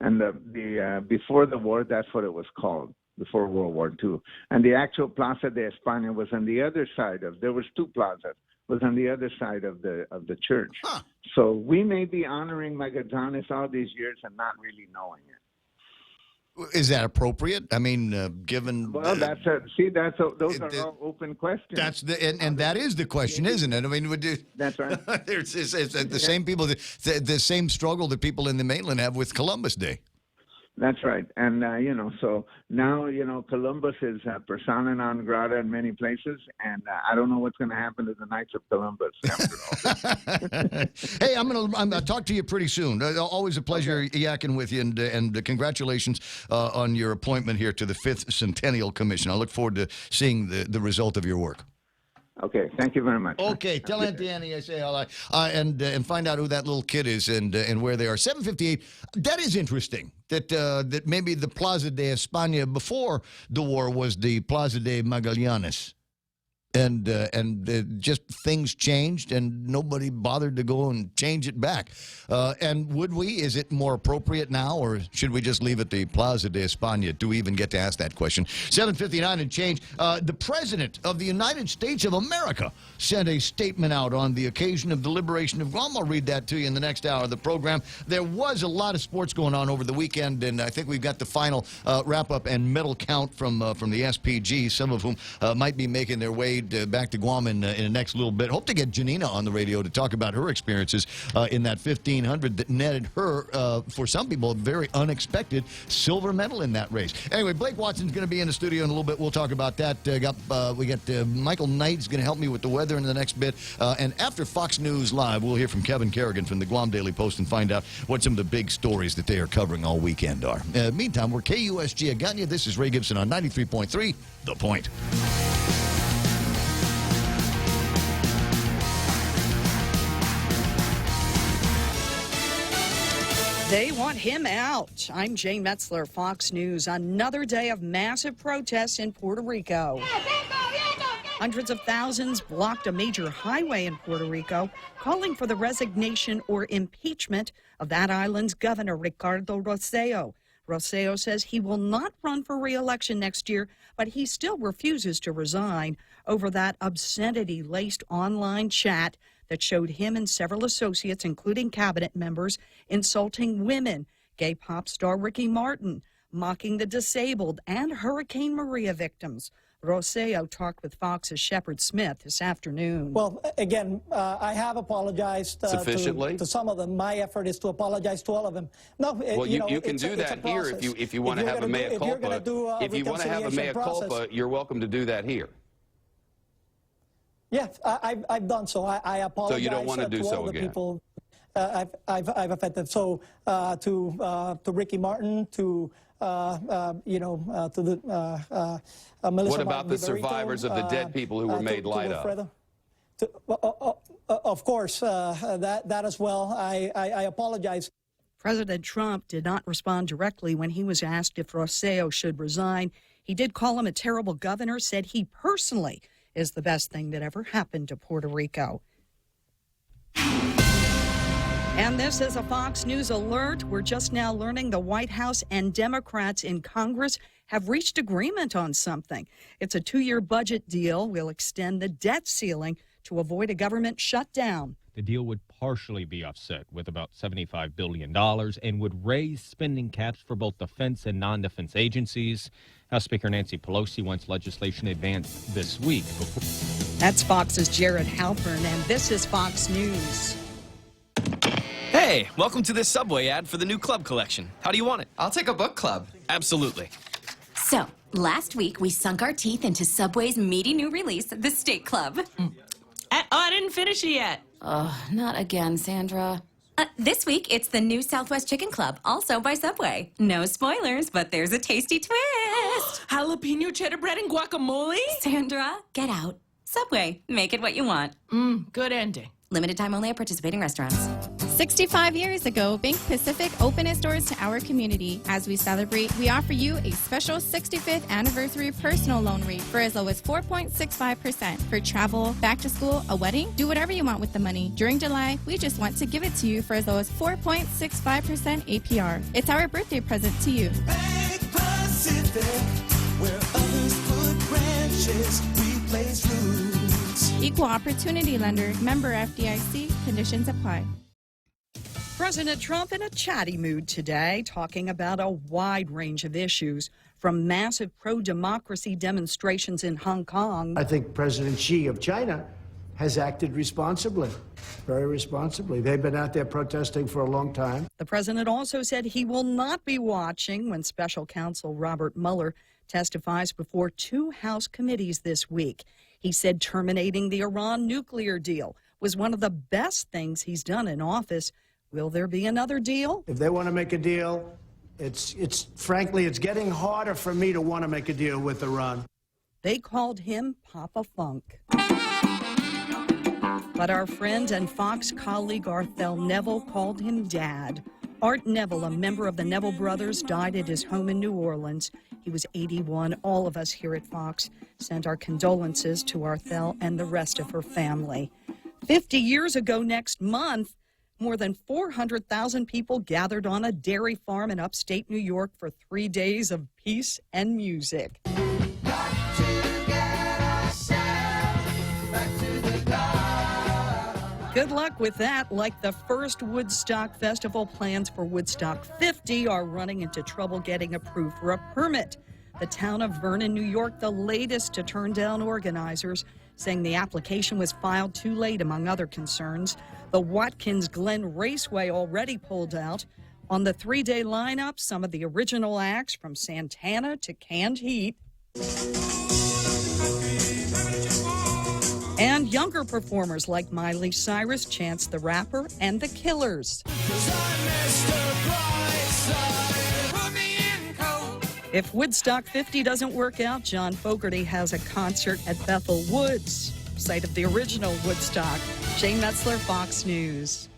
and the before the war, that's what it was called. Before World War II. And the actual Plaza de España was on the other side there was two plazas, was on the other side of the church. Huh. So we may be honoring Magallanes all these years and not really knowing it. Is that appropriate? I mean, given... Well, those are all open questions. That's and that is the question, isn't it? I mean, that's right. it's the same people, the same struggle that people in the mainland have with Columbus Day. That's right. And, so now, Columbus is persona non grata in many places, and I don't know what's going to happen to the Knights of Columbus after all this. Hey, I'll talk to you pretty soon. Always a pleasure yakking with you, and congratulations on your appointment here to the 5th Centennial Commission. I look forward to seeing the result of your work. Okay, thank you very much. Okay, tell Auntie Annie I say hello, and find out who that little kid is and where they are. 7:58. That is interesting. That maybe the Plaza de España before the war was the Plaza de Magallanes. And just things changed, and nobody bothered to go and change it back. And would we? Is it more appropriate now, or should we just leave it the Plaza de España? Do we even get to ask that question? 7:59 and change. The President of the United States of America sent a statement out on the occasion of the liberation of Guam. I'll read that to you in the next hour of the program. There was a lot of sports going on over the weekend, and I think we've got the final wrap-up and medal count from the SPG, some of whom might be making their way back to Guam in the next little bit. Hope to get Janina on the radio to talk about her experiences in that 1500 that netted her, for some people, a very unexpected silver medal in that race. Anyway, Blake Watson's going to be in the studio in a little bit. We'll talk about that. We got Michael Knight's going to help me with the weather in the next bit. And after Fox News Live, we'll hear from Kevin Kerrigan from the Guam Daily Post and find out what some of the big stories that they are covering all weekend are. Meantime, we're KUSG Aganya. This is Ray Gibson on 93.3 The Point. They want him out. I'm Jane Metzler, Fox News. Another day of massive protests in Puerto Rico. Hundreds of thousands blocked a major highway in Puerto Rico, calling for the resignation or impeachment of that island's governor, Ricardo Rosselló. Rosselló says he will not run for re-election next year, but he still refuses to resign over that obscenity-laced online chat that showed him and several associates, including cabinet members, insulting women, gay pop star Ricky Martin, mocking the disabled, and Hurricane Maria victims. Rosselló talked with Fox's Shepard Smith this afternoon. Well, again, I have apologized sufficiently to some of them. My effort is to apologize to all of them. No, well, you can do that here if you want to have a mea culpa. If you want to have a mea culpa, you're welcome to do that here. Yeah, I've done so. I apologize. So you don't want to do so again. People I've offended. So to Ricky Martin, to to the Melissa. What about the survivors of the dead people who were made light of? Of course, that as well. I apologize. President Trump did not respond directly when he was asked if Rosselló should resign. He did call him a terrible governor, said he personally is the best thing that ever happened to Puerto Rico. And this is a Fox News alert. We're just now learning the White House and Democrats in Congress have reached agreement on something. It's a 2-year budget deal. Will extend the debt ceiling to avoid a government shutdown. The deal would partially be offset with about $75 billion and would raise spending caps for both defense and non-defense agencies. House Speaker Nancy Pelosi wants legislation advanced this week. That's Fox's Jared Halpern, and this is Fox News. Hey, welcome to this Subway ad for the new club collection. How do you want it? I'll take a book club. Absolutely. So, last week we sunk our teeth into Subway's meaty new release, the Steak Club. I didn't finish it yet. Oh, not again, Sandra. This week, it's the new Southwest Chicken Club, also by Subway. No spoilers, but there's a tasty twist. Jalapeno cheddar bread and guacamole? Sandra, get out. Subway, make it what you want. Good ending. Limited time only at participating restaurants. 65 years ago, Bank Pacific opened its doors to our community. As we celebrate, we offer you a special 65th anniversary personal loan rate for as low as 4.65%. For travel, back to school, a wedding, do whatever you want with the money. During July, we just want to give it to you for as low as 4.65% APR. It's our birthday present to you. Bank Pacific, where others put branches, we place roots. Equal opportunity lender, member FDIC, conditions apply. President Trump in a chatty mood today, talking about a wide range of issues, from massive pro-democracy demonstrations in Hong Kong. I think President Xi of China has acted responsibly, very responsibly. They've been out there protesting for a long time. The president also said he will not be watching when special counsel Robert Mueller testifies before two House committees this week. He said terminating the Iran nuclear deal was one of the best things he's done in office. Will there be another deal? If they want to make a deal, it's frankly, it's getting harder for me to want to make a deal with Iran. They called him Papa Funk. But our friend and Fox colleague Arthel Neville called him Dad. Art Neville, a member of the Neville brothers, died at his home in New Orleans. He was 81. All of us here at Fox send our condolences to Arthel and the rest of her family. 50 years ago next month, more than 400,000 people gathered on a dairy farm in upstate New York for 3 days of peace and music. Good luck with that. Like the first Woodstock Festival, plans for Woodstock 50 are running into trouble getting approved for a permit. The town of Vernon, New York, the latest to turn down organizers, saying the application was filed too late, among other concerns. The Watkins Glen Raceway already pulled out. On the 3-day lineup, some of the original acts from Santana to Canned Heat. And younger performers like Miley Cyrus, Chance the Rapper, and The Killers. If Woodstock 50 doesn't work out, John Fogerty has a concert at Bethel Woods, site of the original Woodstock. Jane Metzler, Fox News.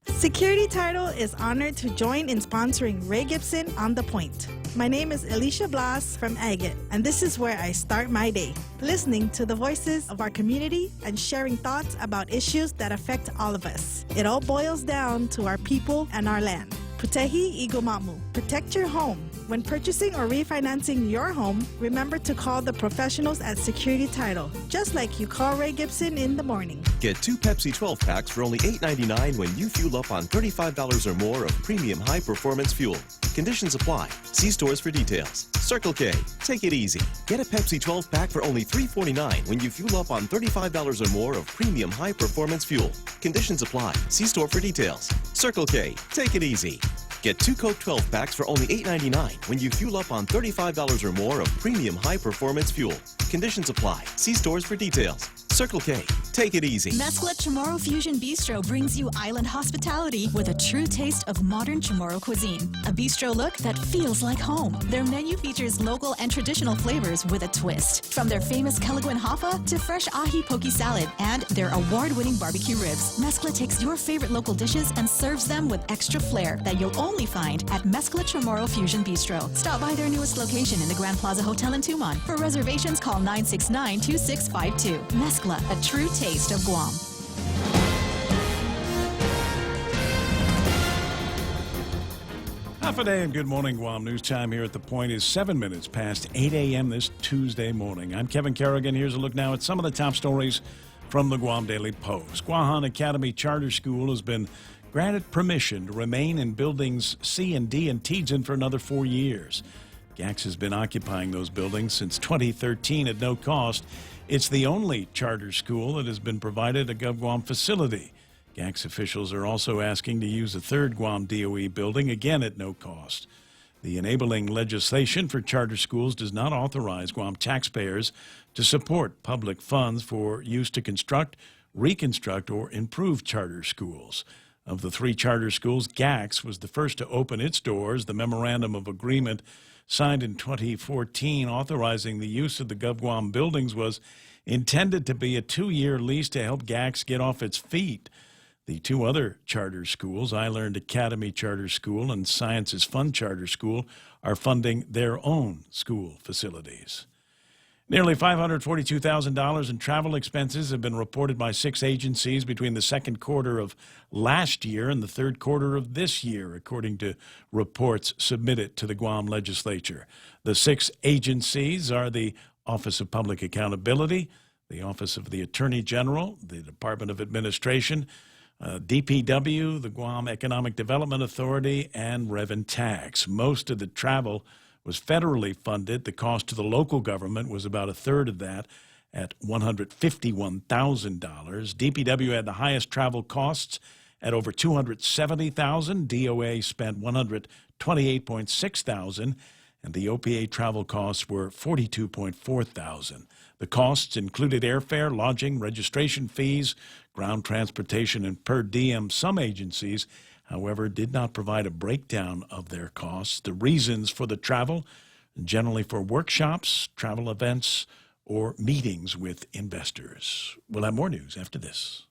Security Title is honored to join in sponsoring Ray Gibson on The Point. My name is Alicia Blas from Agate, and this is where I start my day, listening to the voices of our community and sharing thoughts about issues that affect all of us. It all boils down to our people and our land. Putehi Igomamu. Protect your home. When purchasing or refinancing your home, remember to call the professionals at Security Title, just like you call Ray Gibson in the morning. Get 2 Pepsi 12 packs for only $8.99 when you fuel up on $35 or more of premium high-performance fuel. Conditions apply. See stores for details. Circle K. Take it easy. Get a Pepsi 12 pack for only $3.49 when you fuel up on $35 or more of premium high-performance fuel. Conditions apply. See store for details. Circle K. Take it easy. Get 2 Coke 12 packs for only $8.99 when you fuel up on $35 or more of premium high-performance fuel. Conditions apply. See stores for details. Circle K. Take it easy. Mezcla Chamorro Fusion Bistro brings you island hospitality with a true taste of modern Chamorro cuisine. A bistro look that feels like home. Their menu features local and traditional flavors with a twist. From their famous Calaguan Hapa to fresh ahi poke salad and their award-winning barbecue ribs. Mezcla takes your favorite local dishes and serves them with extra flair that you'll only find at Mezcla Chamorro Fusion Bistro. Stop by their newest location in the Grand Plaza Hotel in Tumon. For reservations, call 969-2652. Mezcla, a true taste of Guam. Half a day and good morning, Guam. News time here at The Point is 7 minutes past 8 a.m. this Tuesday morning. I'm Kevin Kerrigan. Here's a look now at some of the top stories from the Guam Daily Post. Guahan Academy Charter School has been granted permission to remain in buildings C and D in Tidjin for another 4 years. GAX has been occupying those buildings since 2013 at no cost. It's the only charter school that has been provided a GovGuam facility. GAX officials are also asking to use a third Guam DOE building, again at no cost. The enabling legislation for charter schools does not authorize Guam taxpayers to support public funds for use to construct, reconstruct, or improve charter schools. Of the 3 charter schools, GAX was the first to open its doors. The Memorandum of Agreement signed in 2014 authorizing the use of the GovGuam buildings was intended to be a 2-year lease to help GAX get off its feet. The 2 other charter schools, I Learned Academy Charter School and Sciences Fund Charter School, are funding their own school facilities. Nearly $542,000 in travel expenses have been reported by 6 agencies between the second quarter of last year and the third quarter of this year, according to reports submitted to the Guam legislature. The 6 agencies are the Office of Public Accountability, the Office of the Attorney General, the Department of Administration, DPW, the Guam Economic Development Authority, and Rev and Tax. Most of the travel was federally funded. The cost to the local government was about a third of that at $151,000. DPW had the highest travel costs at over $270,000. DOA spent $128,600, and the OPA travel costs were $42,400. The costs included airfare, lodging, registration fees, ground transportation, and per diem. Some agencies, however, did not provide a breakdown of their costs. The reasons for the travel, generally for workshops, travel events, or meetings with investors. We'll have more news after this.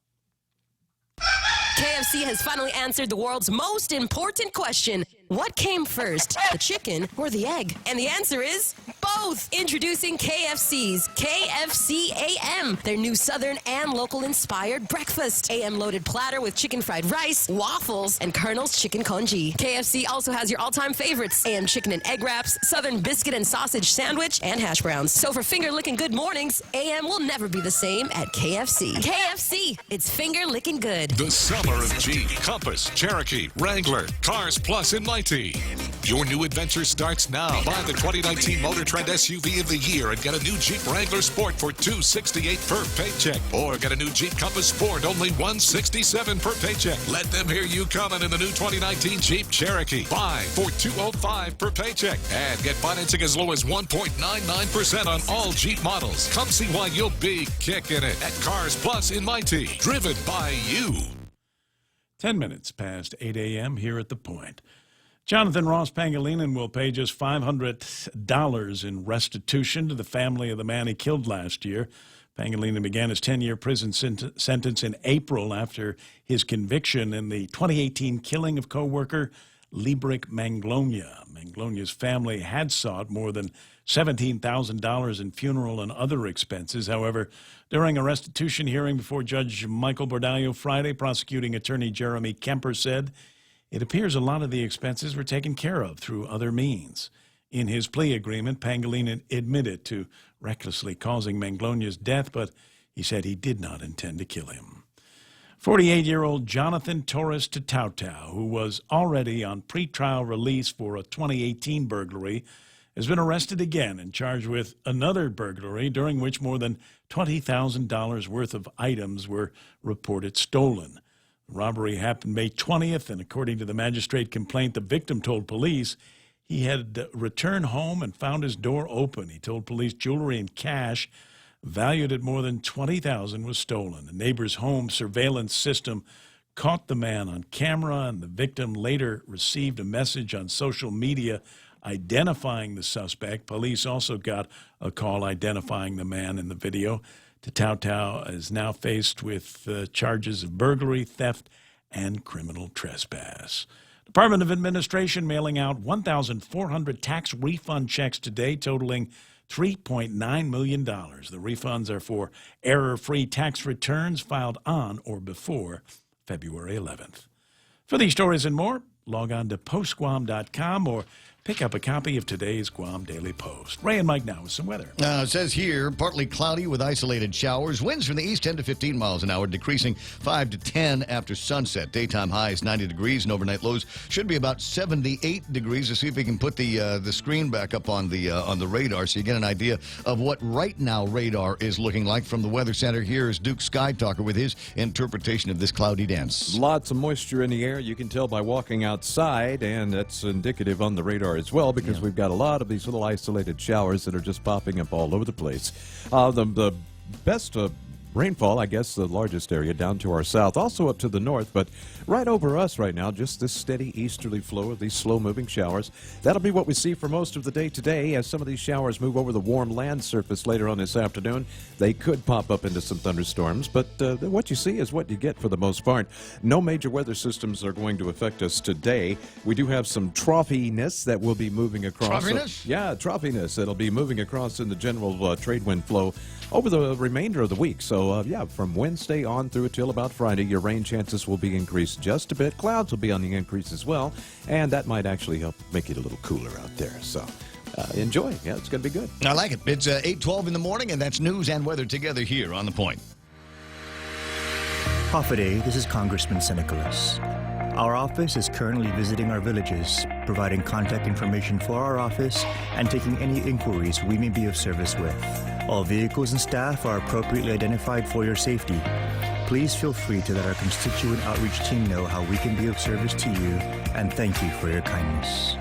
KFC has finally answered the world's most important question. What came first, the chicken or the egg? And the answer is both. Introducing KFC's KFC AM, their new Southern and local-inspired breakfast. AM-loaded platter with chicken fried rice, waffles, and Colonel's chicken congee. KFC also has your all-time favorites, AM chicken and egg wraps, Southern biscuit and sausage sandwich, and hash browns. So for finger-licking good mornings, AM will never be the same at KFC. KFC, it's finger-licking good. The summer of Jeep, Compass, Cherokee, Wrangler, Cars Plus in Mighty. Your new adventure starts now. Buy the 2019 Motor Trend SUV of the year and get a new Jeep Wrangler Sport for $268 per paycheck. Or get a new Jeep Compass Sport, only $167 per paycheck. Let them hear you coming in the new 2019 Jeep Cherokee. Buy for $205 per paycheck. And get financing as low as 1.99% on all Jeep models. Come see why you'll be kicking it at Cars Plus in Mighty. Driven by you. 10 minutes past 8 a.m. here at The Point. Jonathan Ross Pangilinan will pay just $500 in restitution to the family of the man he killed last year. Pangilinan began his 10-year prison sentence in April after his conviction in the 2018 killing of co-worker Librick Manglonia. Manglonia's family had sought more than $17,000 in funeral and other expenses. However, during a restitution hearing before Judge Michael Bordallo Friday, prosecuting attorney Jeremy Kemper said it appears a lot of the expenses were taken care of through other means. In his plea agreement, Pangilinan admitted to recklessly causing Manglonia's death, but he said he did not intend to kill him. 48-year-old Jonathan Torres Tatautau, who was already on pretrial release for a 2018 burglary, has been arrested again and charged with another burglary during which more than $20,000 worth of items were reported stolen. The robbery happened May 20th, and according to the magistrate complaint, the victim told police he had returned home and found his door open. He told police jewelry and cash valued at more than $20,000 was stolen. A neighbor's home surveillance system caught the man on camera, and the victim later received a message on social media identifying the suspect. Police also got a call identifying the man in the video. Tatautau is now faced with charges of burglary, theft, and criminal trespass. Department of Administration mailing out 1,400 tax refund checks today, totaling $3.9 million. The refunds are for error-free tax returns filed on or before February 11th. For these stories and more, log on to postguam.com or Pick up a copy of today's Guam Daily Post. Ray and Mike now with some weather. It says here, partly cloudy with isolated showers. Winds from the east 10 to 15 miles an hour, decreasing 5 to 10 after sunset. Daytime highs 90 degrees and overnight lows should be about 78 degrees. Let's see if we can put the screen back up on the radar so you get an idea of what right now radar is looking like. From the Weather Center, here is Duke Sky Talker with his interpretation of this cloudy dance. Lots of moisture in the air. You can tell by walking outside, and that's indicative on the radar as well, because we've got a lot of these little isolated showers that are just popping up all over the place. The best rainfall, I guess, the largest area down to our south, also up to the north, but right over us right now, just this steady easterly flow of these slow-moving showers. That'll be what we see for most of the day today. As some of these showers move over the warm land surface later on this afternoon, they could pop up into some thunderstorms, but what you see is what you get for the most part. No major weather systems are going to affect us today. We do have some troughiness that will be moving across. Troughiness? Yeah, troughiness. It'll be moving across in the general trade wind flow over the remainder of the week. So, from Wednesday on through till about Friday, your rain chances will be increased just a bit. Clouds will be on the increase as well, and that might actually help make it a little cooler out there. So, enjoy. Yeah, it's going to be good. I like it. It's 8:12 in the morning, and that's news and weather together here on The Point. Hafa, this is Congressman Nicholas. Our office is currently visiting our villages, providing contact information for our office, and taking any inquiries we may be of service with. All vehicles and staff are appropriately identified for your safety. Please feel free to let our constituent outreach team know how we can be of service to you, and thank you for your kindness.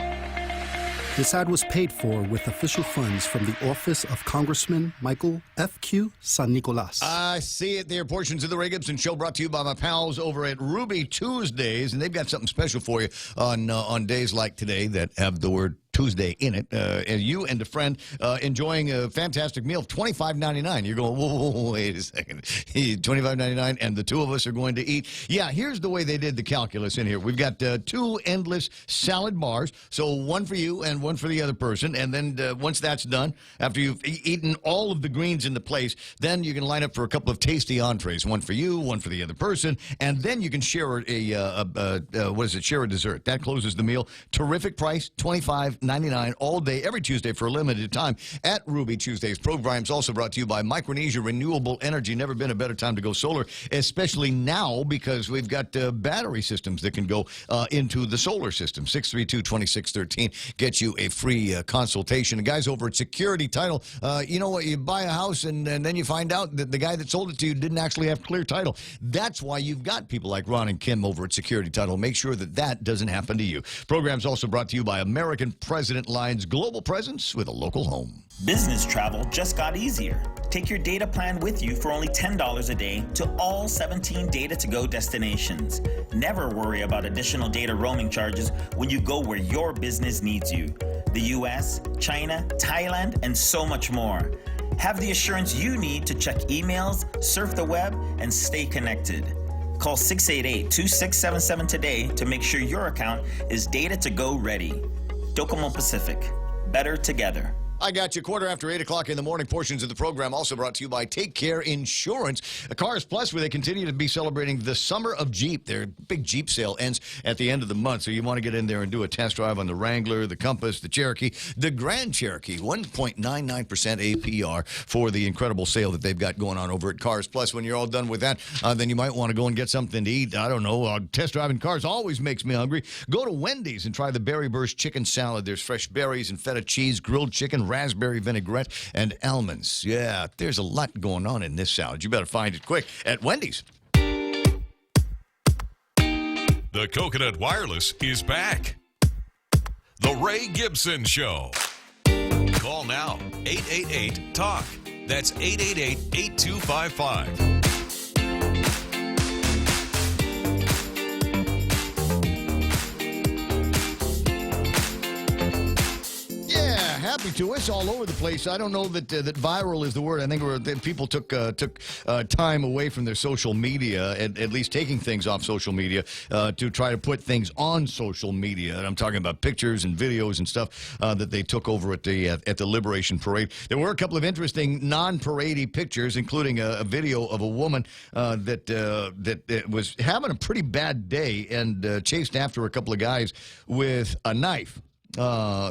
This ad was paid for with official funds from the office of Congressman Michael F.Q. San Nicolas. I see it there. Portions of the Ray Gibson Show brought to you by my pals over at Ruby Tuesdays, and they've got something special for you on days like today that have the word Tuesday in it. And you and a friend enjoying a fantastic meal of $25.99. You're going, whoa, wait a second. $25.99, and the two of us are going to eat. Yeah, here's the way they did the calculus in here. We've got two endless salad bars, so one for you and one for the other person. And then once that's done, after you've eaten all of the greens in the place, then you can line up for a couple of tasty entrees. One for you, one for the other person, and then you can share share a dessert. That closes the meal. Terrific price, $25.99 all day, every Tuesday for a limited time at Ruby Tuesdays. Program's also brought to you by Micronesia Renewable Energy. Never been a better time to go solar, especially now because we've got battery systems that can go into the solar system. 632-2613 gets you a free consultation. The guys over at Security Title, you know what, you buy a house and then you find out that the guy that sold it to you didn't actually have clear title. That's why you've got people like Ron and Kim over at Security Title. Make sure that that doesn't happen to you. Program's also brought to you by American President Line's global presence with a local home. Business travel just got easier. Take your data plan with you for only $10 a day to all 17 data-to-go destinations. Never worry about additional data roaming charges when you go where your business needs you. The US, China, Thailand, and so much more. Have the assurance you need to check emails, surf the web, and stay connected. Call 688-2677 today to make sure your account is data-to-go ready. Docomo Pacific. Better together. I got you. 8:15 in the morning. Portions of the program also brought to you by Take Care Insurance. Cars Plus, where they continue to be celebrating the Summer of Jeep. Their big Jeep sale ends at the end of the month, so you want to get in there and do a test drive on the Wrangler, the Compass, the Cherokee, the Grand Cherokee. 1.99% APR for the incredible sale that they've got going on over at Cars Plus. When you're all done with that, then you might want to go and get something to eat. I don't know. Test driving cars always makes me hungry. Go to Wendy's and try the Berry Burst Chicken Salad. There's fresh berries and feta cheese, grilled chicken, raspberry vinaigrette, and almonds. Yeah, there's a lot going on in this salad. You better find it quick at Wendy's. The Coconut Wireless is back. The Ray Gibson Show. Call now, 888-TALK. That's 888-8255. Happy to us all over the place. I don't know that viral is the word. I think that people took time away from their social media, at least taking things off social media to try to put things on social media. And I'm talking about pictures and videos and stuff that they took over at the Liberation Parade. There were a couple of interesting non-parade-y pictures, including a video of a woman that was having a pretty bad day and chased after a couple of guys with a knife.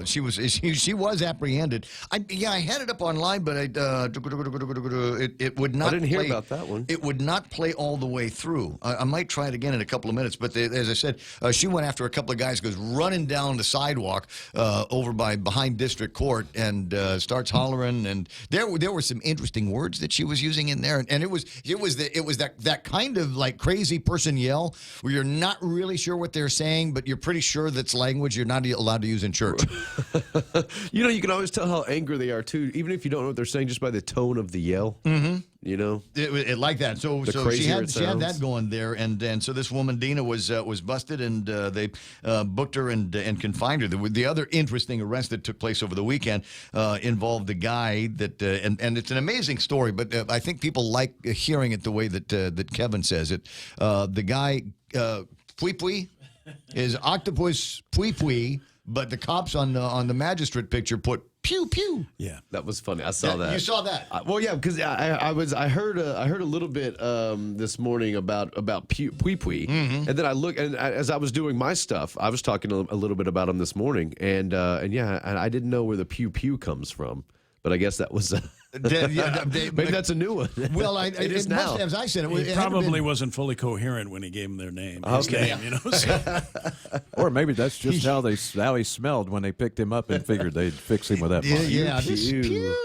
She was apprehended. I had it up online, but it would not. I didn't play, hear about that one. It would not play all the way through. I might try it again in a couple of minutes. But as I said, she went after a couple of guys, goes running down the sidewalk over behind District Court, and starts hollering. And there were some interesting words that she was using in there, and it was that kind of like crazy person yell where you're not really sure what they're saying, but you're pretty sure that's language you're not allowed to use in church. You can always tell how angry they are too, even if you don't know what they're saying, just by the tone of the yell. Mm-hmm. It like that. So she had that going there, and so this woman Dina was busted, and they booked her and confined her. The other interesting arrest that took place over the weekend involved a guy that and it's an amazing story, but I think people like hearing it the way that Kevin says it. The guy Pui Pui is octopus Pui Pui, but the cops on the magistrate picture put pew pew. Yeah, that was funny. I saw that. You saw that? Well, yeah, because I heard a little bit this morning about Pui Pui, and then I looked, and as I was doing my stuff, I was talking a little bit about him this morning, and I didn't know where the pew pew comes from, but I guess that was. Maybe that's a new one. Well, it is now. Must have, as I said, He probably wasn't fully coherent when he gave them their name. Okay. Or maybe that's just how he smelled when they picked him up and figured they'd fix him with that. Yeah, this pew.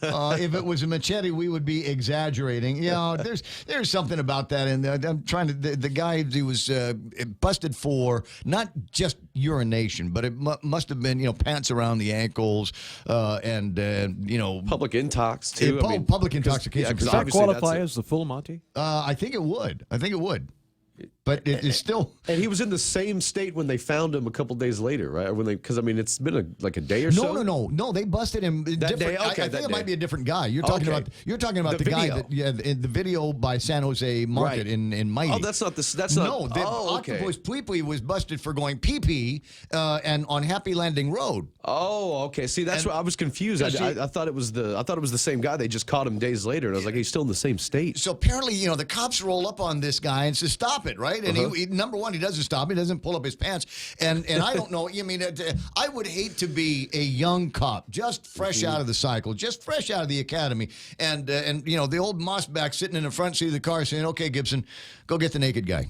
If it was a machete, we would be exaggerating. There's something about that in there. I'm trying to. The guy, he was busted for not just urination, but it must have been pants around the ankles and public intox too. Public intoxication. Does that qualify as the full Monty? I think it would. But it is still. And he was in the same state when they found him a couple days later, right? Because it's been like a day or so. No. They busted him. That day. Okay, I think it might be a different guy. You're talking about the guy that in the video by San Jose Market in Mighty. Oh, that's not this. That's not. No, the octopus Pui Pui was busted for going pee pee and on Happy Landing Road. Oh, okay. See, that's what I was confused. I thought it was the same guy. They just caught him days later, and I was like, he's still in the same state. So apparently, the cops roll up on this guy and say, "Stop it!" Right? And he, number one, he doesn't stop. He doesn't pull up his pants. And I don't know. I would hate to be a young cop, just fresh out of the cycle, just fresh out of the academy, and the old mossback sitting in the front seat of the car saying, "Okay, Gibson, go get the naked guy."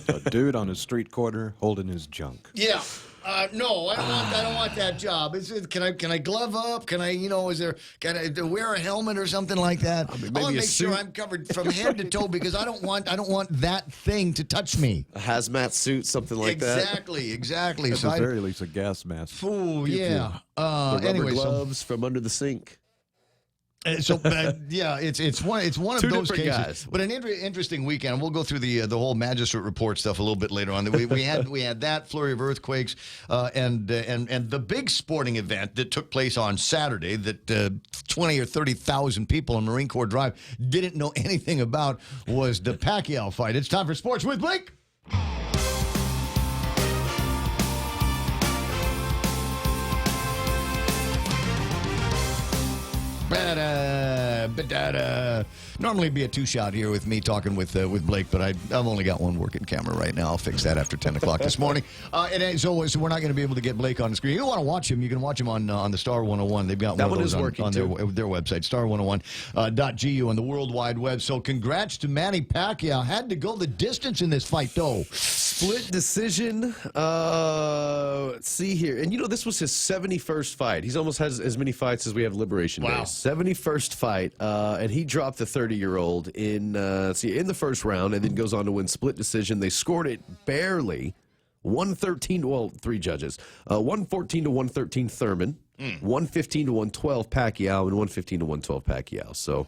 A dude on a street corner holding his junk. Yeah. No, I don't want that job. Can I glove up? Can I can I wear a helmet or something like that? I want to make sure I'm covered from head to toe because I don't want that thing to touch me. A hazmat suit, something like that. Exactly. At the very least, a gas mask. Oh yeah. The rubber gloves from under the sink. It's one of Two those different cases. guys. But an interesting weekend. We'll go through the whole magistrate report stuff a little bit later on. We had that flurry of earthquakes and the big sporting event that took place on Saturday that 20 or 30,000 people on Marine Corps Drive didn't know anything about was the Pacquiao fight. It's time for Sports with Blake. Normally be a two-shot here with me talking with Blake, but I've only got one working camera right now. I'll fix that after 10 o'clock this morning. So we're not going to be able to get Blake on the screen. You want to watch him, you can watch him on the Star 101. They've got that one of those on their website, star101.gu on the World Wide Web. So congrats to Manny Pacquiao. Had to go the distance in this fight, though. Split decision. Let's see here. And this was his 71st fight. He's almost has as many fights as we have Liberation Day. 71st fight. And he dropped the 30-year-old in the first round and then goes on to win split decision. They scored it barely. 113 three judges. 114 to 113 Thurman. 115 to 112 Pacquiao and 115 to 112 Pacquiao. So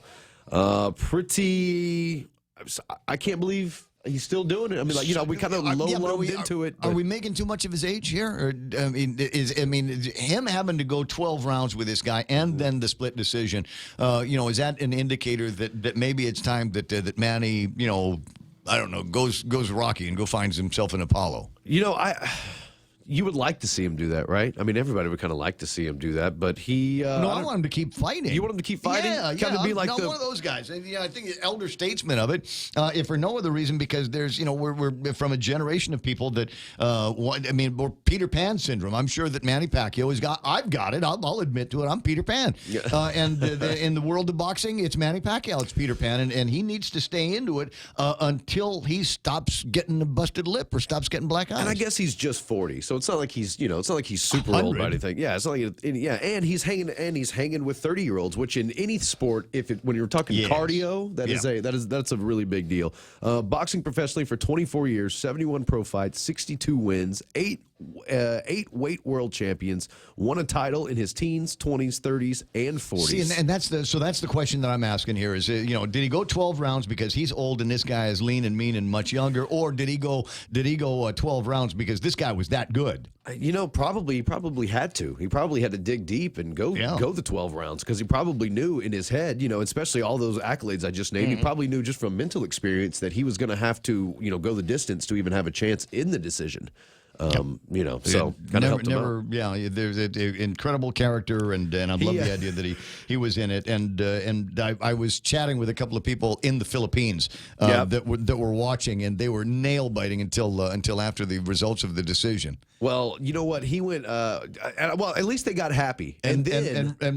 I can't believe he's still doing it. We kind of low-loaded into it. Are we making too much of his age here? Or, him having to go 12 rounds with this guy and then the split decision, is that an indicator that maybe it's time that Manny, I don't know, goes Rocky and finds himself an Apollo? you would like to see him do that, right? I mean, everybody would kind of like to see him do that, but he... no, I want him to keep fighting. You want him to keep fighting? Yeah, Kind of be like one of those guys. I think the elder statesman of it, if for no other reason, because there's, we're from a generation of people that, we're Peter Pan syndrome. I'm sure that Manny Pacquiao has got, I've got it. I'll admit to it. I'm Peter Pan. And in the world of boxing, it's Manny Pacquiao. It's Peter Pan. And he needs to stay into it until he stops getting a busted lip or stops getting black eyes. And I guess he's just 40, so it's not like he's, it's not like he's super old or anything. Yeah, it's not like, and he's hanging with 30-year-olds, which in any sport, when you're talking cardio, that's a really big deal. Boxing professionally for 24 years, 71 pro fights, 62 wins, 8 weight world champions, won a title in his teens, 20s, 30s, and 40s. See, and that's the question that I'm asking here is, did he go 12 rounds because he's old and this guy is lean and mean and much younger, or did he go 12 rounds because this guy was that good? He probably had to. He probably had to dig deep and go the 12 rounds, because he probably knew in his head, especially all those accolades I just named, he probably knew just from mental experience that he was going to have to, go the distance to even have a chance in the decision. So kind of helped him out. Yeah, there's an incredible character, and I love the idea that he was in it. And I was chatting with a couple of people in the Philippines that were watching, and they were nail biting until after the results of the decision. Well, you know what? He went. Well, at least they got happy. And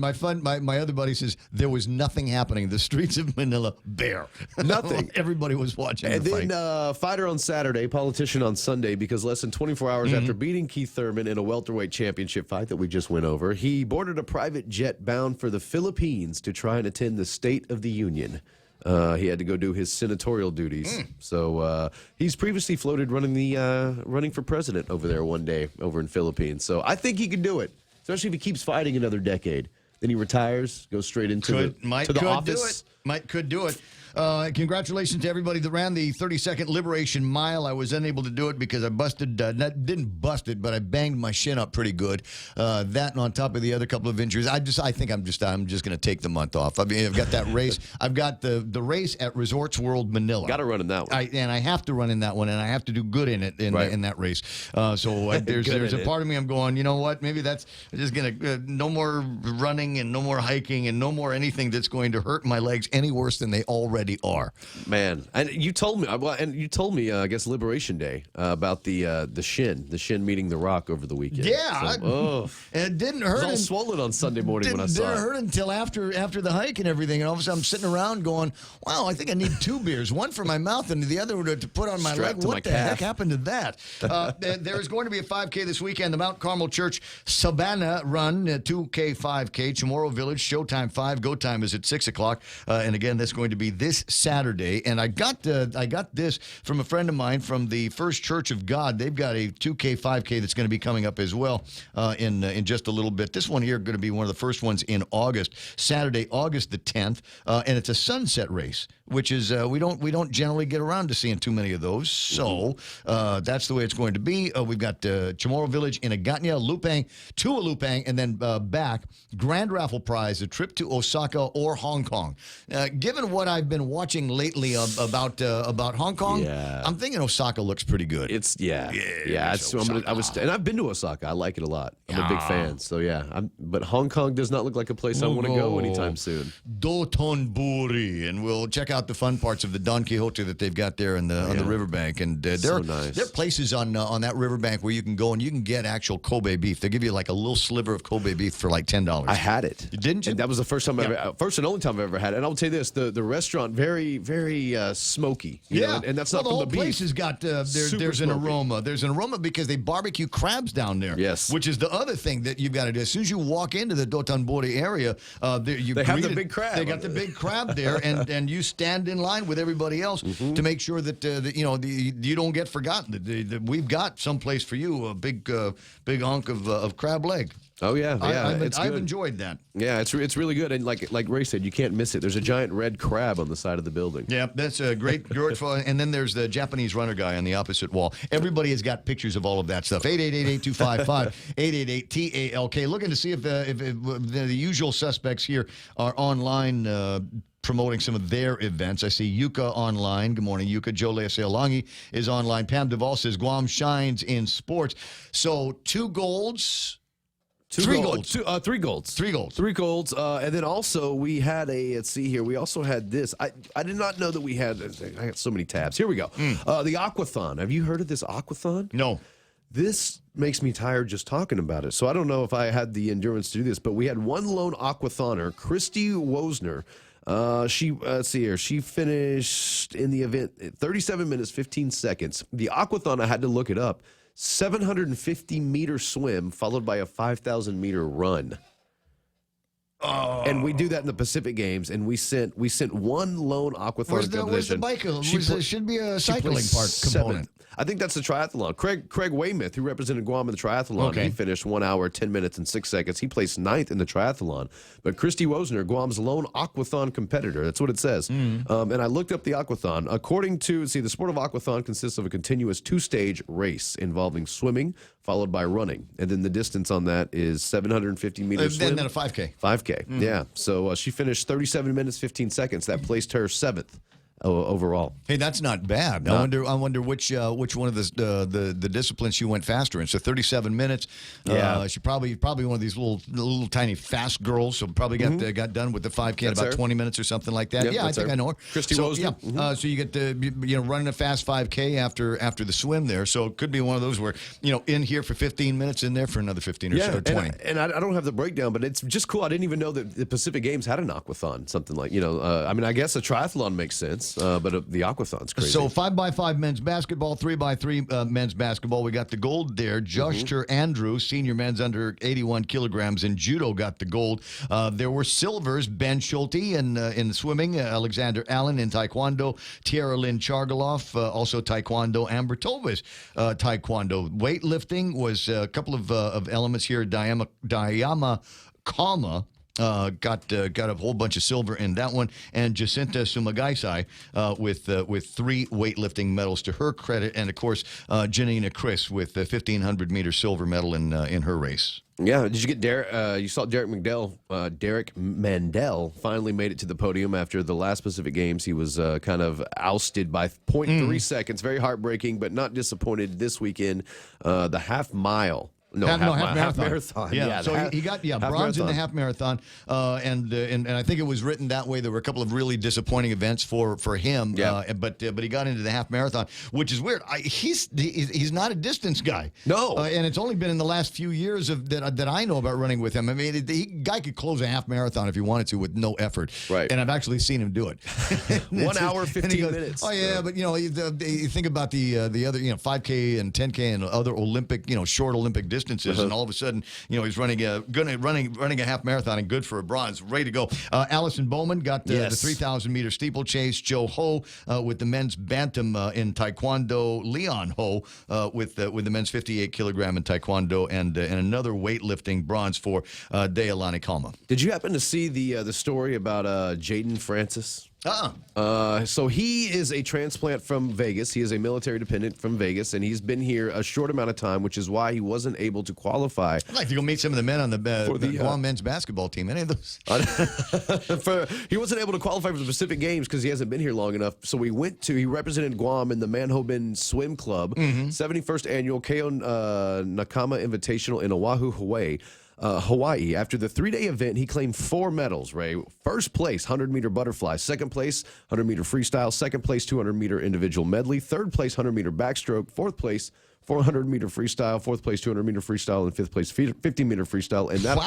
my other buddy says there was nothing happening. The streets of Manila bare. Nothing. Everybody was watching. And the then fight. fighter on Saturday, politician on Sunday, because less than 24 hours after beating Keith Thurman in a welterweight championship fight that we just went over, he boarded a private jet bound for the Philippines to try and attend the State of the Union. He had to go do his senatorial duties. So he's previously floated running for president over there one day over in Philippines. So I think he can do it, especially if he keeps fighting another decade. Then he retires, goes straight into the office. Could do it. Congratulations to everybody that ran the 30-second Liberation Mile. I was unable to do it because I didn't bust it, but I banged my shin up pretty good. That and on top of the other couple of injuries, I think I'm just going to take the month off. I mean, I've got that race. I've got the race at Resorts World Manila. Got to run in that one. I have to run in that one, and I have to do good in it in that race. So there's a part of me I'm going, you know what? Maybe that's just going to no more running and no more hiking and no more anything that's going to hurt my legs any worse than they already are. Man, and you told me, I guess Liberation Day about the shin meeting the rock over the weekend. Yeah, and it didn't hurt. It was all swollen on Sunday morning when I saw it. Didn't hurt until after the hike and everything, and all of a sudden I'm sitting around going, "Wow, I think I need 2 beers, one for my mouth and the other to put on my leg." What the heck happened to that? There is going to be a 5K this weekend, the Mount Carmel Church Savannah Run, 2K 5K, Chamorro Village, showtime 5, go time is at 6 o'clock, and again that's going to be this Saturday. And I got this from a friend of mine from the First Church of God. They've got a 2K 5K that's going to be coming up as well in just a little bit. This one here going to be one of the first ones in August, Saturday, August the 10th, and it's a sunset race, which is we don't generally get around to seeing too many of those. So that's the way it's going to be. We've got Chamorro Village in Agutnia, Lupang, to Lupang, and then back. Grand raffle prize, a trip to Osaka or Hong Kong. Given what I've been watching lately about Hong Kong, I'm thinking Osaka looks pretty good. And I've been to Osaka. I like it a lot. I'm a big fan. So but Hong Kong does not look like a place I want to go anytime soon. Dotonbori, and we'll check out the fun parts of the Don Quixote that they've got there on the riverbank. And there are places on that riverbank where you can go and you can get actual Kobe beef. They give you like a little sliver of Kobe beef for like $10. I had it. Didn't you? And that was the first time first and only time I've ever had it. And I'll tell you this: the restaurant very smoky. You know, and that's not the from whole the beef. place has got there's an aroma. There's an aroma because they barbecue crabs down there. Yes, which is the other thing that you've got to do. As soon as you walk into the Dotonbori area, they have the big crab. They got the big crab there, and you stand in line with everybody else to make sure that you don't get forgotten. That we've got someplace for you, a big hunk of crab leg. Oh yeah, I've enjoyed that. Yeah, it's really good, and like Ray said, you can't miss it. There's a giant red crab on the side of the building. Yeah, that's a great. And then there's the Japanese runner guy on the opposite wall. Everybody has got pictures of all of that stuff. 888-8255-888-TALK. Looking to see if the usual suspects here are online. promoting some of their events. I see Yuka online. Good morning, Yuka. Joe Leaseolangi is online. Pam Duvall says Guam shines in sports. So 2 golds. Three golds. Three golds. And then also we had let's see here. We also had this. I did not know that we had, I got so many tabs. Here we go. The Aquathon. Have you heard of this Aquathon? No. This makes me tired just talking about it. So I don't know if I had the endurance to do this, but we had one lone aquathoner, Christy Wozner. Let's see here. She finished in the event 37 minutes, 15 seconds. The aquathon, I had to look it up. 750-meter swim followed by a 5,000-meter run. Oh. And we do that in the Pacific Games, and we sent one lone aquathon competition. Where's the bike? Should be a cycling part component. I think that's the triathlon. Craig Weymouth, who represented Guam in the triathlon, he finished 1 hour, 10 minutes, and 6 seconds. He placed 9th in the triathlon. But Christy Wozner, Guam's lone aquathon competitor, that's what it says. And I looked up the aquathon. According to, the sport of aquathon consists of a continuous 2-stage race involving swimming, followed by running. And then the distance on that is 750 meters swim. And then a 5K. 5K, yeah. So she finished 37 minutes, 15 seconds. That placed her 7th. Overall. Hey, that's not bad. I wonder which one of the disciplines she went faster in. So 37 minutes. Yeah. She probably one of these little tiny fast girls. So probably got done with the 5K in about 20 minutes or something like that. Yep, yeah, I think I know her. Christy Wozner. Yeah. So you get the running a fast 5K after the swim there. So it could be one of those where in here for 15 minutes, in there for another 15 or 20. And I don't have the breakdown, but it's just cool. I didn't even know that the Pacific Games had an aquathon. Something like I guess a triathlon makes sense. But the aquathon's crazy. So 5x5 men's basketball, 3x3 men's basketball. We got the gold there. Joshter Andrew, senior men's under 81 kilograms in judo, got the gold. There were silvers. Ben Schulte in swimming. Alexander Allen in taekwondo. Tiara Lynn Chargaloff, also taekwondo. Amber Tovis, taekwondo. Weightlifting was a couple of elements here. Dayama Kama. Got a whole bunch of silver in that one, and Jacinta Sumagaisai with 3 weightlifting medals to her credit, and of course Janina Chris with the 1,500-meter silver medal in her race. Yeah, did you get Derek? You saw Derek Mandel. Derek Mandel finally made it to the podium after the last Pacific Games. He was kind of ousted by 0.3 seconds. Very heartbreaking, but not disappointed this weekend. The half mile. Half marathon. Yeah, so he got bronze in the half marathon, and I think it was written that way. There were a couple of really disappointing events for him, but he got into the half marathon, which is weird. He's not a distance guy. No, and it's only been in the last few years that I know about running with him. I mean, the guy could close a half marathon if he wanted to with no effort. Right, and I've actually seen him do it. 1 hour 15 minutes. Oh yeah, but you think about the other 5K and 10K and other Olympic short Olympic distances. And all of a sudden, he's running a half marathon and good for a bronze, ready to go. Allison Bowman got the 3,000-meter steeplechase. Joe Ho with the men's bantam in taekwondo. Leon Ho with the men's 58-kilogram in taekwondo, and another weightlifting bronze for Deolani Kalma. Did you happen to see the story about Jaden Francis? So he is a transplant from Vegas. He is a military dependent from Vegas, and he's been here a short amount of time, which is why he wasn't able to qualify. I'd like to go meet some of the men on the Guam men's basketball team. Any of those? He wasn't able to qualify for the Pacific Games because he hasn't been here long enough. So he represented Guam in the Manhoban Swim Club, 71st annual Keo Nakama Invitational in Oahu, Hawaii. After the 3-day event, he claimed 4 medals, Ray. First place, 100-meter butterfly. Second place, 100-meter freestyle. Second place, 200-meter individual medley. Third place, 100-meter backstroke. Fourth place, 400-meter freestyle. Fourth place, 200-meter freestyle. And fifth place, 50-meter freestyle. And that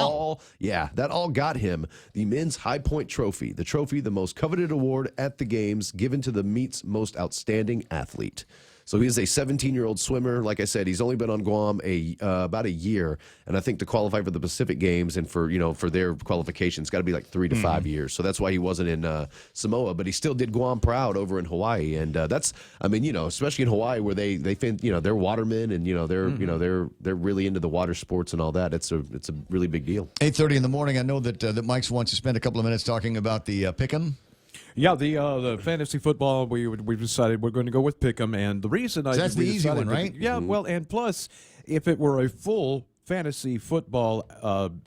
all got him the Men's High Point Trophy. The trophy, the most coveted award at the Games, given to the meet's most outstanding athlete. So he's a 17-year-old swimmer. Like I said, he's only been on Guam about a year, and I think to qualify for the Pacific Games and for their qualifications, it's got to be like 3 to 5 years. So that's why he wasn't in Samoa, but he still did Guam proud over in Hawaii, and especially in Hawaii where they think they're watermen and they're really into the water sports and all that. It's a really big deal. 8:30 in the morning. I know that Mike wants to spend a couple of minutes talking about the Pick'em. Yeah, the fantasy football, we decided we're going to go with Pick'em, and the reason that's the easy one, right? Yeah, well, and plus, if it were a full fantasy football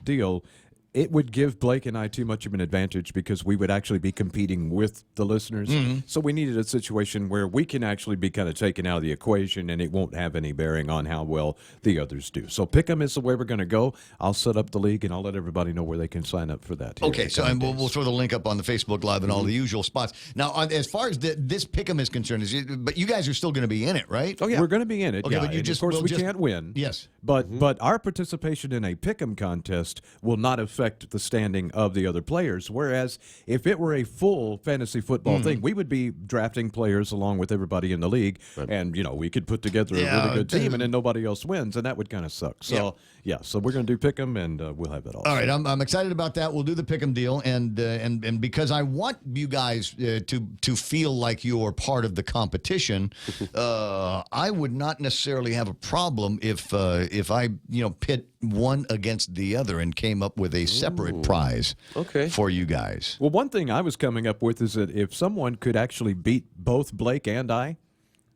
deal, It would give Blake and I too much of an advantage because we would actually be competing with the listeners. So we needed a situation where we can actually be kind of taken out of the equation, and it won't have any bearing on how well the others do. So Pick'em is the way we're going to go. I'll set up the league, and I'll let everybody know where they can sign up for that. Okay, so and we'll throw the link up on the Facebook Live and all the usual spots. Now, as far as this Pick'em is concerned, but you guys are still going to be in it, right? Oh, yeah. We're going to be in it. Okay, yeah. but you And just of course, will we can't win. Yes. But our participation in a Pick'em contest will not affect the standing of the other players. Whereas if it were a full fantasy football thing, we would be drafting players along with everybody in the league, and we could put together a really good team, and then nobody else wins, and that would kind of suck. So so we're going to do Pick'em, and we'll have it all. All right, I'm excited about that. We'll do the Pick'em deal, and because I want you guys to feel like you're part of the competition, I would not necessarily have a problem if I pit one against the other and came up with a separate prize for you guys. Well, one thing I was coming up with is that if someone could actually beat both Blake and I,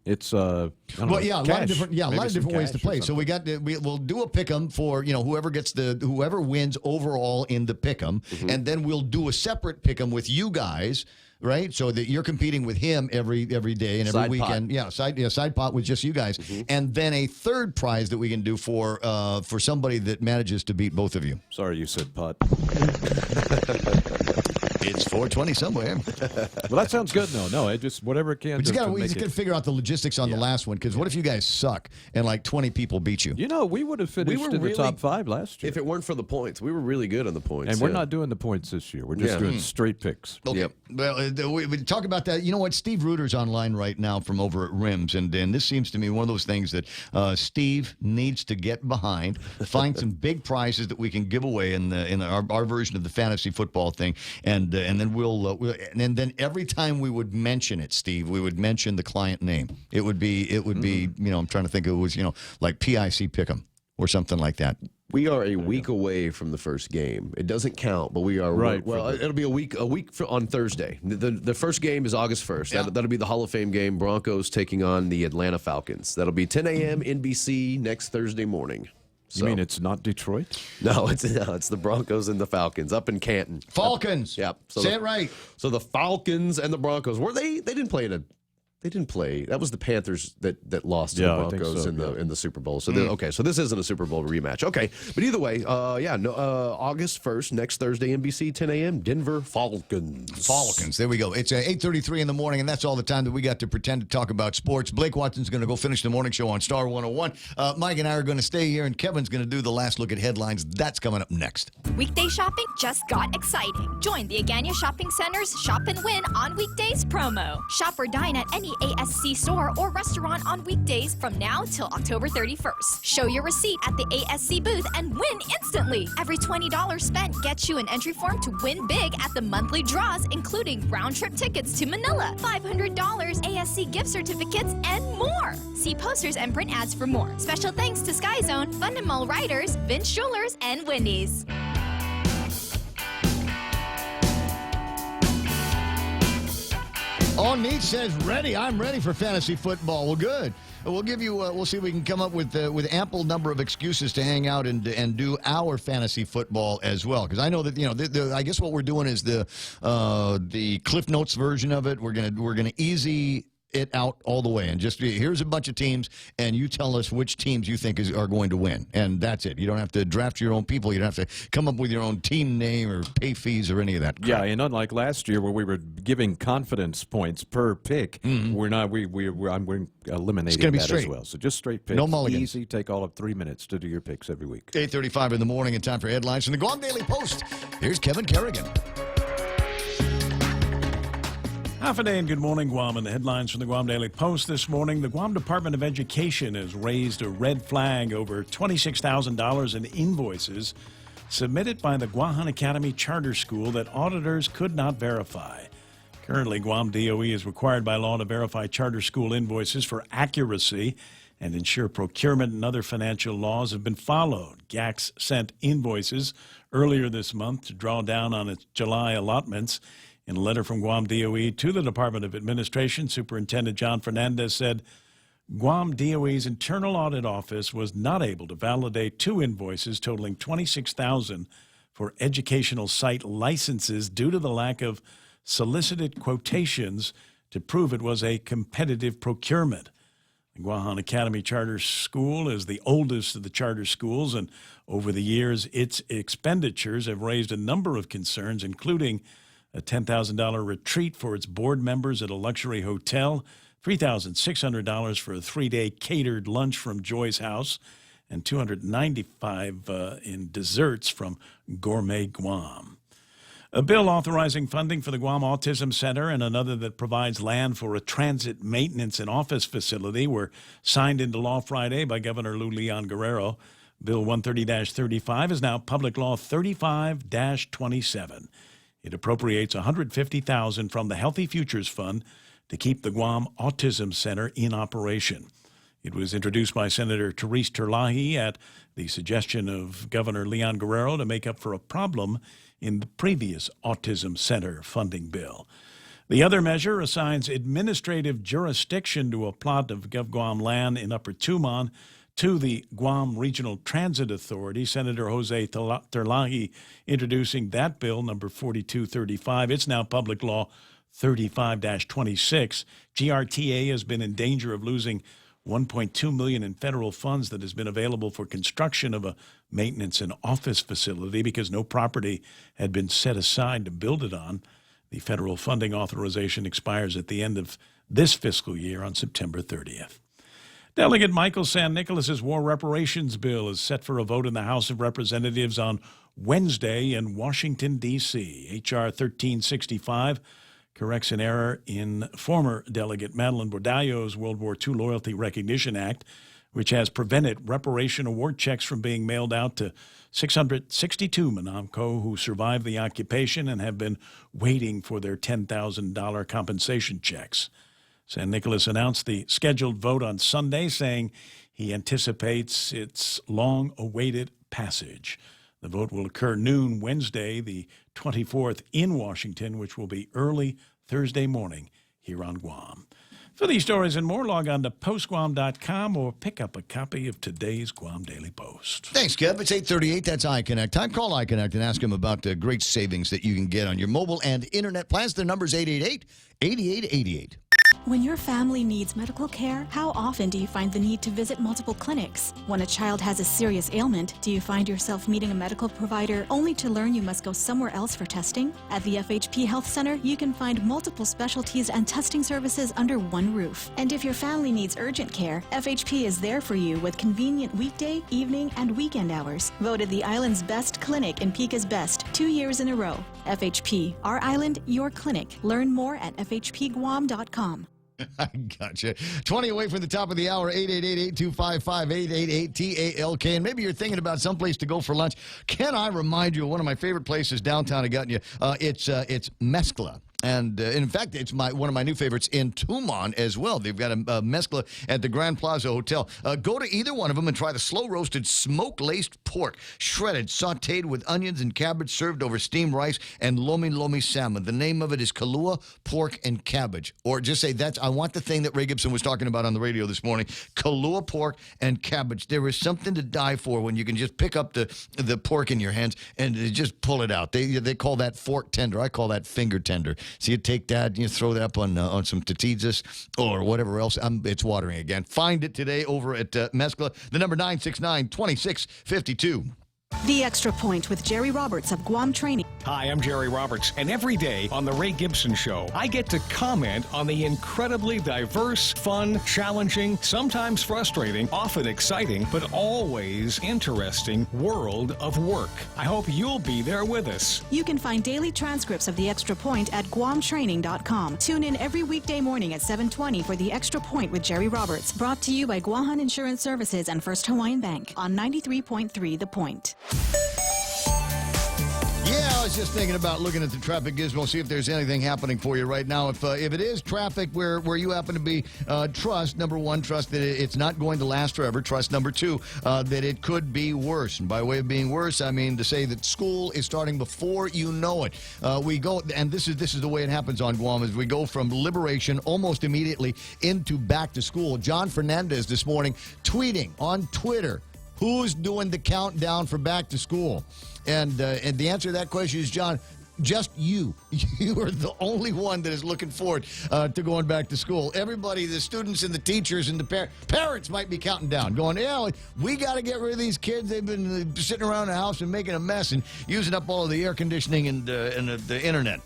it's a lot of different ways to play. So we'll do a pick'em for whoever wins overall in the pick'em, and then we'll do a separate pick'em with you guys. Right, so that you're competing with him every day and every weekend. Side pot with just you guys, and then a third prize that we can do for somebody that manages to beat both of you. Sorry, you said pot. It's 4:20 somewhere. Well, that sounds good. No, it just whatever it can. We just got to figure out the logistics on the last one, because what if you guys suck and like 20 people beat you? We would have finished in the top 5 last year if it weren't for the points. We were really good on the points, and we're not doing the points this year. We're just doing straight picks. Okay. Yep. Well, we talk about that. You know what? Steve Reuter's online right now from over at Rims, and this seems to me one of those things that Steve needs to get behind, find some big prizes that we can give away in our version of the fantasy football thing, and then then every time we would mention it, Steve, we would mention the client name. It would be I'm trying to think, it was like PIC Pick'em or something like that. We are a week away from the first game. It doesn't count, but we are right. Well, it'll be a week on Thursday. The first game is August 1st. Yeah. That'll be the Hall of Fame game. Broncos taking on the Atlanta Falcons. That'll be 10 a.m. NBC next Thursday morning. You mean it's not Detroit? No, it's the Broncos and the Falcons up in Canton. Falcons. Yep. So Say it right. So the Falcons and the Broncos they didn't play They didn't play. That was the Panthers that lost to the Broncos in the Super Bowl. So so this isn't a Super Bowl rematch. Okay, but either way, August 1st, next Thursday, NBC, 10 a.m. Denver Falcons. Falcons. There we go. It's 8:33 in the morning, and that's all the time that we got to pretend to talk about sports. Blake Watson's going to go finish the morning show on Star 101. Mike and I are going to stay here, and Kevin's going to do the last look at headlines. That's coming up next. Weekday shopping just got exciting. Join the Agania Shopping Center's Shop and Win on Weekdays promo. Shop or dine at any ASC store or restaurant on weekdays from now till October 31st. Show your receipt at the ASC booth and win instantly. Every $20 spent gets you an entry form to win big at the monthly draws, including round-trip tickets to Manila, $500 ASC gift certificates, and more. See posters and print ads for more. Special thanks to Sky Zone, Fundamental Riders, Vince Jewelers, and Wendy's. All Neat says ready. I'm ready for fantasy football. Well, good. We'll give you. We'll see if we can come up with ample number of excuses to hang out and do our fantasy football as well. Because I know that I guess what we're doing is the Cliff Notes version of it. We're gonna easy it out all the way, and just here's a bunch of teams, and you tell us which teams you think are going to win, and that's it. You don't have to draft your own people. You don't have to come up with your own team name or pay fees or any of that crap. Yeah, and unlike last year where we were giving confidence points per pick, we're not. We're eliminating that straight as well. So just straight picks. No mulligans. Easy. Take all of 3 minutes to do your picks every week. 8:35 in the morning, and time for headlines from the Guam Daily Post. Here's Kevin Kerrigan. Half a day and good morning, Guam. And the headlines from the Guam Daily Post this morning. The Guam Department of Education has raised a red flag over $26,000 in invoices submitted by the Guahan Academy Charter School that auditors could not verify. Currently, Guam DOE is required by law to verify charter school invoices for accuracy and ensure procurement and other financial laws have been followed. GACS sent invoices earlier this month to draw down on its July allotments. In a letter from Guam DOE to the Department of Administration, Superintendent John Fernandez said Guam DOE's Internal Audit Office was not able to validate two invoices totaling $26,000 for educational site licenses due to the lack of solicited quotations to prove it was a competitive procurement. The Guahan Academy Charter School is the oldest of the charter schools, and over the years, its expenditures have raised a number of concerns, including a $10,000 retreat for its board members at a luxury hotel, $3,600 for a 3-day catered lunch from Joy's House, and $295 in desserts from Gourmet Guam. A bill authorizing funding for the Guam Autism Center and another that provides land for a transit maintenance and office facility were signed into law Friday by Governor Lou Leon Guerrero. Bill 130-35 is now Public Law 35-27. It appropriates $150,000 from the Healthy Futures Fund to keep the Guam Autism Center in operation. It was introduced by Senator Therese Terlahi at the suggestion of Governor Leon Guerrero to make up for a problem in the previous Autism Center funding bill. The other measure assigns administrative jurisdiction to a plot of GovGuam land in Upper Tumon to the Guam Regional Transit Authority. Senator Jose Terlahi introducing that bill, number 4235. It's now Public Law 35-26. GRTA has been in danger of losing $1.2 million in federal funds that has been available for construction of a maintenance and office facility because no property had been set aside to build it on. The federal funding authorization expires at the end of this fiscal year on September 30th. Delegate Michael San Nicolas's war reparations bill is set for a vote in the House of Representatives on Wednesday in Washington, D.C. H.R. 1365 corrects an error in former Delegate Madeline Bordallo's World War II Loyalty Recognition Act, which has prevented reparation award checks from being mailed out to 662 Manamco who survived the occupation and have been waiting for their $10,000 compensation checks. San Nicolas announced the scheduled vote on Sunday, saying he anticipates its long-awaited passage. The vote will occur noon Wednesday, the 24th, in Washington, which will be early Thursday morning here on Guam. For these stories and more, log on to postguam.com or pick up a copy of today's Guam Daily Post. Thanks, Kev. It's 8:38. That's iConnect time. Call iConnect and ask them about the great savings that you can get on your mobile and internet plans. Their number is 888-8888. When your family needs medical care, how often do you find the need to visit multiple clinics? When a child has a serious ailment, do you find yourself meeting a medical provider only to learn you must go somewhere else for testing? At the FHP Health Center, you can find multiple specialties and testing services under one roof. And if your family needs urgent care, FHP is there for you with convenient weekday, evening, and weekend hours. Voted the island's best clinic in Pika's Best 2 years in a row. FHP, our island, your clinic. Learn more at fhpguam.com. I gotcha. 20 away from the top of the hour, 888-825-5888-TALK. And maybe you're thinking about someplace to go for lunch. Can I remind you of one of my favorite places downtown? I got you. It's Mezcla. And in fact, it's one of my new favorites in Tumon as well. They've got a mezcla at the Grand Plaza Hotel. Go to either one of them and try the slow-roasted, smoke-laced pork, shredded, sautéed with onions and cabbage, served over steamed rice and lomi salmon. The name of it is Kalua Pork and Cabbage. Or just say, I want the thing that Ray Gibson was talking about on the radio this morning, Kalua Pork and Cabbage. There is something to die for when you can just pick up the pork in your hands and just pull it out. They call that fork tender. I call that finger tender. So you take that, you throw that up on some tatitas or whatever else. It's watering again. Find it today over at Mezcla. The number 969-2652. The Extra Point with Jerry Roberts of Guam Training. Hi, I'm Jerry Roberts, and every day on The Ray Gibson Show, I get to comment on the incredibly diverse, fun, challenging, sometimes frustrating, often exciting, but always interesting world of work. I hope you'll be there with us. You can find daily transcripts of The Extra Point at guamtraining.com. Tune in every weekday morning at 7:20 for The Extra Point with Jerry Roberts, brought to you by Guahan Insurance Services and First Hawaiian Bank on 93.3 The Point. Yeah, I was just thinking about looking at the traffic gizmo, see if there's anything happening for you right now. If it is traffic where you happen to be, trust, number one, trust that it's not going to last forever. Trust, number two, that it could be worse. And by way of being worse, I mean to say that school is starting before you know it. We go, and this is the way it happens on Guam, is we go from liberation almost immediately into back to school. John Fernandez this morning tweeting on Twitter, who's doing the countdown for back to school? And the answer to that question is, John, just you. You are the only one that is looking forward to going back to school. Everybody, the students and the teachers and the parents might be counting down, going, yeah, we got to get rid of these kids. They've been sitting around the house and making a mess and using up all of the air conditioning and the internet.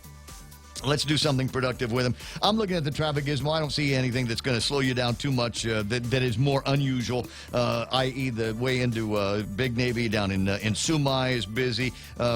Let's do something productive with them. I'm looking at the traffic gizmo. I don't see anything that's going to slow you down too much that is more unusual, i.e. the way into Big Navy down in Sumai is busy.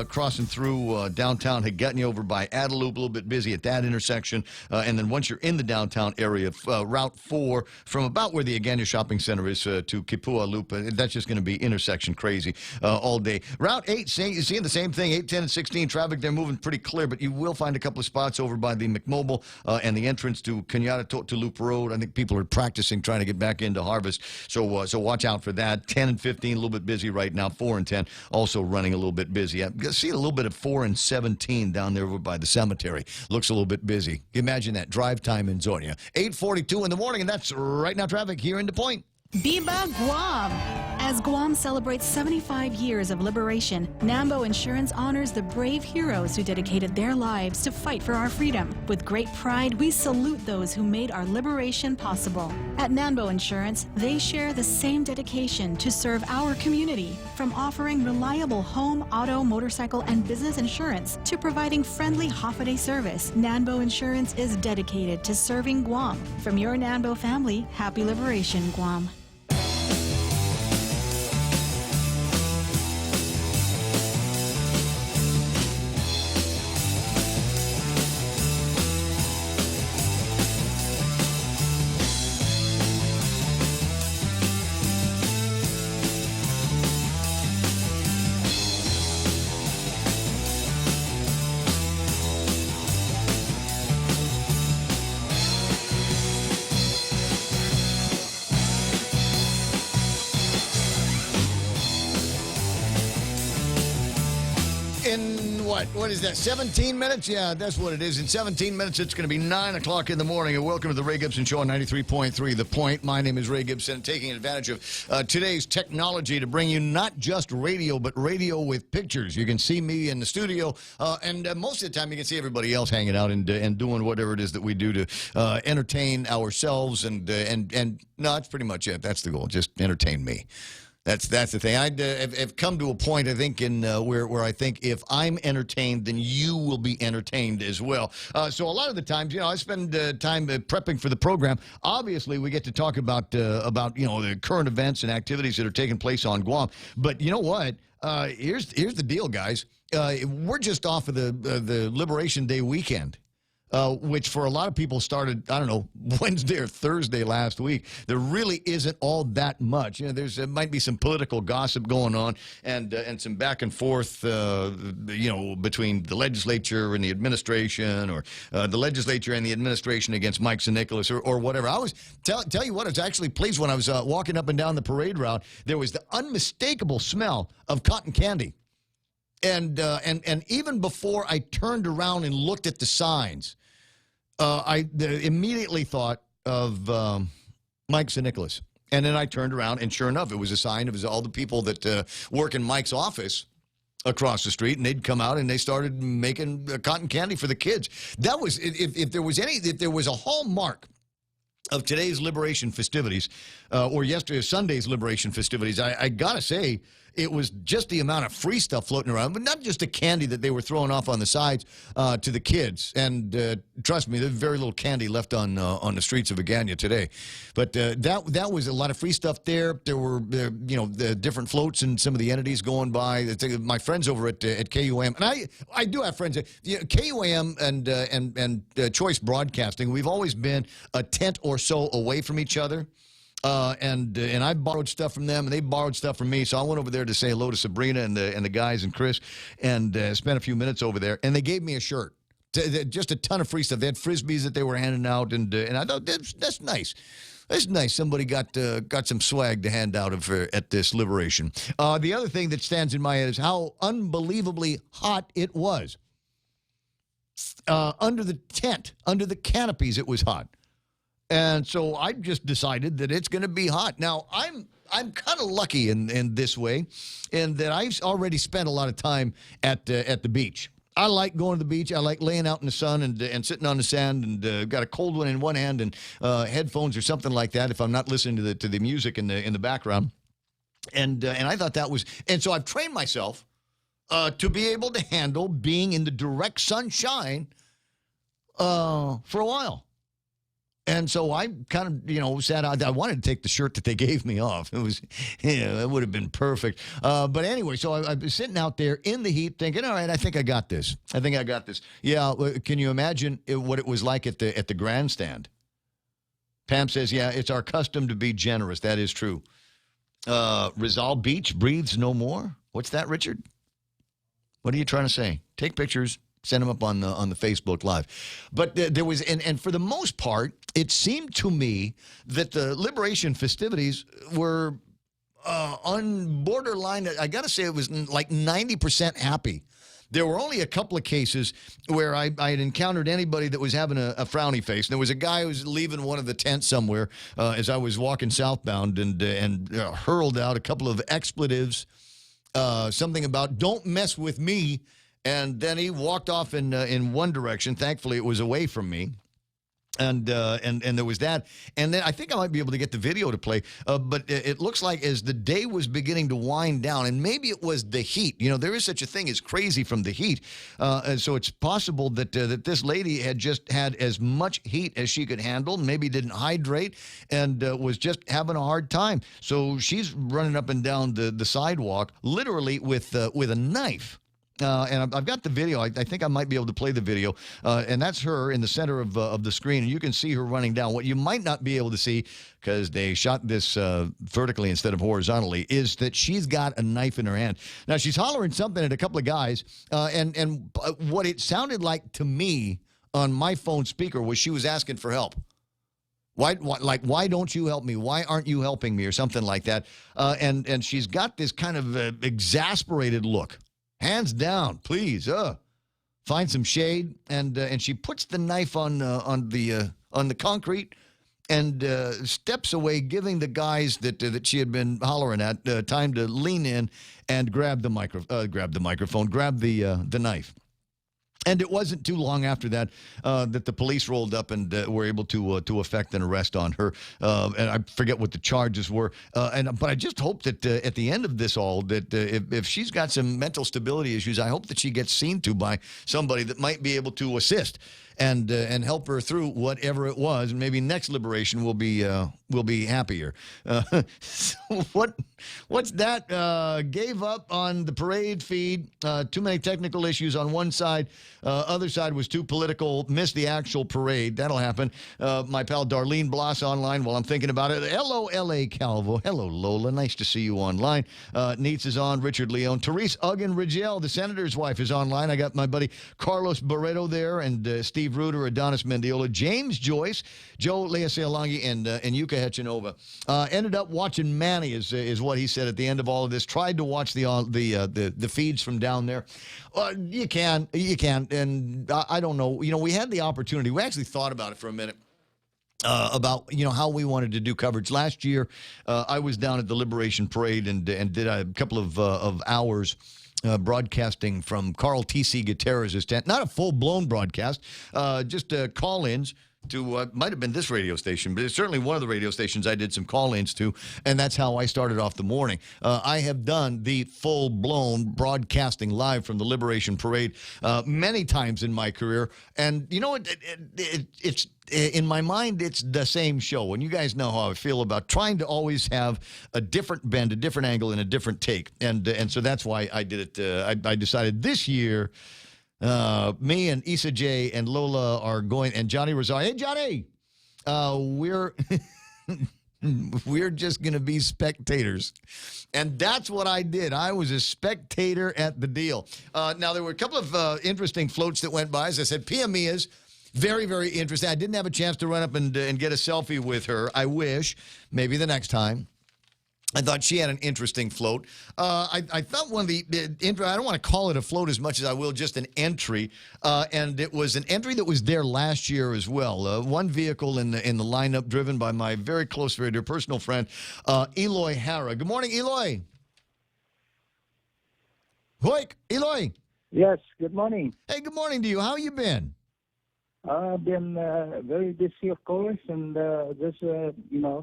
Crossing through downtown Hagetney over by Adeloop, a little bit busy at that intersection. And then once you're in the downtown area, Route 4, from about where the Agania Shopping Center is to Kipua Loop, that's just going to be intersection crazy all day. Route 8, seeing the same thing, 8, 10, and 16 traffic. They're moving pretty clear, but you will find a couple of spots over by the McMobile and the entrance to Kenyatta to Loop Road. I think people are practicing trying to get back into Harvest, so watch out for that. 10 and 15 a little bit busy right now. 4 and 10 also running a little bit busy. I see a little bit of 4 and 17 down there over by the cemetery. Looks a little bit busy. Imagine that drive time in Zonia. 8:42 in the morning, and that's right now traffic here in the Point. Biba Guam! As Guam celebrates 75 years of liberation, Nambo Insurance honors the brave heroes who dedicated their lives to fight for our freedom. With great pride, we salute those who made our liberation possible. At Nambo Insurance, they share the same dedication to serve our community. From offering reliable home, auto, motorcycle, and business insurance to providing friendly holiday service, Nambo Insurance is dedicated to serving Guam. From your Nambo family, happy liberation, Guam. In what is that, 17 minutes? Yeah, that's what it is. In 17 minutes, it's going to be 9 o'clock in the morning. And welcome to the Ray Gibson Show on 93.3 The Point. My name is Ray Gibson, taking advantage of today's technology to bring you not just radio, but radio with pictures. You can see me in the studio, and most of the time you can see everybody else hanging out and doing whatever it is that we do to entertain ourselves. And no, that's pretty much it. That's the goal. Just entertain me. That's the thing. I've come to a point, I think, in where I think if I'm entertained, then you will be entertained as well. So a lot of the times, I spend time prepping for the program. Obviously, we get to talk about the current events and activities that are taking place on Guam. But you know what? Here's the deal, guys. We're just off of the Liberation Day weekend. Which for a lot of people started, I don't know, Wednesday or Thursday last week. There really isn't all that much. There might be some political gossip going on and some back and forth, between the legislature and the administration, or the legislature and the administration against Mike St. Nicholas or whatever. I was tell you what, I was actually pleased when I was walking up and down the parade route. There was the unmistakable smell of cotton candy. And even before I turned around and looked at the signs, I immediately thought of Mike St. Nicholas. And then I turned around, and sure enough, it was a sign. It was all the people that work in Mike's office across the street, and they'd come out and they started making cotton candy for the kids. That was, if there was a hallmark of today's Liberation festivities, or Sunday's Liberation festivities, I gotta say, it was just the amount of free stuff floating around, but not just the candy that they were throwing off on the sides to the kids. And trust me, there's very little candy left on the streets of Agania today. But that was a lot of free stuff there. There were the different floats and some of the entities going by. My friends over at KUAM, and I do have friends. KUAM and Choice Broadcasting, we've always been a tent or so away from each other. And I borrowed stuff from them, and they borrowed stuff from me. So I went over there to say hello to Sabrina and the guys and Chris, and spent a few minutes over there. And they gave me a shirt, just a ton of free stuff. They had Frisbees that they were handing out, and I thought that's nice. That's nice. Somebody got some swag to hand out at this Liberation. The other thing that stands in my head is how unbelievably hot it was. Under the tent, under the canopies, it was hot. And so I just decided that it's going to be hot. Now, I'm kind of lucky in this way, in that I've already spent a lot of time at the beach. I like going to the beach. I like laying out in the sun and sitting on the sand, and got a cold one in one hand and headphones or something like that if I'm not listening to the music in the background. And I thought that was, and so I've trained myself to be able to handle being in the direct sunshine for a while. And so I kind of, sat out. I wanted to take the shirt that they gave me off. It was, it would have been perfect. But anyway, so I was sitting out there in the heat thinking, all right, I think I got this. Yeah, can you imagine what it was like at the grandstand? Pam says, yeah, it's our custom to be generous. That is true. Rizal Beach breathes no more. What's that, Richard? What are you trying to say? Take pictures. Send them up on the Facebook Live. But there was, and for the most part, it seemed to me that the Liberation festivities were on borderline. I got to say, it was like 90% happy. There were only a couple of cases where I had encountered anybody that was having a frowny face. And there was a guy who was leaving one of the tents somewhere as I was walking southbound and hurled out a couple of expletives, something about "don't mess with me." And then he walked off in one direction. Thankfully, it was away from me. And there was that. And then I think I might be able to get the video to play. But it looks like as the day was beginning to wind down, and maybe it was the heat. There is such a thing as crazy from the heat. And so it's possible that this lady had just had as much heat as she could handle, maybe didn't hydrate, and was just having a hard time. So she's running up and down the sidewalk, literally with a knife. And I've got the video. I think I might be able to play the video. And that's her in the center of the screen. And you can see her running down. What you might not be able to see, because they shot this vertically instead of horizontally, is that she's got a knife in her hand. Now, she's hollering something at a couple of guys. And what it sounded like to me on my phone speaker was she was asking for help. Why don't you help me? Why aren't you helping me? Or something like that. And she's got this kind of exasperated look. Hands down, please. Find some shade, and she puts the knife on the concrete, and steps away, giving the guys that she had been hollering at time to lean in and grab the microphone, grab the knife. And it wasn't too long after that that the police rolled up and were able to effect an arrest on her. And I forget what the charges were. But I just hope that at the end of this all, that if she's got some mental stability issues, I hope that she gets seen to by somebody that might be able to assist and help her through whatever it was. And maybe next Liberation will be happier. So what's that? Gave up on the parade feed. Too many technical issues on one side. Other side was too political. Missed the actual parade. That'll happen. My pal Darlene Bloss online while I'm thinking about it. Hello, L.A. Calvo. Hello, Lola. Nice to see you online. Neitz is on. Richard Leon. Therese Uggen-Rigel, the senator's wife, is online. I got my buddy Carlos Barreto there, and Steve Reuter, Adonis Mendiola, James Joyce, Joe Leasealangi, and Yuka Hechinova. Ended up watching Manny, is what he said at the end of all of this. Tried to watch the feeds from down there. You can, and I don't know. We had the opportunity. We actually thought about it for a minute. About how we wanted to do coverage. Last year, I was down at the Liberation Parade and did a couple of hours broadcasting from Carl T.C. Gutierrez's tent. Not a full-blown broadcast, just call-ins to, might have been this radio station, but it's certainly one of the radio stations I did some call-ins to, and that's how I started off the morning. I have done the full-blown broadcasting live from the Liberation Parade many times in my career, and it's in my mind, it's the same show. And you guys know how I feel about trying to always have a different bend, a different angle, and a different take. And so that's why I did it. I decided this year, me and Issa J and Lola are going, and Johnny Rosario. Hey, Johnny! We're just going to be spectators. And that's what I did. I was a spectator at the deal. Now, there were a couple of interesting floats that went by. As I said, Pia Mia's. Very, very interesting. I didn't have a chance to run up and get a selfie with her. I wish. Maybe the next time. I thought she had an interesting float. I thought one of the I don't want to call it a float as much as I will just an entry, and it was an entry that was there last year as well. One vehicle in the lineup driven by my very close, very dear personal friend, Eloy Hara. Good morning, Eloy. Hoik, Eloy. Yes, good morning. Hey, good morning to you. How you been? I've been very busy, of course, and just,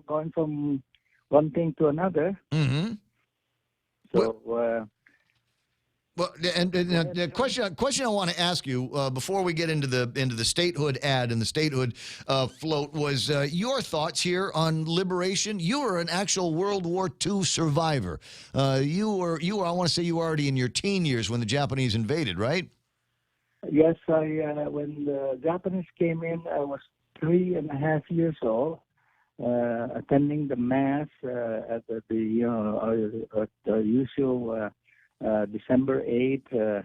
going from one thing to another. Mm-hmm. So, well, and the question I want to ask you before we get into the statehood ad and the statehood float was your thoughts here on liberation. You were an actual World War II survivor. You were. I want to say you were already in your teen years when the Japanese invaded, right? yes, when the Japanese came in, I was 3.5 years old, attending the mass at the usual December 8th,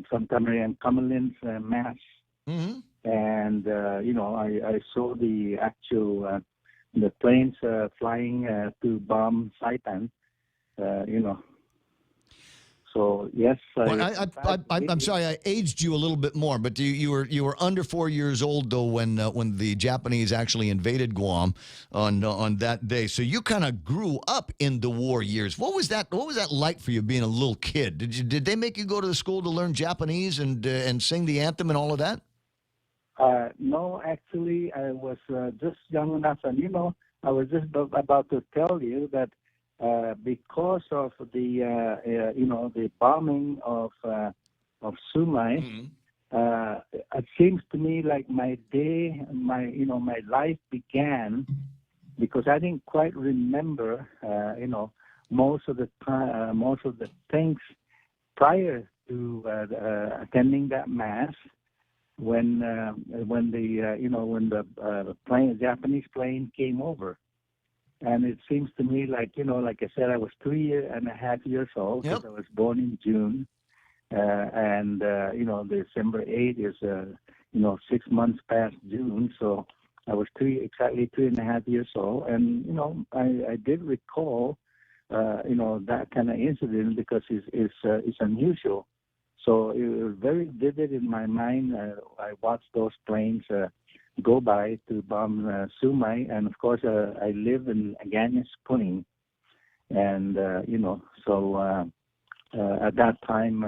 Santa Maria and Cumberland's mass. Mm-hmm. And, I saw the actual, the planes flying to bomb Saipan, So, yes. I'm sorry, I aged you a little bit more, but you were under 4 years old, though, when the Japanese actually invaded Guam on that day. So you kind of grew up in the war years. What was that like for you being a little kid? Did they make you go to the school to learn Japanese and sing the anthem and all of that? No, actually, I was just young enough, and I was just about to tell you that because of the the bombing of Sumai, it seems to me like my life began because I didn't quite remember most of the things prior to attending that mass. When the Japanese plane came over, and it seems to me like like I said, I was 3.5 years old because I was born in June, and December 8th is 6 months past June, so I was exactly 3.5 years old, and I did recall that kind of incident because it's unusual. So it was very vivid in my mind. I watched those planes go by to bomb Sumai, and of course I live in Agana Spring, and so at that time,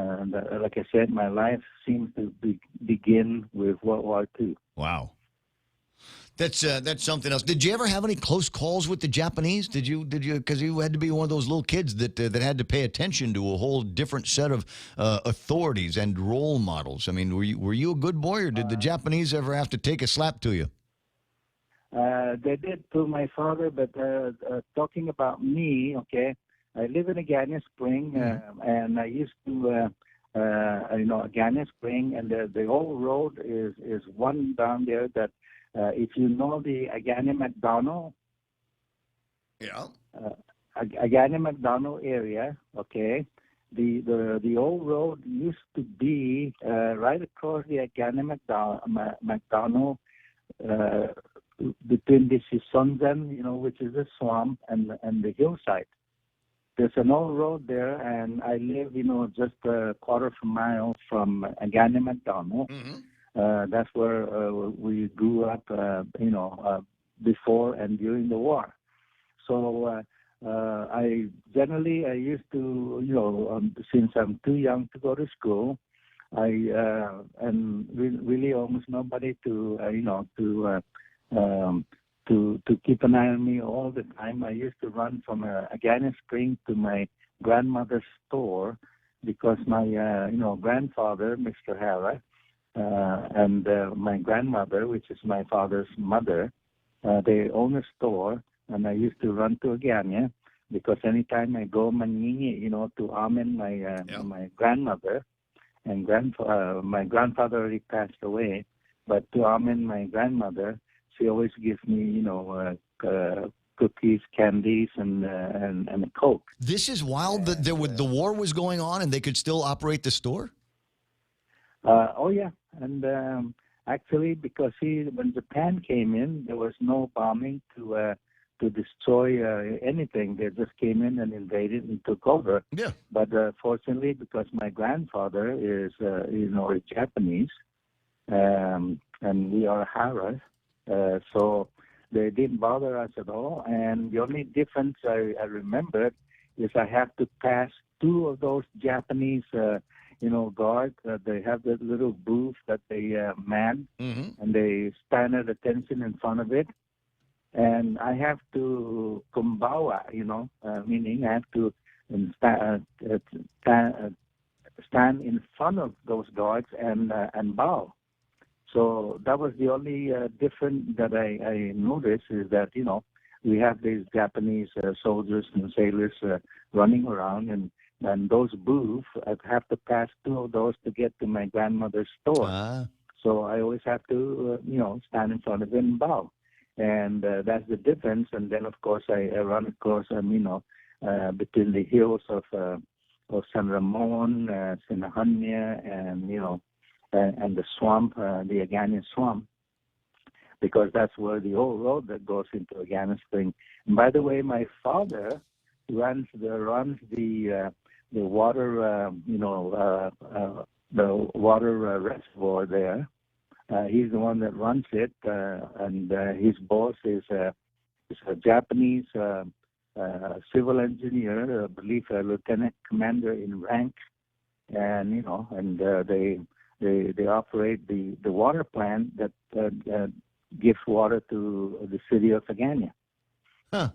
like I said, my life seems to begin with World War II. Wow. That's something else. Did you ever have any close calls with the Japanese? Did you? Because you had to be one of those little kids that had to pay attention to a whole different set of authorities and role models. I mean, were you a good boy, or did the Japanese ever have to take a slap to you? They did to my father, but talking about me, okay, I live in Agana Spring, and I used to, Agana Spring, and the whole road is one down there that. If you know the Agana McDonald, Agana McDonald area, okay, the old road used to be right across the Agana McDonald between the Sisonzan, which is a swamp, and the hillside. There's an old road there, and I live, just a quarter of a mile from Agana McDonald. Mm-hmm. That's where we grew up, before and during the war. So I used to, since I'm too young to go to school, and really almost nobody to keep an eye on me all the time. I used to run from Agana Spring to my grandmother's store because my grandfather, Mr. Hara, and my grandmother, which is my father's mother, they own a store, and I used to run to Agana because anytime I go Maningi, to amen my grandmother, and my grandfather already passed away, but to amen my grandmother, she always gives me, cookies, candies, and a Coke. This is while the war was going on, and they could still operate the store? Oh yeah, and actually, because when Japan came in, there was no bombing to to destroy anything. They just came in and invaded and took over. Yeah. But fortunately, because my grandfather is is Japanese, and we are Hara, so they didn't bother us at all. And the only difference I remembered is I have to pass two of those Japanese, guards. They have that little booth that they man, and they stand at attention in front of it. And I have to kumbawa, meaning I have to stand in front of those guards and bow. So that was the only difference that I noticed, is that, we have these Japanese soldiers and sailors running around, and those booths, I have to pass two of those to get to my grandmother's store. So I always have to, stand in front of it and bow. And that's the difference. And then, of course, I run across, between the hills of San Ramon, Sinahanya, and the swamp, the Agana swamp, because that's where the old road that goes into Agana Spring. And by the way, my father runs the water, the water reservoir there. He's the one that runs it, and his boss is a Japanese civil engineer, I believe a lieutenant commander in rank, and they operate the water plant that gives water to the city of Agana. Huh.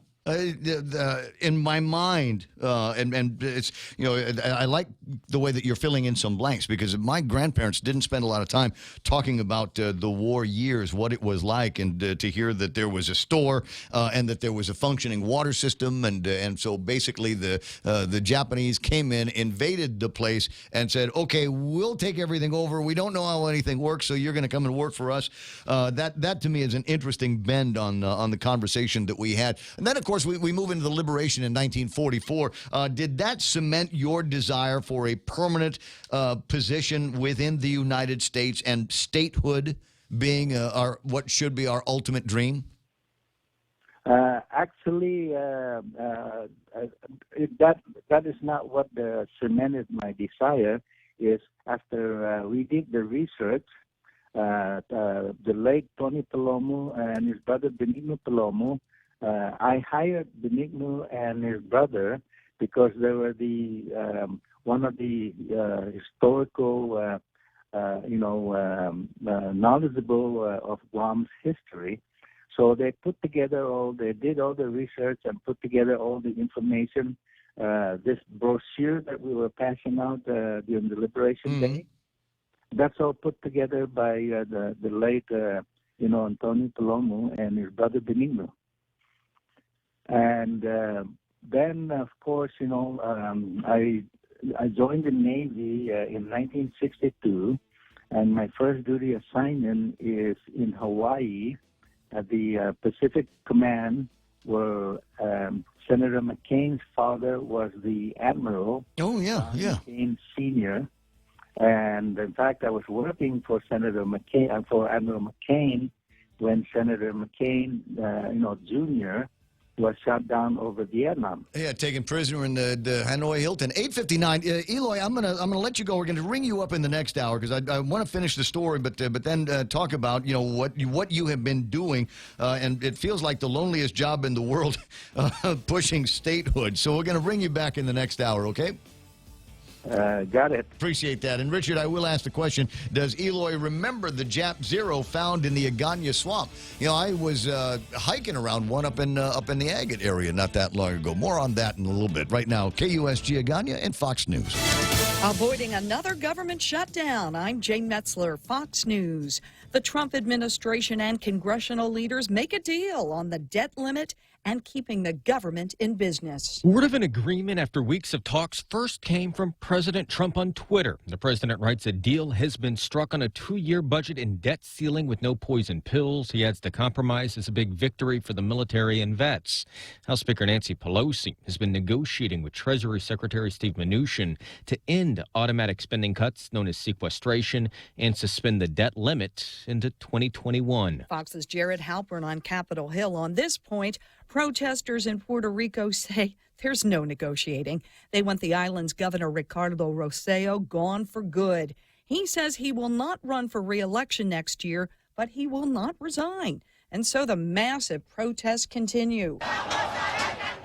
In my mind, and it's, I like the way that you're filling in some blanks, because my grandparents didn't spend a lot of time talking about the war years, what it was like, and to hear that there was a store and that there was a functioning water system, and so basically the Japanese came in, invaded the place, and said, okay, we'll take everything over. We don't know how anything works, so you're going to come and work for us. That to me is an interesting bend on the conversation that we had, and then of course we move into the liberation in 1944. Did that cement your desire for a permanent position within the United States, and statehood being what should be our ultimate dream? Actually, that is not what cemented my desire. Is after we did the research, the late Tony Palomo and his brother Benigno Palomo, I hired Benigno and his brother because they were one of the historical, knowledgeable of Guam's history. So they did all the research and put together all the information. This brochure that we were passing out during the Liberation Day, that's all put together by the late, Antonio Palomo and his brother Benigno. And then, of course, I joined the Navy in 1962, and my first duty assignment is in Hawaii at the Pacific Command, where Senator McCain's father was the admiral. Oh, yeah. McCain Sr. And, in fact, I was working for Senator McCain, for Admiral McCain, when Senator McCain, Jr., was shot down over Vietnam. Yeah, taken prisoner in the Hanoi Hilton. 8:59. Eloy, I'm gonna let you go. We're gonna ring you up in the next hour because I want to finish the story, but then talk about what you have been doing, and it feels like the loneliest job in the world, pushing statehood. So we're gonna bring you back in the next hour. Okay. Got it. Appreciate that. And Richard, I will ask the question, does Eloy remember the Jap Zero found in the Agana swamp? I was hiking around one up in the Agate area not that long ago. More on that in a little bit. Right now, KUSG Agana and Fox News. Avoiding another government shutdown, I'm Jane Metzler, Fox News. The Trump administration and congressional leaders make a deal on the debt limit and keeping the government in business. Word of an agreement after weeks of talks first came from President Trump on Twitter. The president writes a deal has been struck on a 2-year budget and debt ceiling with no poison pills. He adds the compromise is a big victory for the military and vets. House Speaker Nancy Pelosi has been negotiating with Treasury Secretary Steve Mnuchin to end automatic spending cuts known as sequestration and suspend the debt limit into 2021. Fox's Jared Halpern on Capitol Hill on this point. Protesters in Puerto Rico say there's no negotiating. They want the island's Governor Ricardo Rossello gone for good. He says he will not run for re-election next year, but he will not resign. And so the massive protests continue.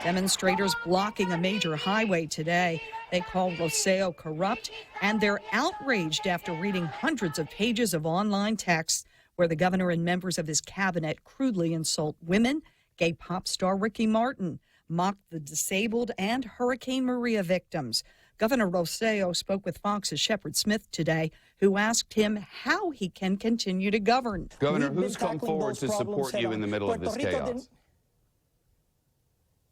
Demonstrators blocking a major highway today. They call Rossello corrupt, and they're outraged after reading hundreds of pages of online texts where the governor and members of his cabinet crudely insult women, gay pop star Ricky Martin, mock the disabled and Hurricane Maria victims. Governor Rossello spoke with Fox's Shepard Smith today, who asked him how he can continue to govern. Governor, who's come forward to support you in the middle of this chaos?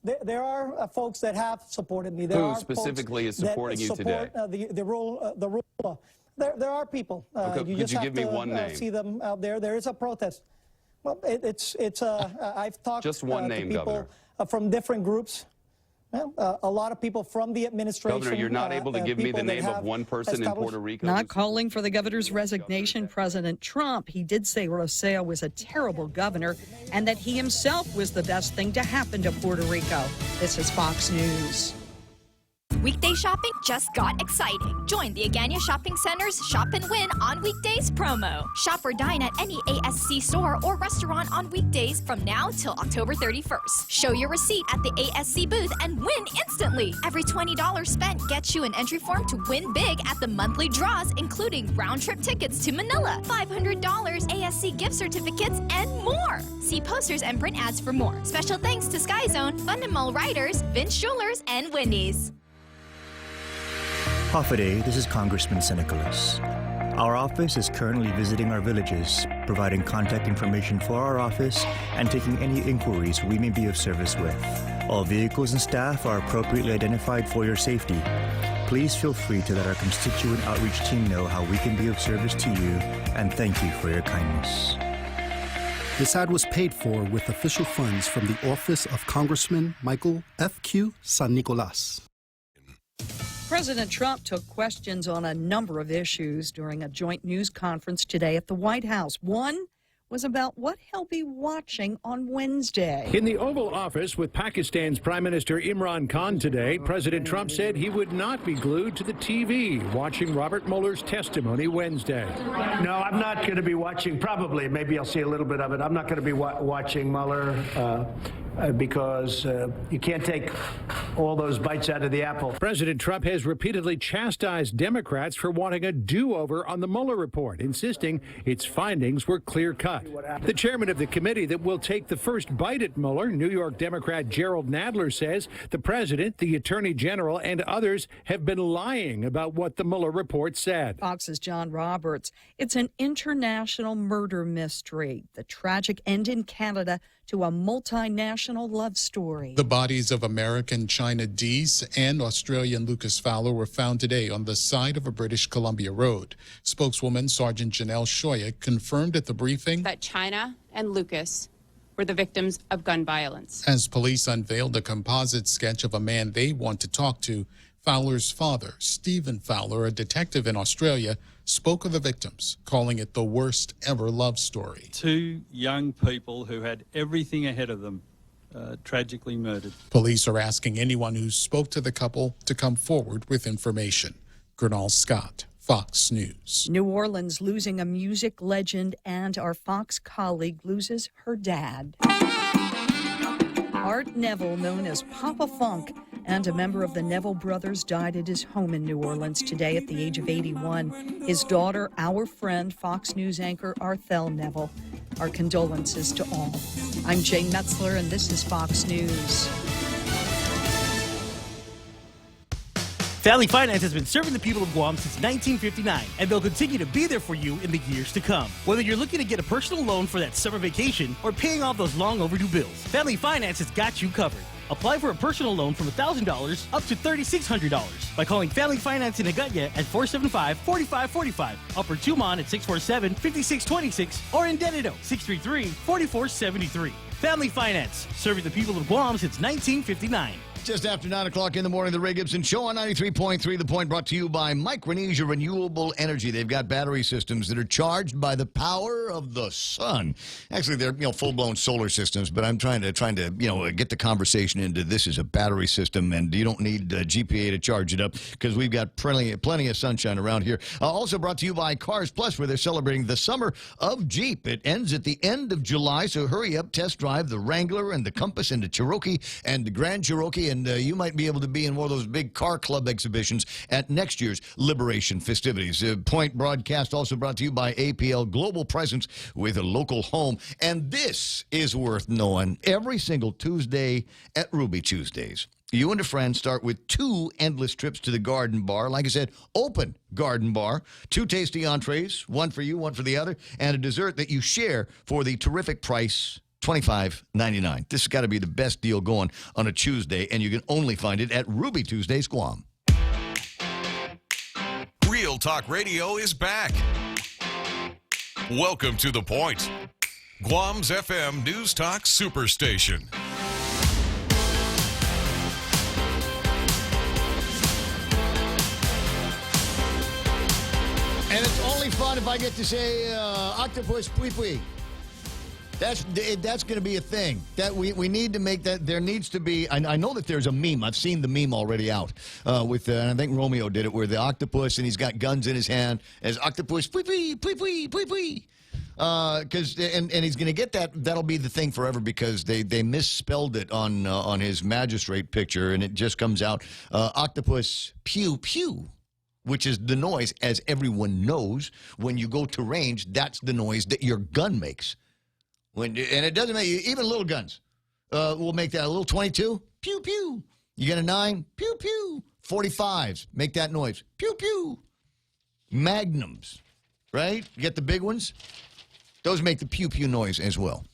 There are folks that have supported me. Who specifically is supporting you today? The rule law. There are people. Okay, could you give me one name? See them out there. There is a protest. Well, I've talked just one name, to people Governor. From different groups. A lot of people from the administration. Governor, you're not able to give me the name of one person in Puerto Rico? Not calling for the governor's resignation, President Trump. He did say Rossello was a terrible governor and that he himself was the best thing to happen to Puerto Rico. This is Fox News. Weekday shopping just got exciting. Join the Agania Shopping Center's Shop and Win on Weekdays promo. Shop or dine at any ASC store or restaurant on weekdays from now till October 31st. Show your receipt at the ASC booth and win instantly. Every $20 spent gets you an entry form to win big at the monthly draws, including round-trip tickets to Manila, $500 ASC gift certificates, and more. See posters and print ads for more. Special thanks to Sky Zone, Fun and Mall Riders, Vince Jewelers, and Wendy's. Hafa, this is Congressman Nicholas. Our office is currently visiting our villages, providing contact information for our office and taking any inquiries we may be of service with. All vehicles and staff are appropriately identified for your safety. Please feel free to let our constituent outreach team know how we can be of service to you, and thank you for your kindness. This ad was paid for with official funds from the office of Congressman Michael F.Q. San Nicolas. President Trump took questions on a number of issues during a joint news conference today at the White House. One was about what he'll be watching on Wednesday. In the Oval Office with Pakistan's Prime Minister Imran Khan today, President Trump said he would not be glued to the TV watching Robert Mueller's testimony Wednesday. No, I'm not going to be watching, probably, maybe I'll see a little bit of it. I'm not going to be watching Mueller because you can't take all those bites out of the apple. President Trump has repeatedly chastised Democrats for wanting a do-over on the Mueller report, insisting its findings were clear-cut. The chairman of the committee that will take the first bite at Mueller, New York Democrat Gerald Nadler, says the president, the attorney general, and others have been lying about what the Mueller report said. Fox's John Roberts. It's an international murder mystery. The tragic end in Canada to a multinational love story. The bodies of American China Deese and Australian Lucas Fowler were found today on the side of a British Columbia road. Spokeswoman Sergeant Janelle Shoya confirmed at the briefing that China and Lucas were the victims of gun violence. As police unveiled a composite sketch of a man they want to talk to, Fowler's father, Stephen Fowler, a detective in Australia, spoke of the victims, calling it the worst ever love story. Two young people who had everything ahead of them, tragically murdered. Police are asking anyone who spoke to the couple to come forward with information. Gernal Scott, Fox News. New Orleans losing a music legend, and our Fox colleague loses her dad. Art Neville, known as Papa Funk, and a member of the Neville brothers, died at his home in New Orleans today at the age of 81. His daughter, our friend, Fox News anchor Arthel Neville. Our condolences to all. I'm Jane Metzler, and this is Fox News. Family Finance has been serving the people of Guam since 1959, and they'll continue to be there for you in the years to come. Whether you're looking to get a personal loan for that summer vacation or paying off those long overdue bills, Family Finance has got you covered. Apply for a personal loan from $1,000 up to $3,600 by calling Family Finance in Agutya at 475-4545, Upper Tumon at 647-5626, or in Dededo 633-4473. Family Finance, serving the people of Guam since 1959. Just after 9 o'clock in the morning, the Ray Gibson Show on 93.3. The Point brought to you by Micronesia Renewable Energy. They've got battery systems that are charged by the power of the sun. Actually, they're full-blown solar systems, but I'm trying to get the conversation into this is a battery system, and you don't need GPA to charge it up because we've got plenty of sunshine around here. Also brought to you by Cars Plus, where they're celebrating the summer of Jeep. It ends at the end of July, so hurry up, test drive the Wrangler and the Compass and the Cherokee and the Grand Cherokee, and you might be able to be in one of those big car club exhibitions at next year's Liberation festivities. Point broadcast also brought to you by APL Global Presence with a local home. And this is worth knowing. Every single Tuesday at Ruby Tuesdays, you and a friend start with 2 endless trips to the Garden Bar. Like I said, open Garden Bar. 2 tasty entrees, one for you, one for the other, and a dessert that you share for the terrific price, $25.99. This has got to be the best deal going on a Tuesday, and you can only find it at Ruby Tuesdays, Guam. Real Talk Radio is back. Welcome to The Point, Guam's FM News Talk Superstation. And it's only fun if I get to say octopus pui pui. That's going to be a thing. That we need to make that. There needs to be. I know that there's a meme. I've seen the meme already out with. And I think Romeo did it, where the octopus and he's got guns in his hand as octopus pui pui pui pui pui pui. Because and he's going to get that. That'll be the thing forever because they misspelled it on his magistrate picture, and it just comes out octopus pew pew, which is the noise, as everyone knows, when you go to range. That's the noise that your gun makes. And it doesn't make even little guns will make that. A little 22, pew pew. You get a 9, pew pew. 45s make that noise, pew pew. Magnums, right? You get the big ones. Those make the pew pew noise as well.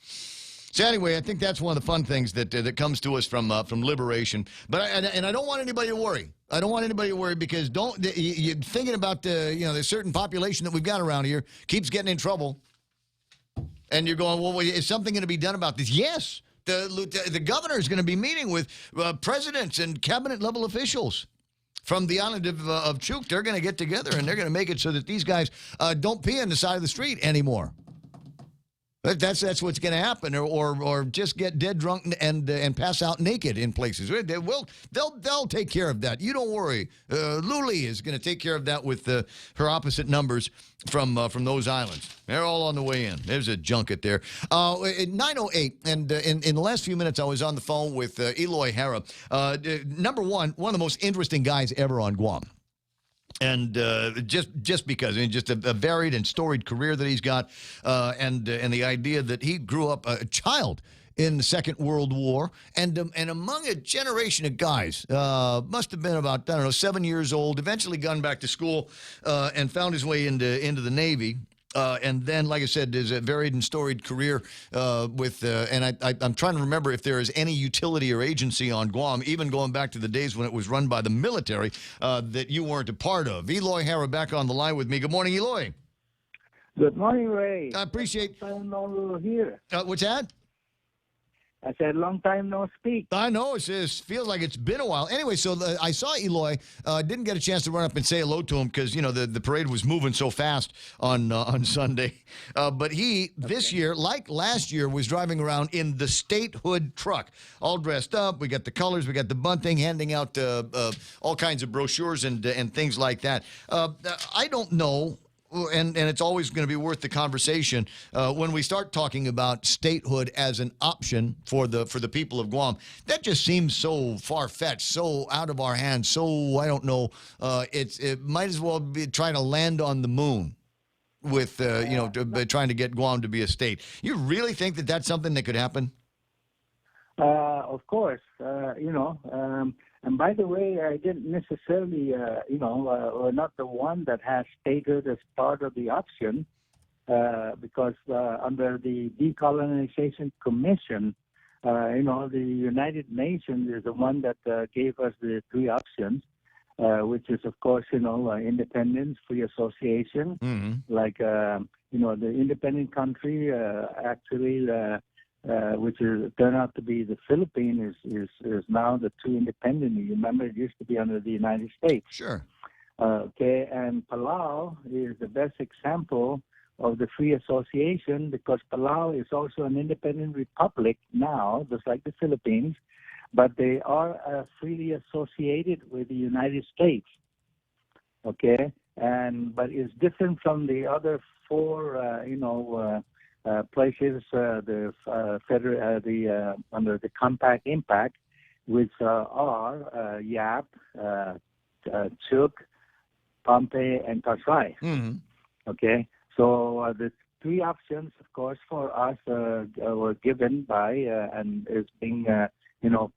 So anyway, I think that's one of the fun things that comes to us from Liberation. But I don't want anybody to worry. I don't want anybody to worry because you're thinking about the certain population that we've got around here keeps getting in trouble. And you're going, well, is something going to be done about this? Yes. The governor is going to be meeting with presidents and cabinet-level officials from the island of Chuuk. They're going to get together, and they're going to make it so that these guys don't pee on the side of the street anymore. That's what's going to happen, or just get dead drunk and pass out naked in places. They'll take care of that. You don't worry. Luli is going to take care of that with her opposite numbers from those islands. They're all on the way in. There's a junket there. At 9:08, and in the last few minutes, I was on the phone with Eloy Hara. Number one of the most interesting guys ever on Guam. And just because, just a varied and storied career that he's got, and the idea that he grew up a child in the Second World War, and among a generation of guys, must have been about 7 years old. Eventually, gone back to school, and found his way into the Navy. And then, like I said, there's a varied and storied career and I'm trying to remember if there is any utility or agency on Guam, even going back to the days when it was run by the military, that you weren't a part of. Eloy Hara back on the line with me. Good morning, Eloy. Good morning, Ray. I appreciate. Long time no here. What's that? I said, long time no speak. I know. It feels like it's been a while. Anyway, so I saw Eloy. Didn't get a chance to run up and say hello to him because, the parade was moving so fast on Sunday. But he, this year, like last year, was driving around in the statehood truck, all dressed up. We got the colors. We got the bunting, handing out all kinds of brochures and things like that. I don't know. And it's always going to be worth the conversation when we start talking about statehood as an option for the people of Guam. That just seems so far-fetched, so out of our hands, so I don't know. It might as well be trying to land on the moon with trying to get Guam to be a state. You really think that that's something that could happen? Of course, and by the way, I didn't necessarily, we're not the one that has statehood as part of the option, because under the Decolonization Commission, the United Nations is the one that gave us the 3 options, which is, of course, independence, free association, like, the independent country actually which turned out to be the Philippines, is now the two independent. You remember, it used to be under the United States. Sure. Okay, and Palau is the best example of the free association because Palau is also an independent republic now, just like the Philippines, but they are freely associated with the United States. Okay, but it's different from the other four, places under the Compact Impact, which are Yap, Chuk, Pohnpei, and Kasai. Mm-hmm. Okay, so the three options, of course, for us were given by and is being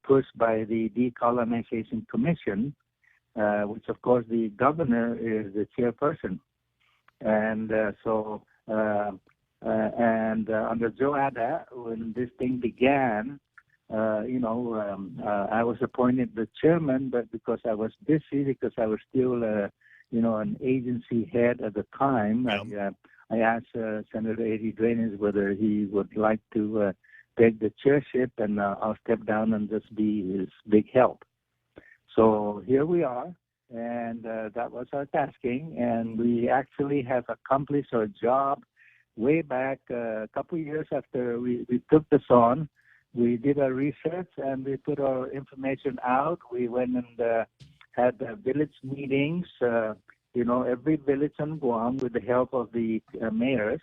pushed by the Decolonization Commission, which of course the governor is the chairperson, and under Joe Ada, when this thing began, I was appointed the chairman, but because I was busy, because I was still an agency head at the time, I asked Senator Eddie Drainage whether he would like to take the chairship, and I'll step down and just be his big help. So here we are, and that was our tasking, and we actually have accomplished our job way back a couple of years after we took this on. We did our research, and we put our information out. We went and had village meetings, every village on Guam with the help of the mayors.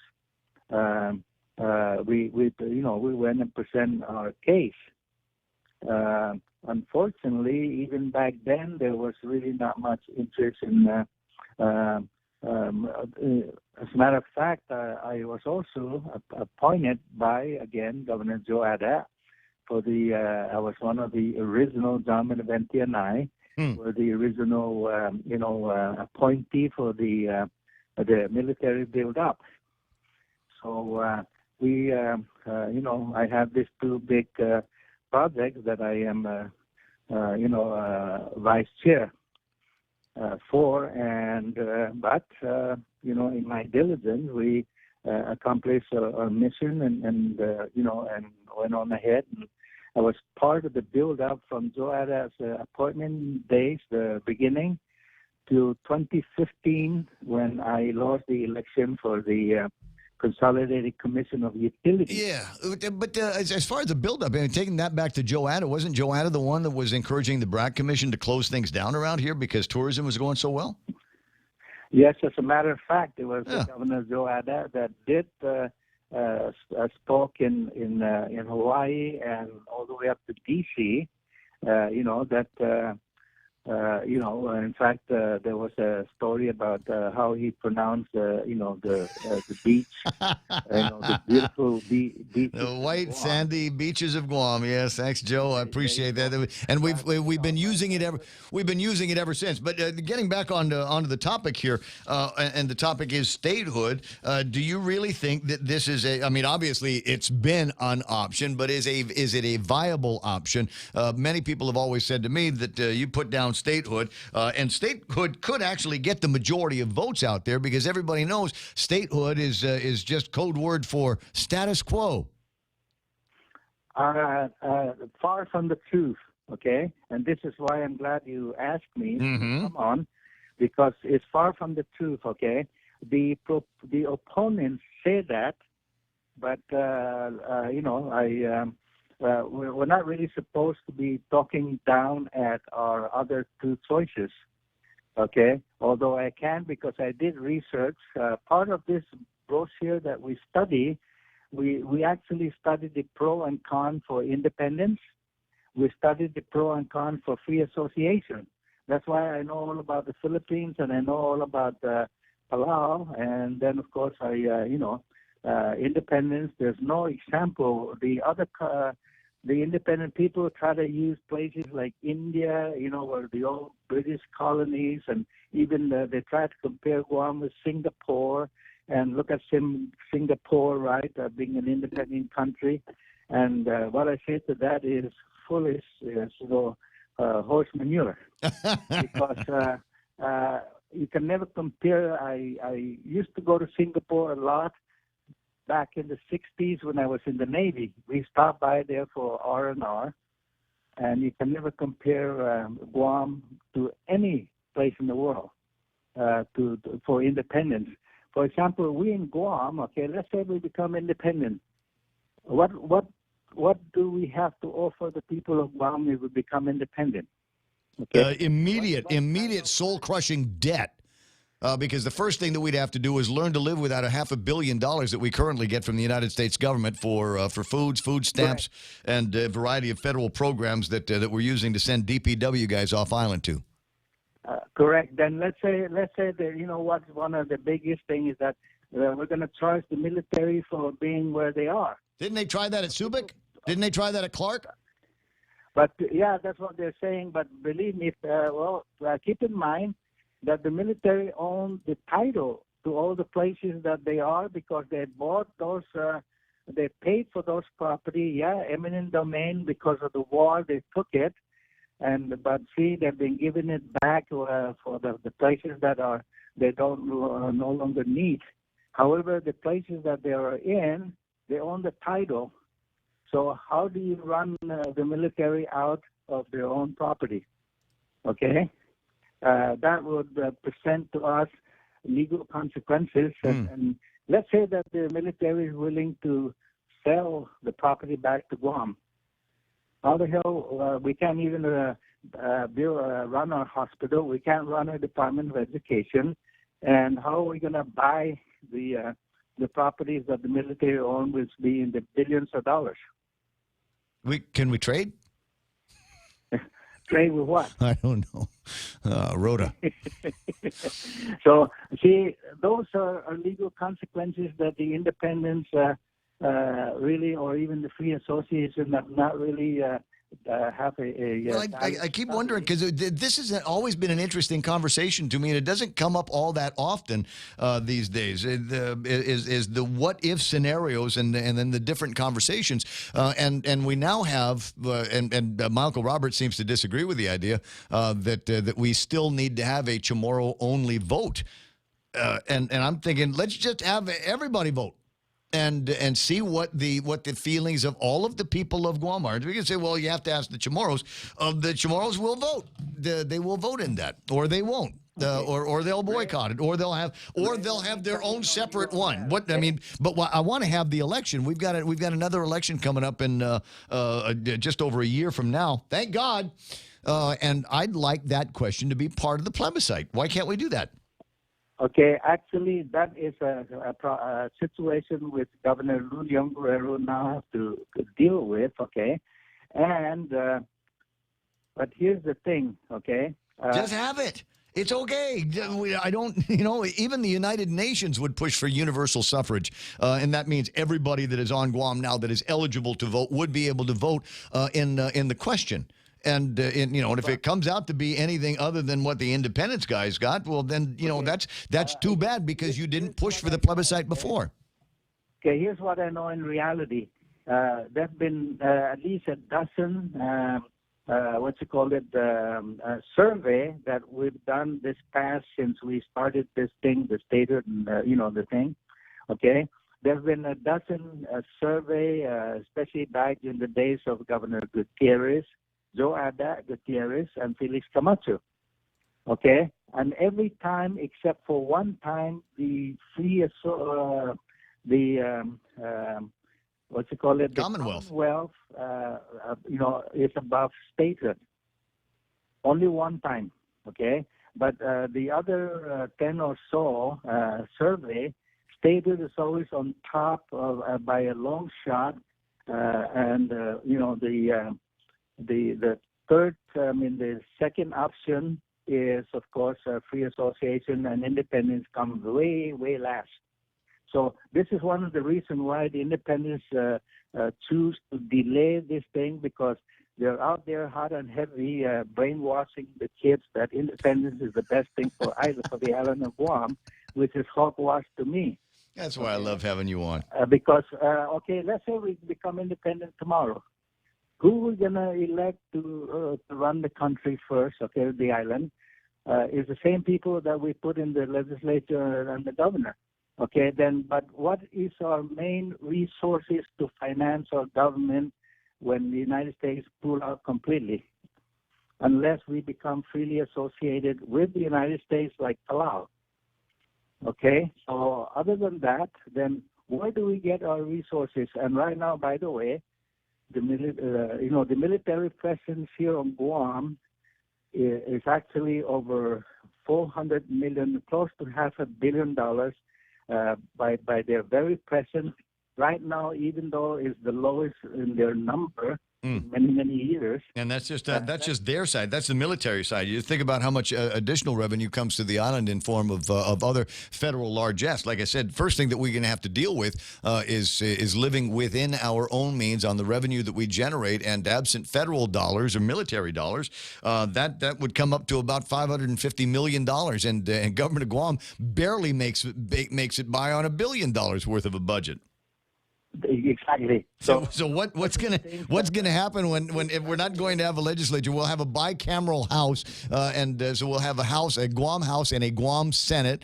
We went and present our case. Unfortunately, even back then, there was really not much interest in. As a matter of fact, I was also appointed by, again, Governor Joe Ada I was one of the original, John Benavente and I were the original, appointee for the military build-up. So I have these two big projects that I am, vice chair for, and in my diligence, we accomplished our mission and went on ahead. And I was part of the build-up from Joe Ada's appointment days, the beginning, to 2015 when I lost the election for the Consolidated Commission of Utilities. Yeah, but as far as the buildup, taking that back to Joe Ada, wasn't Joe Ada the one that was encouraging the BRAC Commission to close things down around here because tourism was going so well? Yes, as a matter of fact, it was Governor Joe Ada that did spoke in Hawaii and all the way up to D.C. In fact, there was a story about how he pronounced, the beach, the beautiful beach. The white sandy beaches of Guam. Yes, thanks, Joe. I appreciate that. And we've been using it ever since. But getting back onto the topic here, and the topic is statehood. Do you really think that this is obviously it's been an option, but is it a viable option? Many people have always said to me that you put down statehood, and statehood could actually get the majority of votes out there because everybody knows statehood is just code word for status quo. Far from the truth, okay? And this is why I'm glad you asked me to come on, because it's far from the truth, okay? The opponents say that, but we're not really supposed to be talking down at our other two choices, okay? Although I can, because I did research. Part of this brochure that we study, we actually studied the pro and con for independence. We studied the pro and con for free association. That's why I know all about the Philippines and I know all about Palau. And then, of course, independence. There's no example. The independent people try to use places like India, where the old British colonies, and even they try to compare Guam with Singapore, and look at Singapore, right, being an independent country. And what I say to that is foolish, horse manure, because you can never compare. I used to go to Singapore a lot back in the 60s when I was in the Navy. We stopped by there for R&R, and you can never compare Guam to any place in the world for independence. For example, we in Guam, okay, let's say we become independent. What do we have to offer the people of Guam if we become independent? Okay? Immediate soul-crushing debt. Because the first thing that we'd have to do is learn to live without $500 million that we currently get from the United States government for foods, food stamps, and a variety of federal programs that we're using to send DPW guys off island to. Correct. Then let's say that, you know what, one of the biggest things is that we're going to charge the military for being where they are. Didn't they try that at Subic? Didn't they try that at Clark? But yeah, that's what they're saying. But believe me, keep in mind that the military owns the title to all the places that they are because they bought those, they paid for those property, eminent domain because of the war, they took it, but see, they've been giving it back for the places that they don't no longer need. However, the places that they are in, they own the title. So how do you run the military out of their own property? Okay? That would present to us legal consequences. And let's say that the military is willing to sell the property back to Guam. How the hell we can't even run our hospital? We can't run our Department of Education. And how are we going to buy the properties that the military own, which be in the billions of dollars? Can we trade? Trade with what? I don't know. Rhoda. So, see, those are legal consequences that the independents really, or even the free association, have not really have a well, I keep wondering, because this has always been an interesting conversation to me, and it doesn't come up all that often these days. Is the what-if scenarios and then the different conversations. And we now have, and Michael Roberts seems to disagree with the idea that we still need to have a Chamorro-only vote. And I'm thinking, let's just have everybody vote. And see what the feelings of all of the people of Guam are. We can say, well, you have to ask the Chamorros. The Chamorros will vote. They will vote in that, or they won't, or they'll boycott it, or they'll have their own separate one. But I want to have the election. We've got another election coming up in just over a year from now. Thank God. And I'd like that question to be part of the plebiscite. Why can't we do that? Okay, actually, that is a situation which Governor Luliang Guerrero now has to deal with, okay? And, but here's the thing, okay? Just have it. It's okay. I don't, even the United Nations would push for universal suffrage. And that means everybody that is on Guam now that is eligible to vote would be able to vote in the question. And, and if it comes out to be anything other than what the independence guys got, well, then, that's too bad because you didn't push for the plebiscite before. Okay, here's what I know in reality. There've been at least a dozen, survey that we've done this past since we started this thing, the statehood, and, the thing, okay? There's been a dozen survey, especially back in the days of Governor Gutierrez, Joe Ada Gutierrez, and Felix Camacho. Okay? And every time except for one time, the Commonwealth, is above statehood. Only one time. Okay? But the other 10 or so survey, statehood is always on top of, by a long shot, the third, the second option is, of course, free association, and independence comes way, way last. So this is one of the reasons why the independents choose to delay this thing, because they're out there hot and heavy, brainwashing the kids that independence is the best thing for the island of Guam, which is hogwash to me. That's why I love having you on. Because, let's say we become independent tomorrow. Who we're going to elect to run the country first, the island, is the same people that we put in the legislature and the governor, Okay, then, but what is our main resources to finance our government when the United States pull out completely? Unless we become freely associated with the United States like Palau. Okay, so other than that, then where do we get our resources? And right now, by the way, the military presence here on Guam is actually over $400 million, close to $500 million by their very presence right now, even though it's the lowest in their number in many years. And that's just their side. That's the military side. You think about how much additional revenue comes to the island in form of other federal largesse. Like I said, first thing that we're going to have to deal with is living within our own means on the revenue that we generate, and absent federal dollars or military dollars, that would come up to about $550 million, and government of Guam barely makes it by on $1 billion worth of a budget. Exactly. So what's gonna happen when if we're not going to have a legislature? We'll have a bicameral house, and so we'll have a Guam House, and a Guam Senate.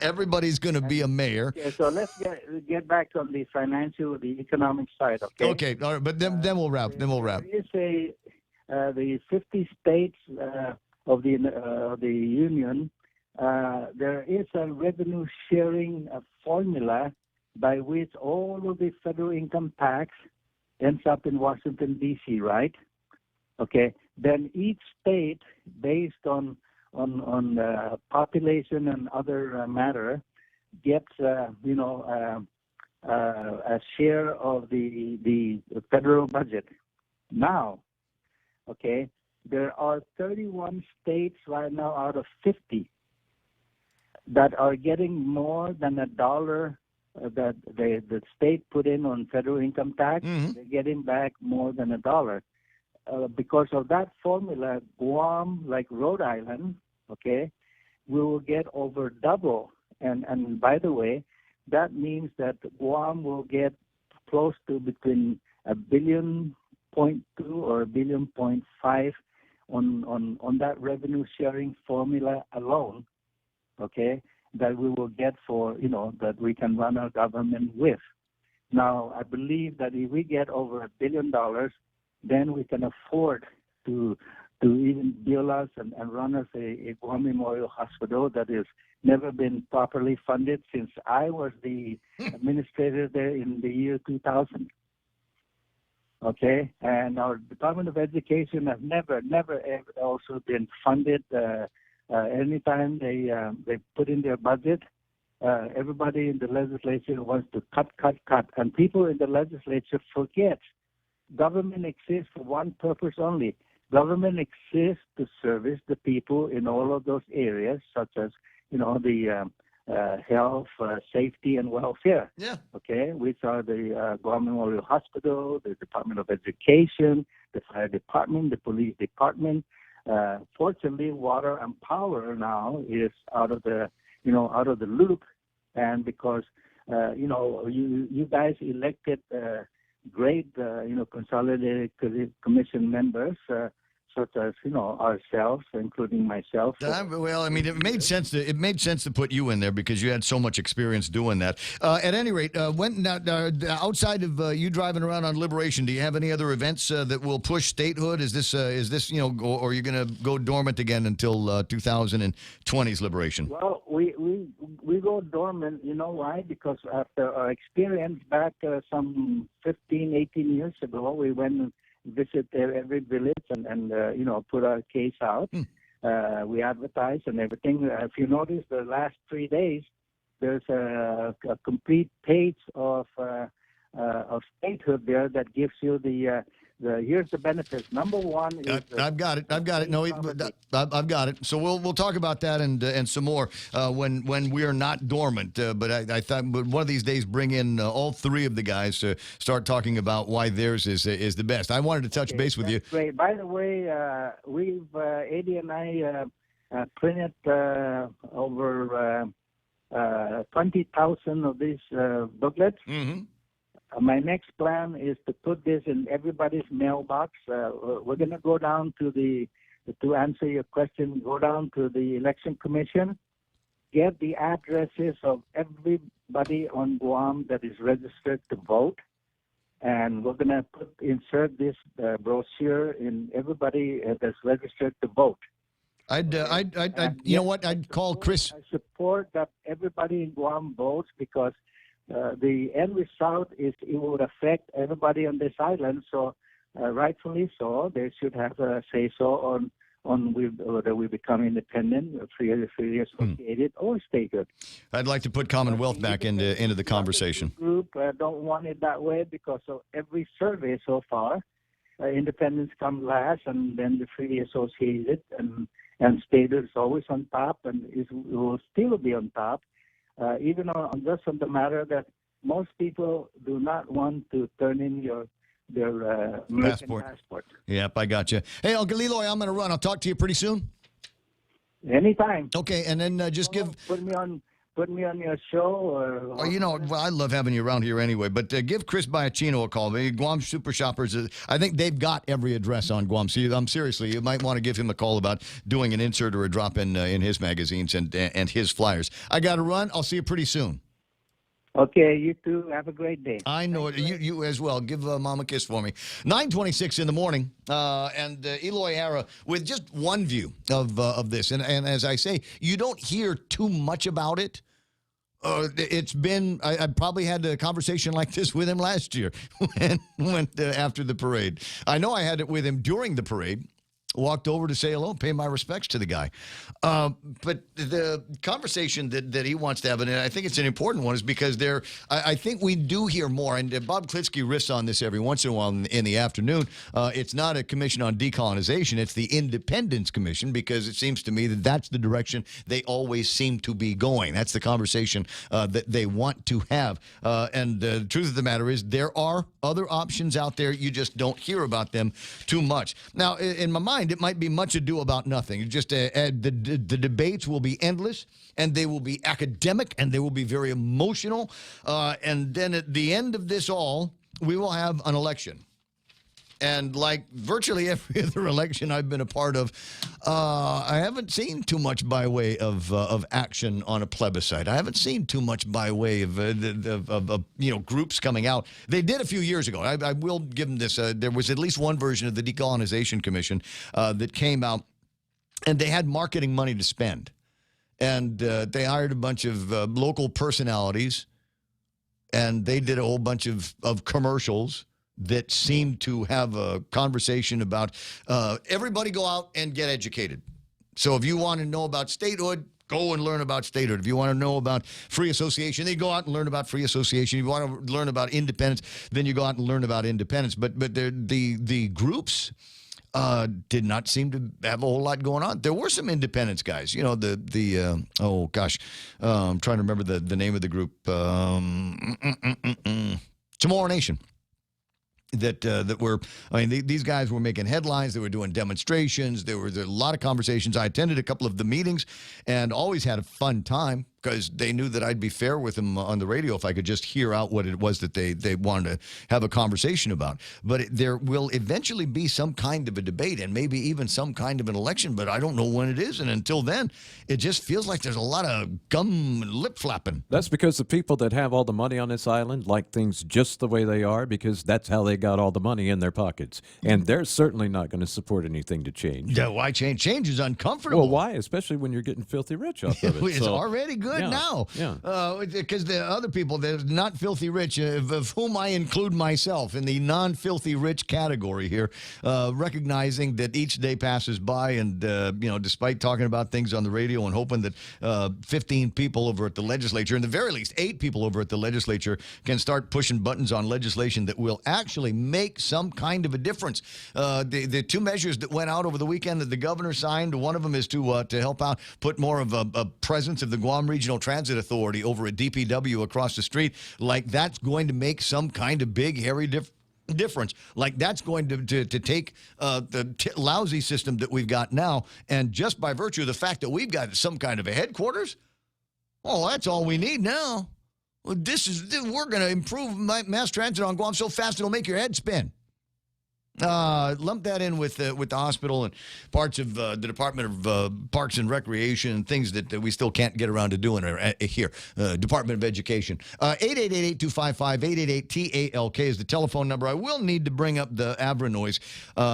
Everybody's going to be a mayor. Yeah, so let's get back on the financial, the economic side. Okay. Okay. All right. But then we'll wrap. Then we'll wrap. There is the 50 states of the union. There is a revenue sharing formula by which all of the federal income tax ends up in Washington, D.C., right? Okay. Then each state, based on population and other matter, gets a share of the federal budget. Now, okay, there are 31 states right now out of 50 that are getting more than $1 that the state put in on federal income tax. They're getting back more than $1. Because of that formula, Guam, like Rhode Island, okay, we will get over double. And by the way, that means that Guam will get close to between $1.2 billion or $1.5 billion on that revenue sharing formula alone, okay, that we will get for, that we can run our government with. Now, I believe that if we get over $1 billion, then we can afford to even build us and run us a Guam Memorial Hospital that has never been properly funded since I was the administrator there in the year 2000. Okay, and our Department of Education has never ever also been funded. Anytime they put in their budget, everybody in the legislature wants to cut, and people in the legislature forget government exists for one purpose only. Government exists to service the people in all of those areas, such as the health, safety, and welfare. Yeah. Okay, which are the Guam Memorial Hospital, the Department of Education, the Fire Department, the Police Department. Fortunately, water and power now is out of the loop, and because you guys elected great consolidated commission members such as ourselves, including myself. Well, I mean, it made sense to put you in there because you had so much experience doing that. At any rate, outside of you driving around on Liberation, do you have any other events that will push statehood? Is this or are you going to go dormant again until 2020's Liberation? Well, we go dormant. You know why? Because after our experience back some 15, 18 years ago, we went and visit every village and put our case out. We advertise and everything. If you notice, the last 3 days, there's a complete page of statehood there that gives you the here's the benefits. Number one is I've got it. No, I've got it. So we'll talk about that and some more when we are not dormant. But I thought, one of these days, bring in all three of the guys to start talking about why theirs is the best. I wanted to touch base with you. Great. By the way, we've Eddie and I printed over 20,000 of these booklets. Mm-hmm. My next plan is to put this in everybody's mailbox. We're going to go down to answer your question, go down to the Election Commission get the addresses of everybody on Guam that is registered to vote, and we're going to insert this brochure in everybody that's registered to vote. I'd you know what? I'd call Chris. I support that everybody in Guam votes because the end result is it would affect everybody on this island. So, rightfully so, they should have a say so on whether we become independent, freely associated, or statehood. I'd like to put Commonwealth back into the conversation. Group don't want it that way because of every survey so far. Independence comes last, and then the freely associated, and statehood is always on top, and it will still be on top. Even on the matter that most people do not want to turn in their American passport. Yep, I got you. Hey, Uncle Eloy, I'm going to run. I'll talk to you pretty soon. Anytime. Okay, and then just put me on your show. Or well, I love having you around here anyway. But give Chris Biachino a call. The Guam Super Shoppers. I think they've got every address on Guam. So seriously, you might want to give him a call about doing an insert or a drop in his magazines and his flyers. I got to run. I'll see you pretty soon. Okay, you too. Have a great day. I know it. You as well. Give Mom a kiss for me. 9:26 in the morning, and Eloy Hara with just one view of this. And as I say, you don't hear too much about it. It's been. I probably had a conversation like this with him last year when after the parade. I know I had it with him during the parade. Walked over to say hello, pay my respects to the guy. But the conversation that he wants to have, and I think it's an important one, is because I think we do hear more, and Bob Klitsky riffs on this every once in a while in the afternoon. It's not a commission on decolonization, it's the Independence Commission, because it seems to me that that's the direction they always seem to be going. That's the conversation that they want to have. And the truth of the matter is there are other options out there. You just don't hear about them too much. Now, in my mind, it might be much ado about nothing. Just the debates will be endless, and they will be academic, and they will be very emotional. And then at the end of this all, we will have an election. And like virtually every other election I've been a part of, I haven't seen too much by way of action on a plebiscite. I haven't seen too much by way of groups coming out. They did a few years ago. I will give them this. There was at least one version of the Decolonization Commission that came out, and they had marketing money to spend. And they hired a bunch of local personalities, and they did a whole bunch of commercials that seemed to have a conversation about everybody go out and get educated. So if you want to know about statehood, go and learn about statehood. If you want to know about free association, then you go out and learn about free association. If you want to learn about independence, then you go out and learn about independence. But the groups did not seem to have a whole lot going on. There were some independence guys. You know, I'm trying to remember the name of the group. Tomorrow Nation. That were, I mean, these guys were making headlines. They were doing demonstrations. There were a lot of conversations. I attended a couple of the meetings and always had a fun time because they knew that I'd be fair with them on the radio if I could just hear out what it was that they wanted to have a conversation about. But there will eventually be some kind of a debate and maybe even some kind of an election, but I don't know when it is. And until then, it just feels like there's a lot of gum and lip flapping. That's because the people that have all the money on this island like things just the way they are because that's how they got all the money in their pockets. And they're certainly not going to support anything to change. Yeah, why change? Change is uncomfortable. Well, why? Especially when you're getting filthy rich off of it. It's already good now. Yeah. Because the other people, they're not filthy rich, of whom I include myself in the non-filthy rich category here, recognizing that each day passes by and, despite talking about things on the radio and hoping that 15 people over at the legislature, in the very least 8 people over at the legislature, can start pushing buttons on legislation that will actually make some kind of a difference. The 2 measures that went out over the weekend that the governor signed, one of them is to help out, put more of a presence of the Guam Regional Transit Authority over at DPW across the street. Like that's going to make some kind of big, hairy difference. Like that's going to take the lousy system that we've got now, and just by virtue of the fact that we've got some kind of a headquarters, that's all we need now. Well, we're going to improve mass transit on Guam so fast it'll make your head spin. Lump that in with the hospital and parts of the Department of Parks and Recreation and things that we still can't get around to doing here. Department of Education. 888-8255-888-TALK is the telephone number. I will need to bring up the Avra noise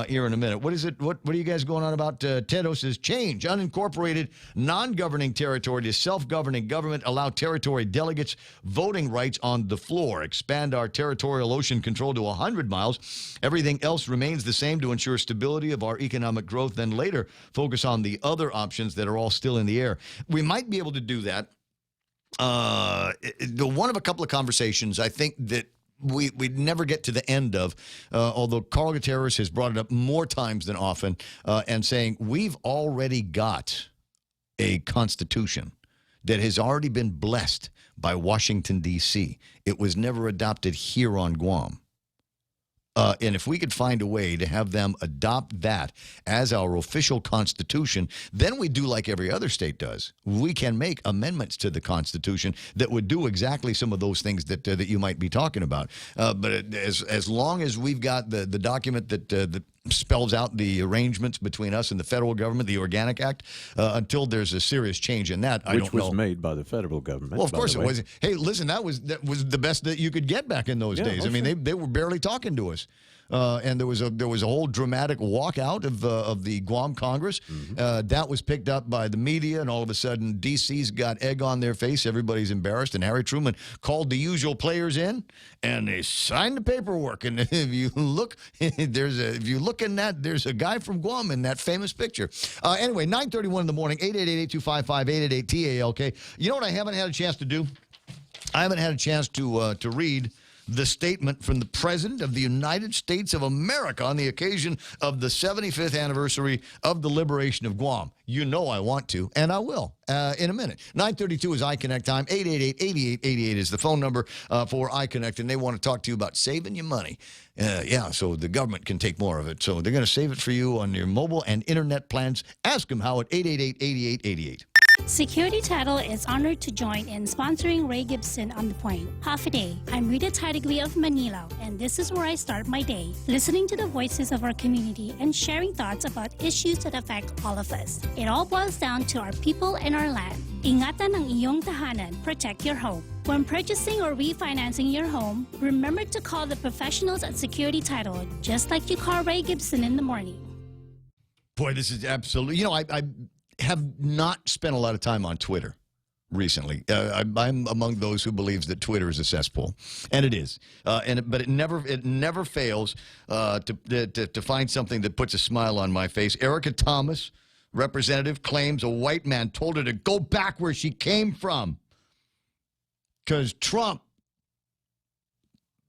here in a minute. What is it? What are you guys going on about? Tedo says, change unincorporated non-governing territory to self-governing government. Allow territory delegates voting rights on the floor. Expand our territorial ocean control to 100 miles. Everything else remains the same to ensure stability of our economic growth, then later focus on the other options that are all still in the air. We might be able to do that. One of a couple of conversations I think that we'd never get to the end of, although Carl Gutierrez has brought it up more times than often, and saying we've already got a constitution that has already been blessed by Washington, D.C. It was never adopted here on Guam. And if we could find a way to have them adopt that as our official constitution, then we do like every other state does. We can make amendments to the Constitution that would do exactly some of those things that you might be talking about. But as long as we've got the document that spells out the arrangements between us and the federal government, the Organic Act, until there's a serious change in that, I don't know. Which was made by the federal government. Well, of course it was. Hey, listen, that was the best that you could get back in those days. I mean, they were barely talking to us. And there was a whole dramatic walkout of the Guam Congress. That was picked up by the media, and all of a sudden, DC's got egg on their face. Everybody's embarrassed, and Harry Truman called the usual players in, and they signed the paperwork. And if you look, there's a guy from Guam in that famous picture. Anyway, 9:31 in the morning, 888-255-888-TALK. You know what I haven't had a chance to do? I haven't had a chance to read the statement from the President of the United States of America on the occasion of the 75th anniversary of the liberation of Guam. You know I want to, and I will in a minute. 9:32 is iConnect time. 888-8888 is the phone number for iConnect, and they want to talk to you about saving you money. So the government can take more of it. So they're going to save it for you on your mobile and internet plans. Ask them how at 888-8888. Security Title is honored to join in sponsoring Ray Gibson on The Point. Half a day. I'm Rita Tidegui of Manila, and this is where I start my day, listening to the voices of our community and sharing thoughts about issues that affect all of us. It all boils down to our people and our land. Ingatan ang iyong tahanan. Protect your home. When purchasing or refinancing your home, remember to call the professionals at Security Title, just like you call Ray Gibson in the morning. Boy, this is absolutely... You know, I have not spent a lot of time on Twitter recently. I'm among those who believes that Twitter is a cesspool, and it is. But it never fails to find something that puts a smile on my face. Erica Thomas, representative, claims a white man told her to go back where she came from because Trump.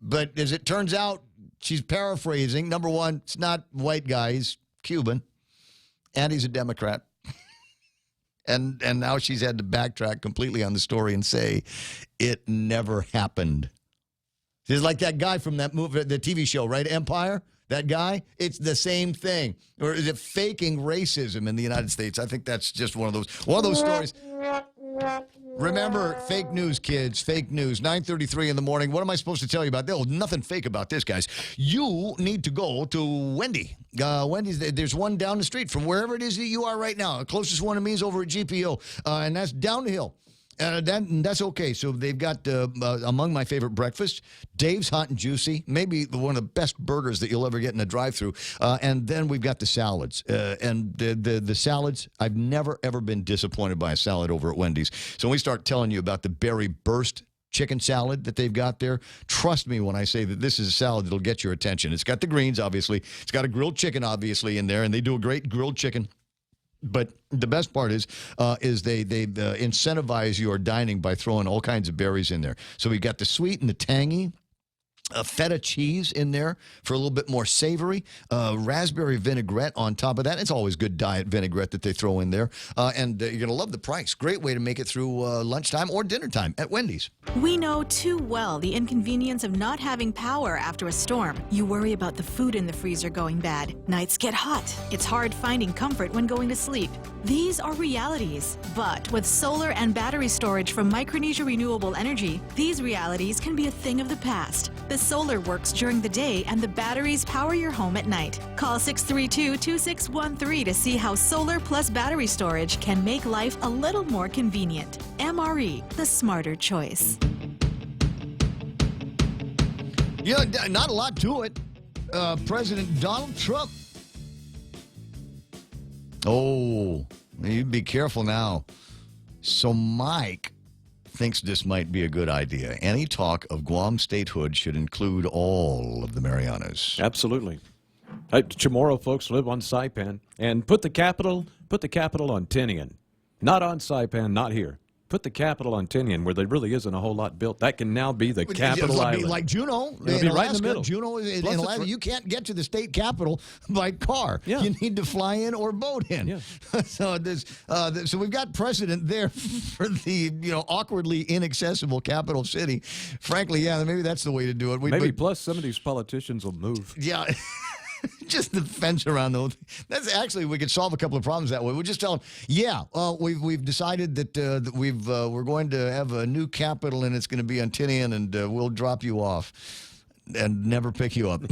But as it turns out, she's paraphrasing. Number one, it's not white guy, he's Cuban, and he's a Democrat. And now she's had to backtrack completely on the story and say it never happened. It's like that guy from that movie, the TV show, right? Empire? That guy? It's the same thing. Or is it faking racism in the United States? I think that's just one of those stories. Remember, fake news, kids, fake news. 9:33 in the morning. What am I supposed to tell you about? Oh, nothing fake about this, guys. You need to go to Wendy. Wendy's, there's one down the street from wherever it is that you are right now. The closest one to me is over at GPO, and that's down the hill. That's okay. So they've got, among my favorite breakfasts, Dave's Hot and Juicy, maybe one of the best burgers that you'll ever get in a drive-thru. And then we've got the salads. And the salads, I've never, ever been disappointed by a salad over at Wendy's. So when we start telling you about the berry burst chicken salad that they've got there, trust me when I say that this is a salad that'll get your attention. It's got the greens, obviously. It's got a grilled chicken, obviously, in there, and they do a great grilled chicken. But the best part is they incentivize your dining by throwing all kinds of berries in there. So we got the sweet and the tangy, feta cheese in there for a little bit more savory, raspberry vinaigrette on top of that. It's always good diet vinaigrette that they throw in there. And you're going to love the price. Great way to make it through lunchtime or dinner time at Wendy's. We know too well the inconvenience of not having power after a storm. You worry about the food in the freezer going bad. Nights get hot. It's hard finding comfort when going to sleep. These are realities. But with solar and battery storage from Micronesia Renewable Energy, these realities can be a thing of the past. The solar works during the day and the batteries power your home at night. Call 632-2613 to see how solar plus battery storage can make life a little more convenient. MRE, the smarter choice. Yeah, not a lot to it. President Donald Trump. Oh, you'd be careful now. So Mike thinks this might be a good idea. Any talk of Guam statehood should include all of the Marianas. Absolutely. Chamorro folks live on Saipan, and put the capital on Tinian, not on Saipan, not here. Put the capital on Tinian, where there really isn't a whole lot built. That can now be the capital island. Like Juneau. It'll be right in the middle. Juneau in Alaska. You can't get to the state capital by car. Yeah. You need to fly in or boat in. Yeah. So we've got precedent there for the awkwardly inaccessible capital city. Frankly, yeah, maybe that's the way to do it. Plus some of these politicians will move. Yeah. Just the fence around those. That's actually, we could solve a couple of problems that way. We'll just tell them, yeah, we've decided that we're going to have a new capital and it's going to be on Tinian, and we'll drop you off and never pick you up.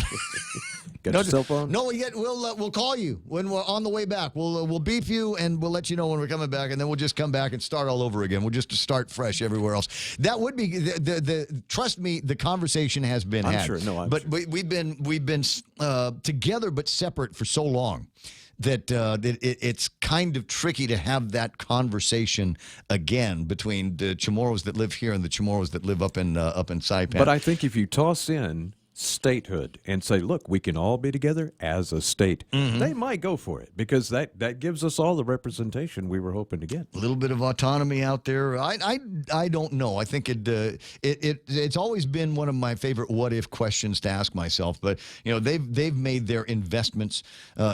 Got your cell phone? No, we'll call you when we're on the way back. We'll beep you and we'll let you know when we're coming back, and then we'll just come back and start all over again. We'll just start fresh everywhere else. That would be trust me, the conversation has been had. I'm sure. No, I'm but sure. we've been together but separate for so long that it's kind of tricky to have that conversation again between the Chamorros that live here and the Chamorros that live up in Saipan. But I think if you toss in statehood and say, look, we can all be together as a state, they might go for it, because that gives us all the representation we were hoping to get. A little bit of autonomy out there. I don't know. I think it's always been one of my favorite what if questions to ask myself. But they've made their investments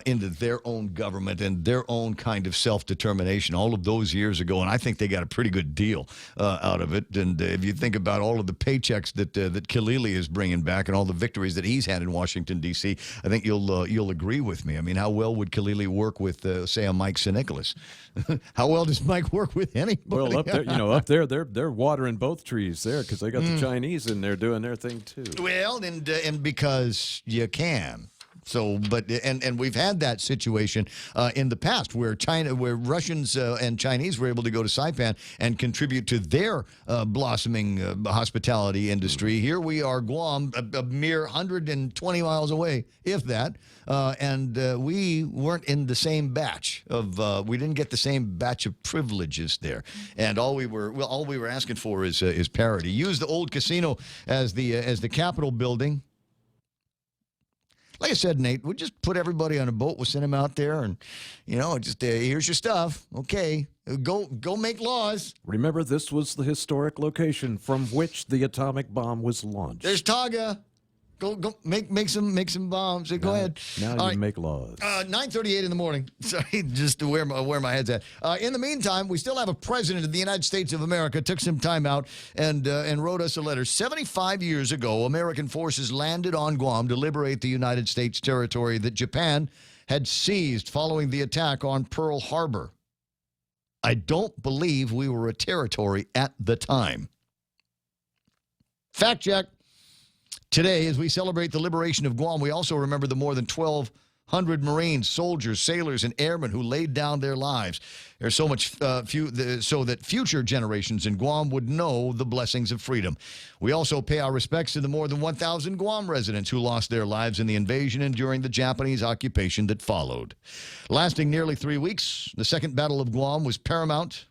into their own government and their own kind of self-determination all of those years ago, and I think they got a pretty good deal out of it. And if you think about all of the paychecks that Kalili is bringing back and all the victories that he's had in Washington, D.C., I think you'll agree with me. I mean, how well would Kalili work with, say, a Mike Sinicolas? How well does Mike work with anybody? Well, up there, they're watering both trees there, because they got the Chinese in there doing their thing too. Well, and because you can. So, and we've had that situation in the past where Russians and Chinese were able to go to Saipan and contribute to their blossoming hospitality industry. Here we are, Guam, a mere 120 miles away, if that, and we weren't in the same batch of. We didn't get the same batch of privileges there, and all we were asking for is parity. Use the old casino as the Capitol building. Like I said, Nate, we'll just put everybody on a boat. We'll send them out there, and just here's your stuff. Okay, go make laws. Remember, this was the historic location from which the atomic bomb was launched. There's Taga. Go make some bombs. Go ahead. Now you make laws. 9:38 in the morning. Sorry, just to where my head's at. In the meantime, we still have a president of the United States of America. Took some time out and wrote us a letter. 75 years ago, American forces landed on Guam to liberate the United States territory that Japan had seized following the attack on Pearl Harbor. I don't believe we were a territory at the time. Fact check. Today, as we celebrate the liberation of Guam, we also remember the more than 1,200 Marines, soldiers, sailors, and airmen who laid down their lives. There's so much so that future generations in Guam would know the blessings of freedom. We also pay our respects to the more than 1,000 Guam residents who lost their lives in the invasion and during the Japanese occupation that followed. Lasting nearly 3 weeks, the Second Battle of Guam was paramount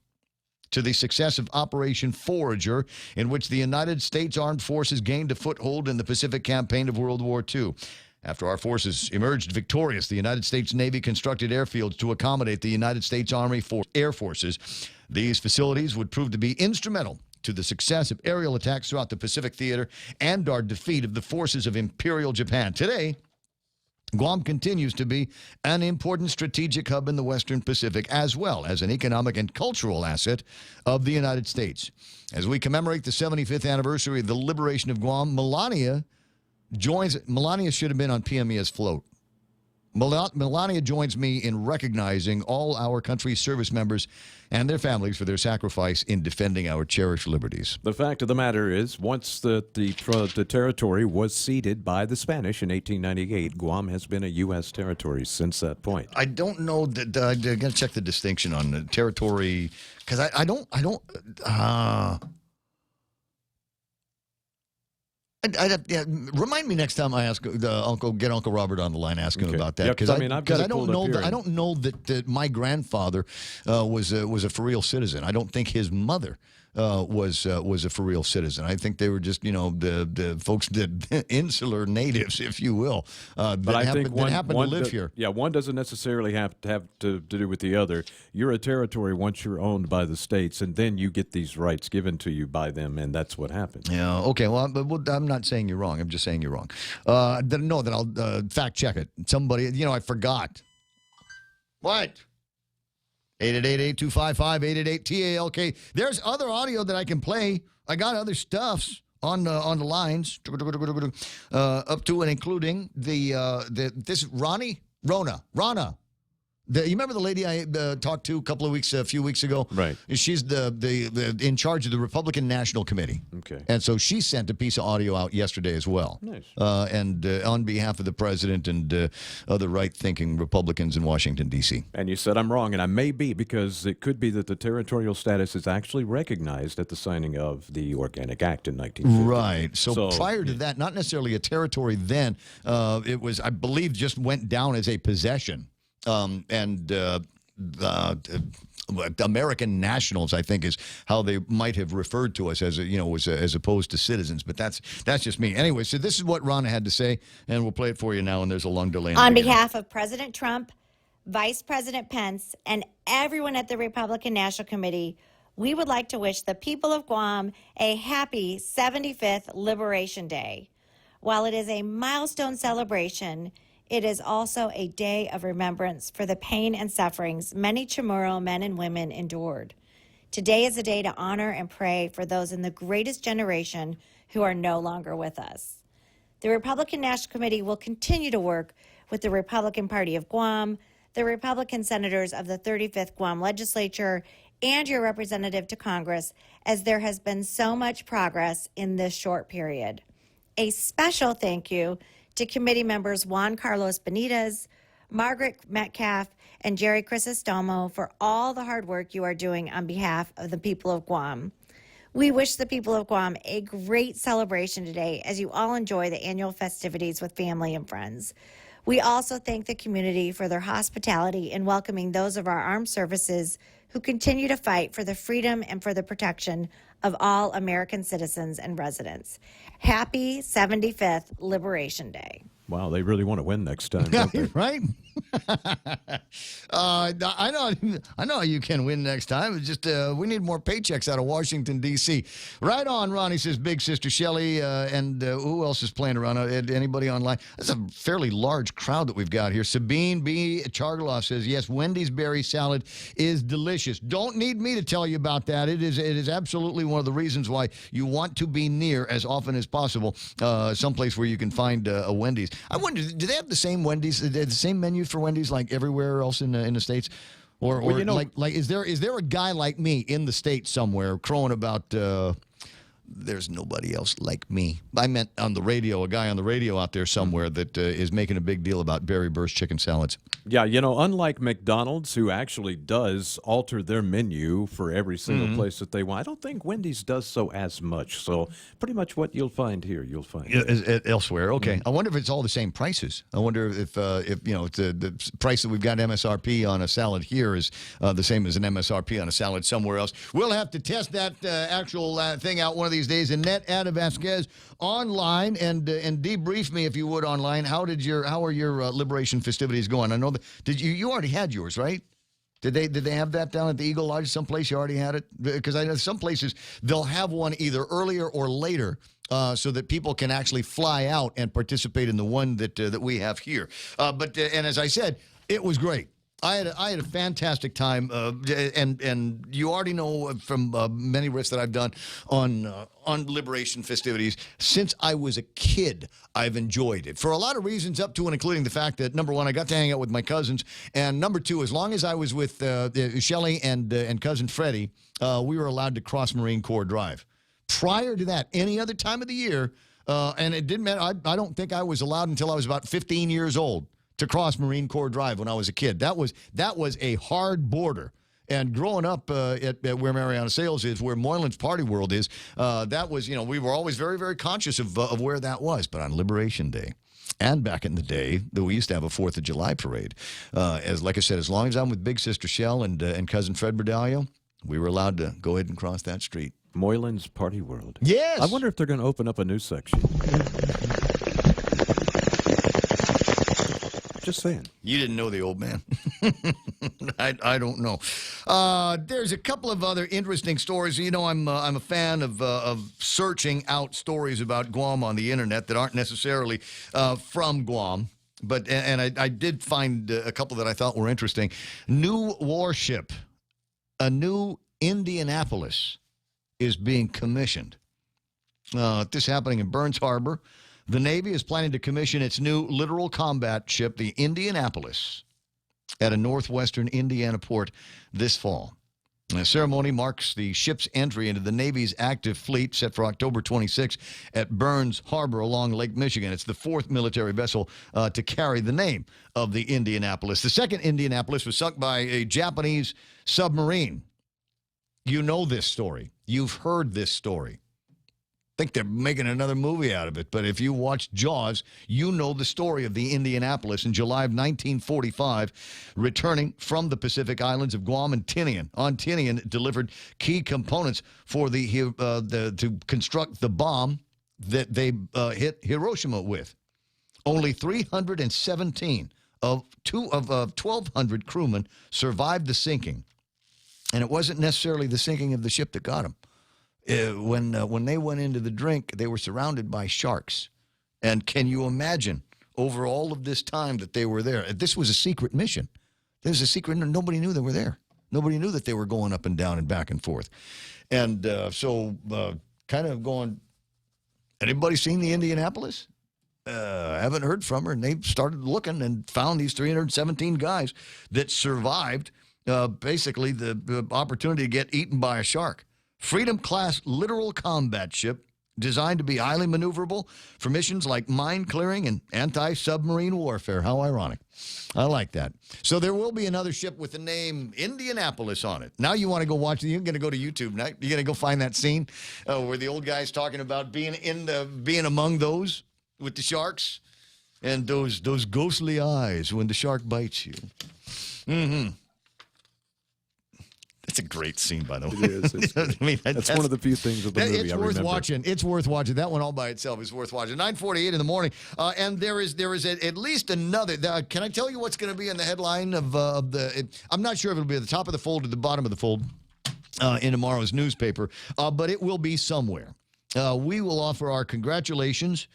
to the success of Operation Forager, in which the United States Armed Forces gained a foothold in the Pacific Campaign of World War II. After our forces emerged victorious, the United States Navy constructed airfields to accommodate the United States Army Air Forces. These facilities would prove to be instrumental to the success of aerial attacks throughout the Pacific theater and our defeat of the forces of Imperial Japan. Today, Guam continues to be an important strategic hub in the Western Pacific, as well as an economic and cultural asset of the United States. As we commemorate the 75th anniversary of the liberation of Guam, Melania should have been on PME's float. Melania joins me in recognizing all our country's service members and their families for their sacrifice in defending our cherished liberties. The fact of the matter is, once the territory was ceded by the Spanish in 1898, Guam has been a U.S. territory since that point. I don't know that I got to check the distinction on the territory because I don't. Remind me next time I ask get Uncle Robert on the line, ask him about that because I don't know that my grandfather was a for real citizen. I don't think his mother was a for real citizen. I think they were just the folks that insular natives, if you will, but I think one happened to live here. Yeah, one doesn't necessarily have to do with the other. You're a territory once you're owned by the states, and then you get these rights given to you by them, and that's what happens. Yeah. Okay. Well, I'm not saying you're wrong. I'm just saying you're wrong. That I'll fact check it. Somebody, I forgot. What? 888-825-5888-TALK. There's other audio that I can play. I got other stuffs on the lines, up to and including this Rana. You remember the lady I talked to a few weeks ago? Right. She's the in charge of the Republican National Committee. Okay. And so she sent a piece of audio out yesterday as well. Nice. And on behalf of the president and other right-thinking Republicans in Washington, D.C. And you said I'm wrong, and I may be, because it could be that the territorial status is actually recognized at the signing of the Organic Act in 1950. Right. So prior to that, not necessarily a territory then, it was, I believe, just went down as a possession. American nationals, I think, is how they might have referred to us as opposed to citizens. But that's just me. Anyway, so this is what Rana had to say, and we'll play it for you now. And there's a long delay. On behalf of President Trump, Vice President Pence, and everyone at the Republican National Committee, we would like to wish the people of Guam a happy 75th Liberation Day. While it is a milestone celebration, it is also a day of remembrance for the pain and sufferings many Chamorro men and women endured. Today is a day to honor and pray for those in the greatest generation who are no longer with us. The Republican National Committee will continue to work with the Republican Party of Guam, the Republican senators of the 35th Guam Legislature, and your representative to Congress, as there has been so much progress in this short period. A special thank you to committee members Juan Carlos Benitez, Margaret Metcalf, and Jerry Crisostomo for all the hard work you are doing on behalf of the people of Guam. We wish the people of Guam a great celebration today as you all enjoy the annual festivities with family and friends. We also thank the community for their hospitality in welcoming those of our armed services who continue to fight for the freedom and for the protection of all American citizens and residents. Happy 75th Liberation Day. Wow, they really want to win next time, don't they? Right? I know you can win next time. It's just we need more paychecks out of Washington, D.C. Right on, Ronnie says Big Sister Shelley. And who else is playing around? Anybody online? That's a fairly large crowd that we've got here. Sabine B. Chargaloff says, yes, Wendy's berry salad is delicious. Don't need me to tell you about that. It is absolutely one of the reasons why you want to be near as often as possible someplace where you can find a Wendy's. I wonder, do they have the same Wendy's, the same menu for Wendy's like everywhere else in the States? Or is there a guy like me in the States somewhere crowing about there's nobody else like me? I meant on the radio, a guy on the radio out there somewhere that is making a big deal about Berry Burst chicken salads. Yeah, unlike McDonald's, who actually does alter their menu for every single place that they want, I don't think Wendy's does so as much. So pretty much what you'll find here, you'll find elsewhere. Okay. I wonder if it's all the same prices. I wonder if the price that we've got MSRP on a salad here is the same as an MSRP on a salad somewhere else. We'll have to test that actual thing out one of these days. Annette Ada Vasquez online and debrief me, if you would, online. How are your Liberation festivities going? I know that you already had yours, right? Did they have that down at the Eagle Lodge someplace? You already had it? Because I know some places they'll have one either earlier or later, so that people can actually fly out and participate in the one that we have here. And as I said, it was great. I had a fantastic time, and you already know from many risks that I've done on Liberation festivities. Since I was a kid, I've enjoyed it for a lot of reasons, up to and including the fact that, number one, I got to hang out with my cousins, and number two, as long as I was with Shelley and cousin Freddie, we were allowed to cross Marine Corps Drive. Prior to that, any other time of the year, and it didn't matter. I don't think I was allowed until I was about 15 years old to cross Marine Corps Drive when I was a kid. That was a hard border. And growing up at where Mariana Sales is, where Moylan's Party World is, that was, we were always very, very conscious of where that was. But on Liberation Day, and back in the day, we used to have a 4th of July parade. Like I said, as long as I'm with Big Sister Shell and Cousin Fred Berdalio, we were allowed to go ahead and cross that street. Moylan's Party World. Yes. I wonder if they're going to open up a new section. Just saying. You didn't know the old man. I don't know. There's a couple of other interesting stories. I'm a fan of searching out stories about Guam on the internet that aren't necessarily from Guam. But I did find a couple that I thought were interesting. New warship, a new Indianapolis, is being commissioned. This happening in Burns Harbor. The Navy is planning to commission its new littoral combat ship, the Indianapolis, at a northwestern Indiana port this fall. The ceremony marks the ship's entry into the Navy's active fleet set for October 26 at Burns Harbor along Lake Michigan. It's the 4th military vessel to carry the name of the Indianapolis. The second Indianapolis was sunk by a Japanese submarine. You know this story. You've heard this story. I think they're making another movie out of it, but if you watch Jaws, you know the story of the Indianapolis in July of 1945, returning from the Pacific Islands of Guam and Tinian. On Tinian, it delivered key components for to construct the bomb that they hit Hiroshima with. Only 317 of 1,200 crewmen survived the sinking, and it wasn't necessarily the sinking of the ship that got them. When they went into the drink, they were surrounded by sharks. And can you imagine, over all of this time that they were there, this was a secret mission. There's a secret, nobody knew they were there. Nobody knew that they were going up and down and back and forth. And so kind of going, anybody seen the Indianapolis? Haven't heard from her. And they started looking and found these 317 guys that survived basically the opportunity to get eaten by a shark. Freedom-class littoral combat ship designed to be highly maneuverable for missions like mine clearing and anti-submarine warfare. How ironic. I like that. So there will be another ship with the name Indianapolis on it. Now you want to go watch it. You're going to go to YouTube now. You're going to go find that scene where the old guy's talking about being among those with the sharks and those ghostly eyes when the shark bites you. Mm-hmm. It's a great scene, by the way. It is. I mean, that's one of the few things of the movie it's worth watching. It's worth watching. That one all by itself is worth watching. 9:48 in the morning, and there is at least another. Can I tell you what's going to be in the headline of the? I'm not sure if it'll be at the top of the fold or the bottom of the fold in tomorrow's newspaper, but it will be somewhere. We will offer our congratulations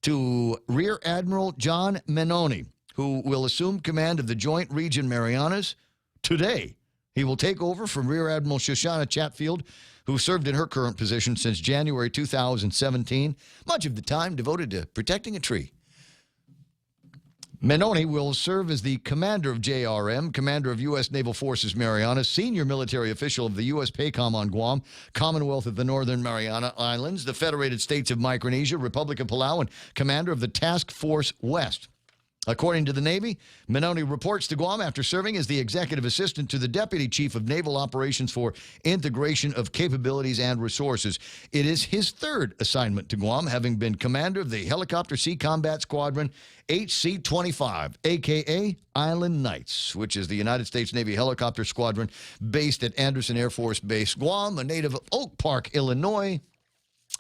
to Rear Admiral John Menoni, who will assume command of the Joint Region Marianas today. He will take over from Rear Admiral Shoshana Chatfield, who served in her current position since January 2017, much of the time devoted to protecting a tree. Menoni will serve as the commander of JRM, commander of U.S. Naval Forces Marianas, senior military official of the U.S. PACOM on Guam, Commonwealth of the Northern Mariana Islands, the Federated States of Micronesia, Republic of Palau, and commander of the Task Force West. According to the Navy, Menoni reports to Guam after serving as the executive assistant to the Deputy Chief of Naval Operations for Integration of Capabilities and Resources. It is his third assignment to Guam, having been commander of the Helicopter Sea Combat Squadron HC-25, a.k.a. Island Knights, which is the United States Navy Helicopter Squadron based at Anderson Air Force Base, Guam, a native of Oak Park, Illinois.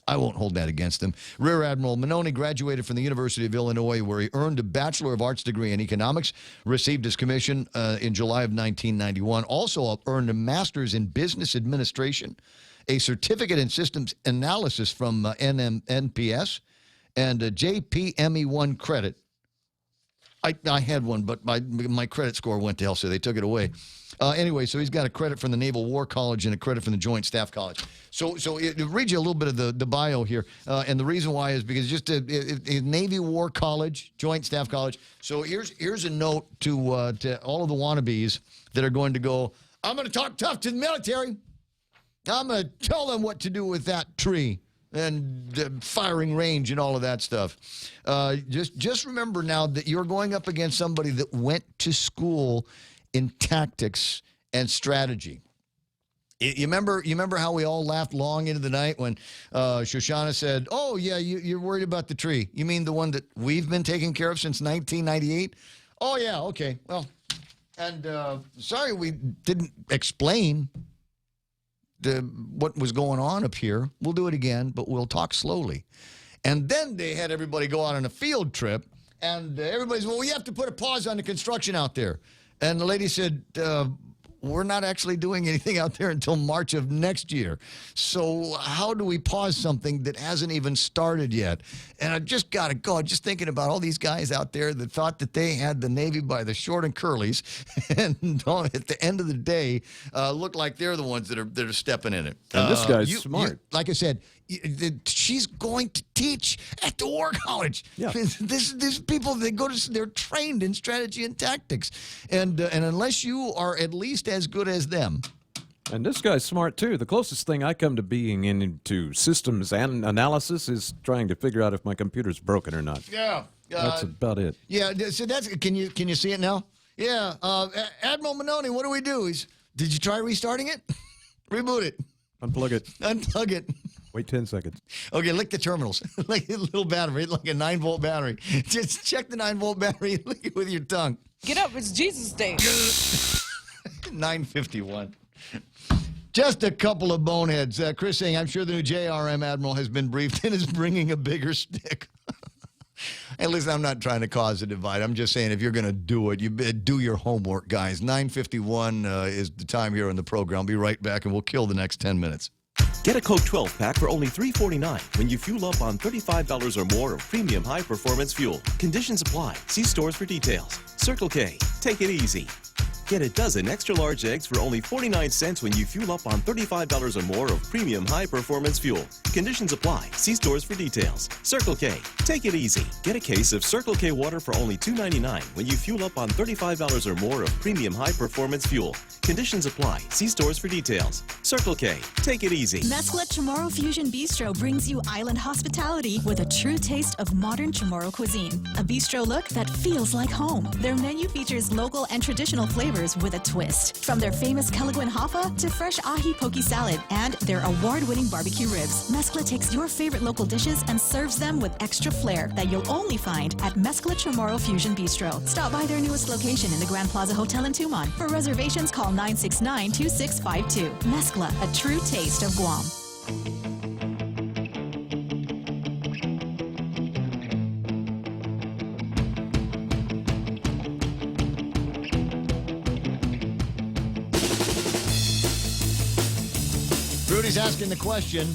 I won't hold that against him. Rear Admiral Menoni graduated from the University of Illinois, where he earned a Bachelor of Arts degree in economics, received his commission in July of 1991, also earned a master's in business administration, a certificate in systems analysis from NPS, and a JPME1 credit I had one, but my credit score went to hell, so they took it away. Anyway, so he's got a credit from the Naval War College and a credit from the Joint Staff College. So it reads you a little bit of the bio here, and the reason why is because just a Navy War College, Joint Staff College. So here's a note to all of the wannabes that are going to go, I'm going to talk tough to the military. I'm going to tell them what to do with that tree and the firing range and all of that stuff. Just remember now that you're going up against somebody that went to school in tactics and strategy. You remember how we all laughed long into the night when Shoshana said, oh, yeah, you're worried about the tree. You mean the one that we've been taking care of since 1998? Oh, yeah, okay. Well, and sorry we didn't explain what was going on up here. We'll do it again, but we'll talk slowly. And then they had everybody go out on a field trip, and everybody's, well, we have to put a pause on the construction out there. And the lady said, we're not actually doing anything out there until March of next year. So how do we pause something that hasn't even started yet? And I just got to go. Just thinking about all these guys out there that thought that they had the Navy by the short and curlies, and at the end of the day, look like they're the ones that are stepping in it. And this guy's smart. Like I said, she's going to teach at the War College. Yeah. These people, they're trained in strategy and tactics. And unless you are at least as good as them. And this guy's smart, too. The closest thing I come to being into systems and analysis is trying to figure out if my computer's broken or not. Yeah. That's about it. Yeah, so can you see it now? Yeah. Admiral Manoni, what do we do? Did you try restarting it? Reboot it. Unplug it. Unplug it. Wait 10 seconds. Okay, lick the terminals. Like a little battery, like a 9-volt battery. Just check the 9-volt battery and lick it with your tongue. Get up, it's Jesus Day. 9:51. Just a couple of boneheads. Chris saying, I'm sure the new JRM Admiral has been briefed and is bringing a bigger stick. Hey, listen, I'm not trying to cause a divide. I'm just saying if you're going to do it, you do your homework, guys. 9:51 is the time here on the program. I'll be right back, and we'll kill the next 10 minutes. Get a Coke 12-pack for only $3.49 when you fuel up on $35 or more of premium high-performance fuel. Conditions apply. See stores for details. Circle K. Take it easy. Get a dozen extra-large eggs for only 49 cents when you fuel up on $35 or more of premium high-performance fuel. Conditions apply. See stores for details. Circle K. Take it easy. Get a case of Circle K water for only $2.99 when you fuel up on $35 or more of premium high-performance fuel. Conditions apply. See stores for details. Circle K. Take it easy. Mescla Chamorro Fusion Bistro brings you island hospitality with a true taste of modern Chamorro cuisine. A bistro look that feels like home. Their menu features local and traditional flavors with a twist. From their famous Calaguan Hafa to fresh ahi poke salad and their award-winning barbecue ribs. Mescla takes your favorite local dishes and serves them with extra flair that you'll only find at Mescla Chamorro Fusion Bistro. Stop by their newest location in the Grand Plaza Hotel in Tumon. For reservations, call 969-2652. Mescla, a true taste of Guam. Rudy's asking the question,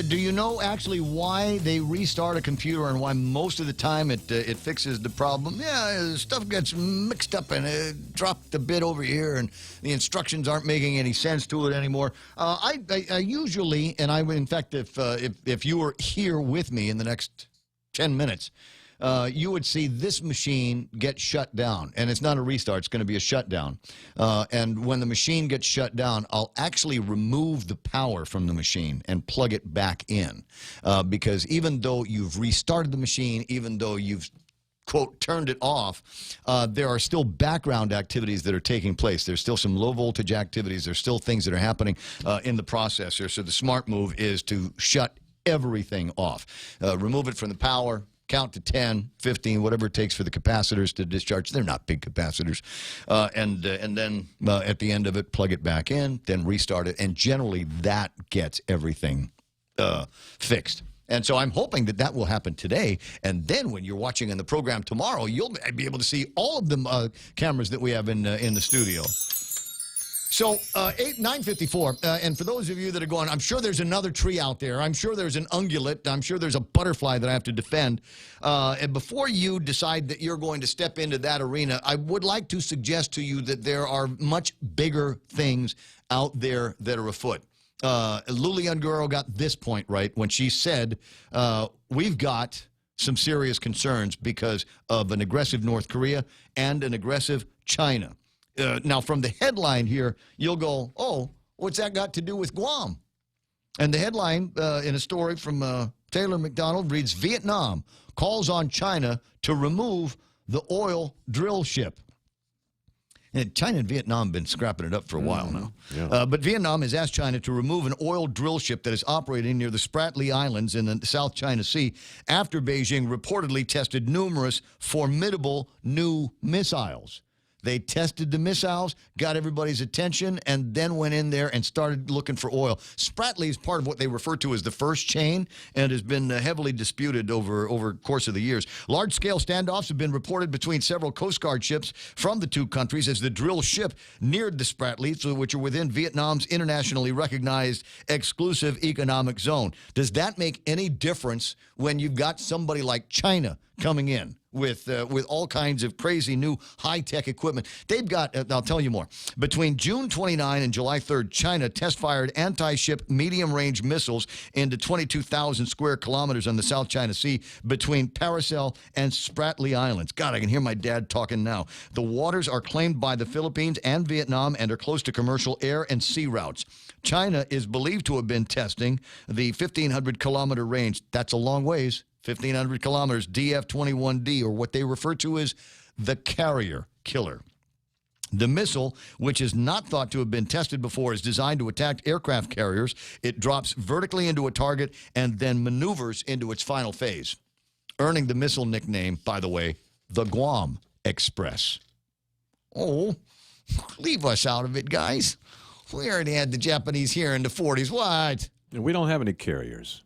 do you know actually why they restart a computer and why most of the time it fixes the problem? Yeah, stuff gets mixed up and it dropped a bit over here and the instructions aren't making any sense to it anymore. I usually, and in fact, if you were here with me in the next 10 minutes, you would see this machine get shut down. And it's not a restart. It's going to be a shutdown. And when the machine gets shut down, I'll actually remove the power from the machine and plug it back in. Because even though you've restarted the machine, even though you've, quote, turned it off, there are still background activities that are taking place. There's still some low-voltage activities. There's still things that are happening in the processor. So the smart move is to shut everything off. Remove it from the power. Count to 10, 15, whatever it takes for the capacitors to discharge. They're not big capacitors. And then at the end of it, plug it back in, then restart it. And generally, that gets everything fixed. And so I'm hoping that will happen today. And then when you're watching in the program tomorrow, you'll be able to see all of the cameras that we have in the studio. So, 9:54, and for those of you that are going, I'm sure there's another tree out there. I'm sure there's an ungulate. I'm sure there's a butterfly that I have to defend. And before you decide that you're going to step into that arena, I would like to suggest to you that there are much bigger things out there that are afoot. Luli Unguro got this point right when she said, we've got some serious concerns because of an aggressive North Korea and an aggressive China. Now, from the headline here, you'll go, oh, what's that got to do with Guam? And the headline in a story from Taylor McDonald reads, Vietnam calls on China to remove the oil drill ship. And China and Vietnam have been scrapping it up for a while now. Yeah. But Vietnam has asked China to remove an oil drill ship that is operating near the Spratly Islands in the South China Sea after Beijing reportedly tested numerous formidable new missiles. They tested the missiles, got everybody's attention, and then went in there and started looking for oil. Spratly is part of what they refer to as the first chain and has been heavily disputed over the course of the years. Large-scale standoffs have been reported between several Coast Guard ships from the two countries as the drill ship neared the Spratly, which are within Vietnam's internationally recognized exclusive economic zone. Does that make any difference when you've got somebody like China coming in with all kinds of crazy new high-tech equipment? They've got, I'll tell you more. Between June 29 and July 3rd, China test-fired anti-ship medium-range missiles into 22,000 square kilometers on the South China Sea between Paracel and Spratly Islands. God, I can hear my dad talking now. The waters are claimed by the Philippines and Vietnam and are close to commercial air and sea routes. China is believed to have been testing the 1,500-kilometer range. That's a long ways. 1,500 kilometers, DF-21D, or what they refer to as the carrier killer. The missile, which is not thought to have been tested before, is designed to attack aircraft carriers. It drops vertically into a target and then maneuvers into its final phase, earning the missile nickname, by the way, the Guam Express. Oh, leave us out of it, guys. We already had the Japanese here in the 40s. What? We don't have any carriers.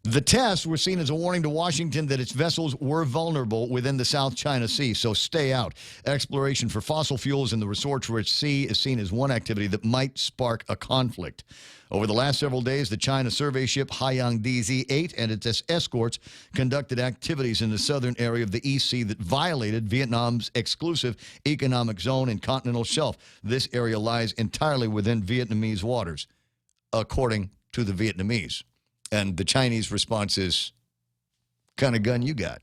The tests were seen as a warning to Washington that its vessels were vulnerable within the South China Sea, so stay out. Exploration for fossil fuels in the resource-rich sea is seen as one activity that might spark a conflict. Over the last several days, the China survey ship Haiyang DZ-8 and its escorts conducted activities in the southern area of the East Sea that violated Vietnam's exclusive economic zone and continental shelf. This area lies entirely within Vietnamese waters, according to the Vietnamese. And the Chinese response is, kind of gun you got?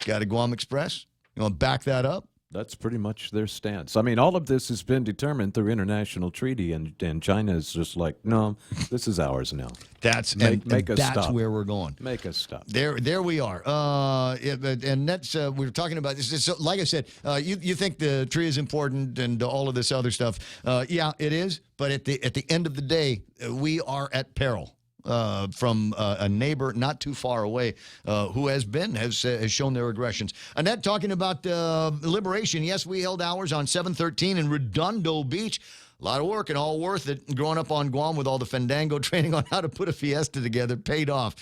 Got a Guam Express? You want to back that up? That's pretty much their stance. I mean, all of this has been determined through international treaty, and China is just like, no, this is ours now. That's make us that's stop. where we're going. Make us stop. There we are. And that's we were talking about this. So, like I said, you think the tree is important and all of this other stuff. Yeah, it is. But at the end of the day, we are at peril. From a neighbor not too far away who has shown their aggressions. Annette talking about liberation. Yes, we held hours on 713 in Redondo Beach. A lot of work and all worth it. Growing up on Guam with all the fandango training on how to put a fiesta together paid off.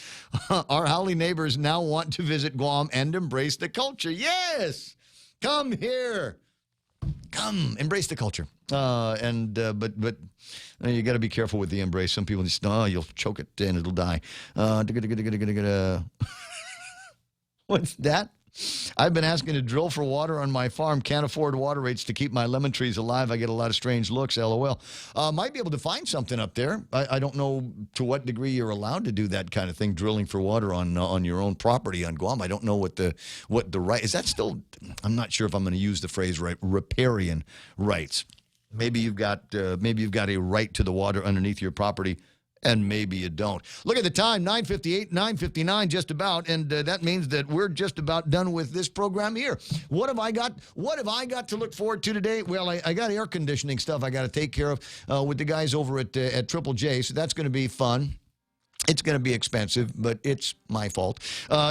Our Howley neighbors now want to visit Guam and embrace the culture. Yes! Come here. Come, embrace the culture. But you got to be careful with the embrace. Some people just, you'll choke it and it'll die. What's that? I've been asking to drill for water on my farm. Can't afford water rates to keep my lemon trees alive. I get a lot of strange looks, LOL. Might be able to find something up there. I don't know to what degree you're allowed to do that kind of thing, drilling for water on your own property on Guam. I don't know what the right is. That still? I'm not sure if I'm going to use the phrase right. Riparian rights. Maybe you've got a right to the water underneath your property. And maybe you don't. Look at the time, 9:58, 9:59 just about, and that means that we're just about done with this program here. What have I got to look forward to today? Well, I got air conditioning stuff I got to take care of with the guys over at Triple J, so that's going to be fun. It's going to be expensive, but it's my fault.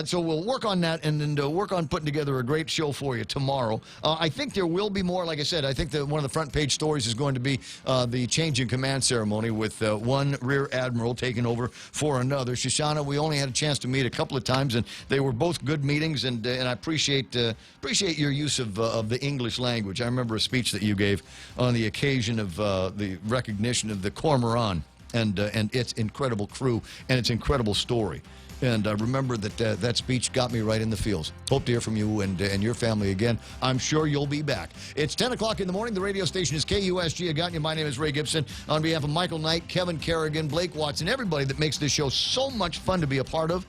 So we'll work on that and then work on putting together a great show for you tomorrow. I think there will be more. Like I said, I think that one of the front page stories is going to be the change in command ceremony with one Rear Admiral taking over for another. Shoshana, we only had a chance to meet a couple of times, and they were both good meetings, and I appreciate your use of the English language. I remember a speech that you gave on the occasion of the recognition of the Cormoran. And its incredible crew and its incredible story. And remember that that speech got me right in the feels. Hope to hear from you and your family again. I'm sure you'll be back. It's 10 o'clock in the morning. The radio station is KUSG. I got you. My name is Ray Gibson. On behalf of Michael Knight, Kevin Kerrigan, Blake Watson, everybody that makes this show so much fun to be a part of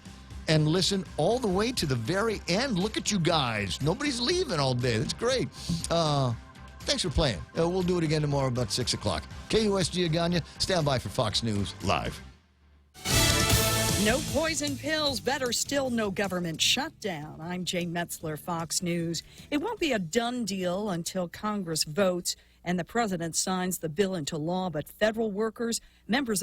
and listen all the way to the very end. Look at you guys. Nobody's leaving all day. That's great. Thanks for playing. We'll do it again tomorrow about 6 o'clock. KUSG Agana, stand by for Fox News Live. No poison pills, better still no government shutdown. I'm Jane Metzler, Fox News. It won't be a done deal until Congress votes and the president signs the bill into law, but federal workers, members of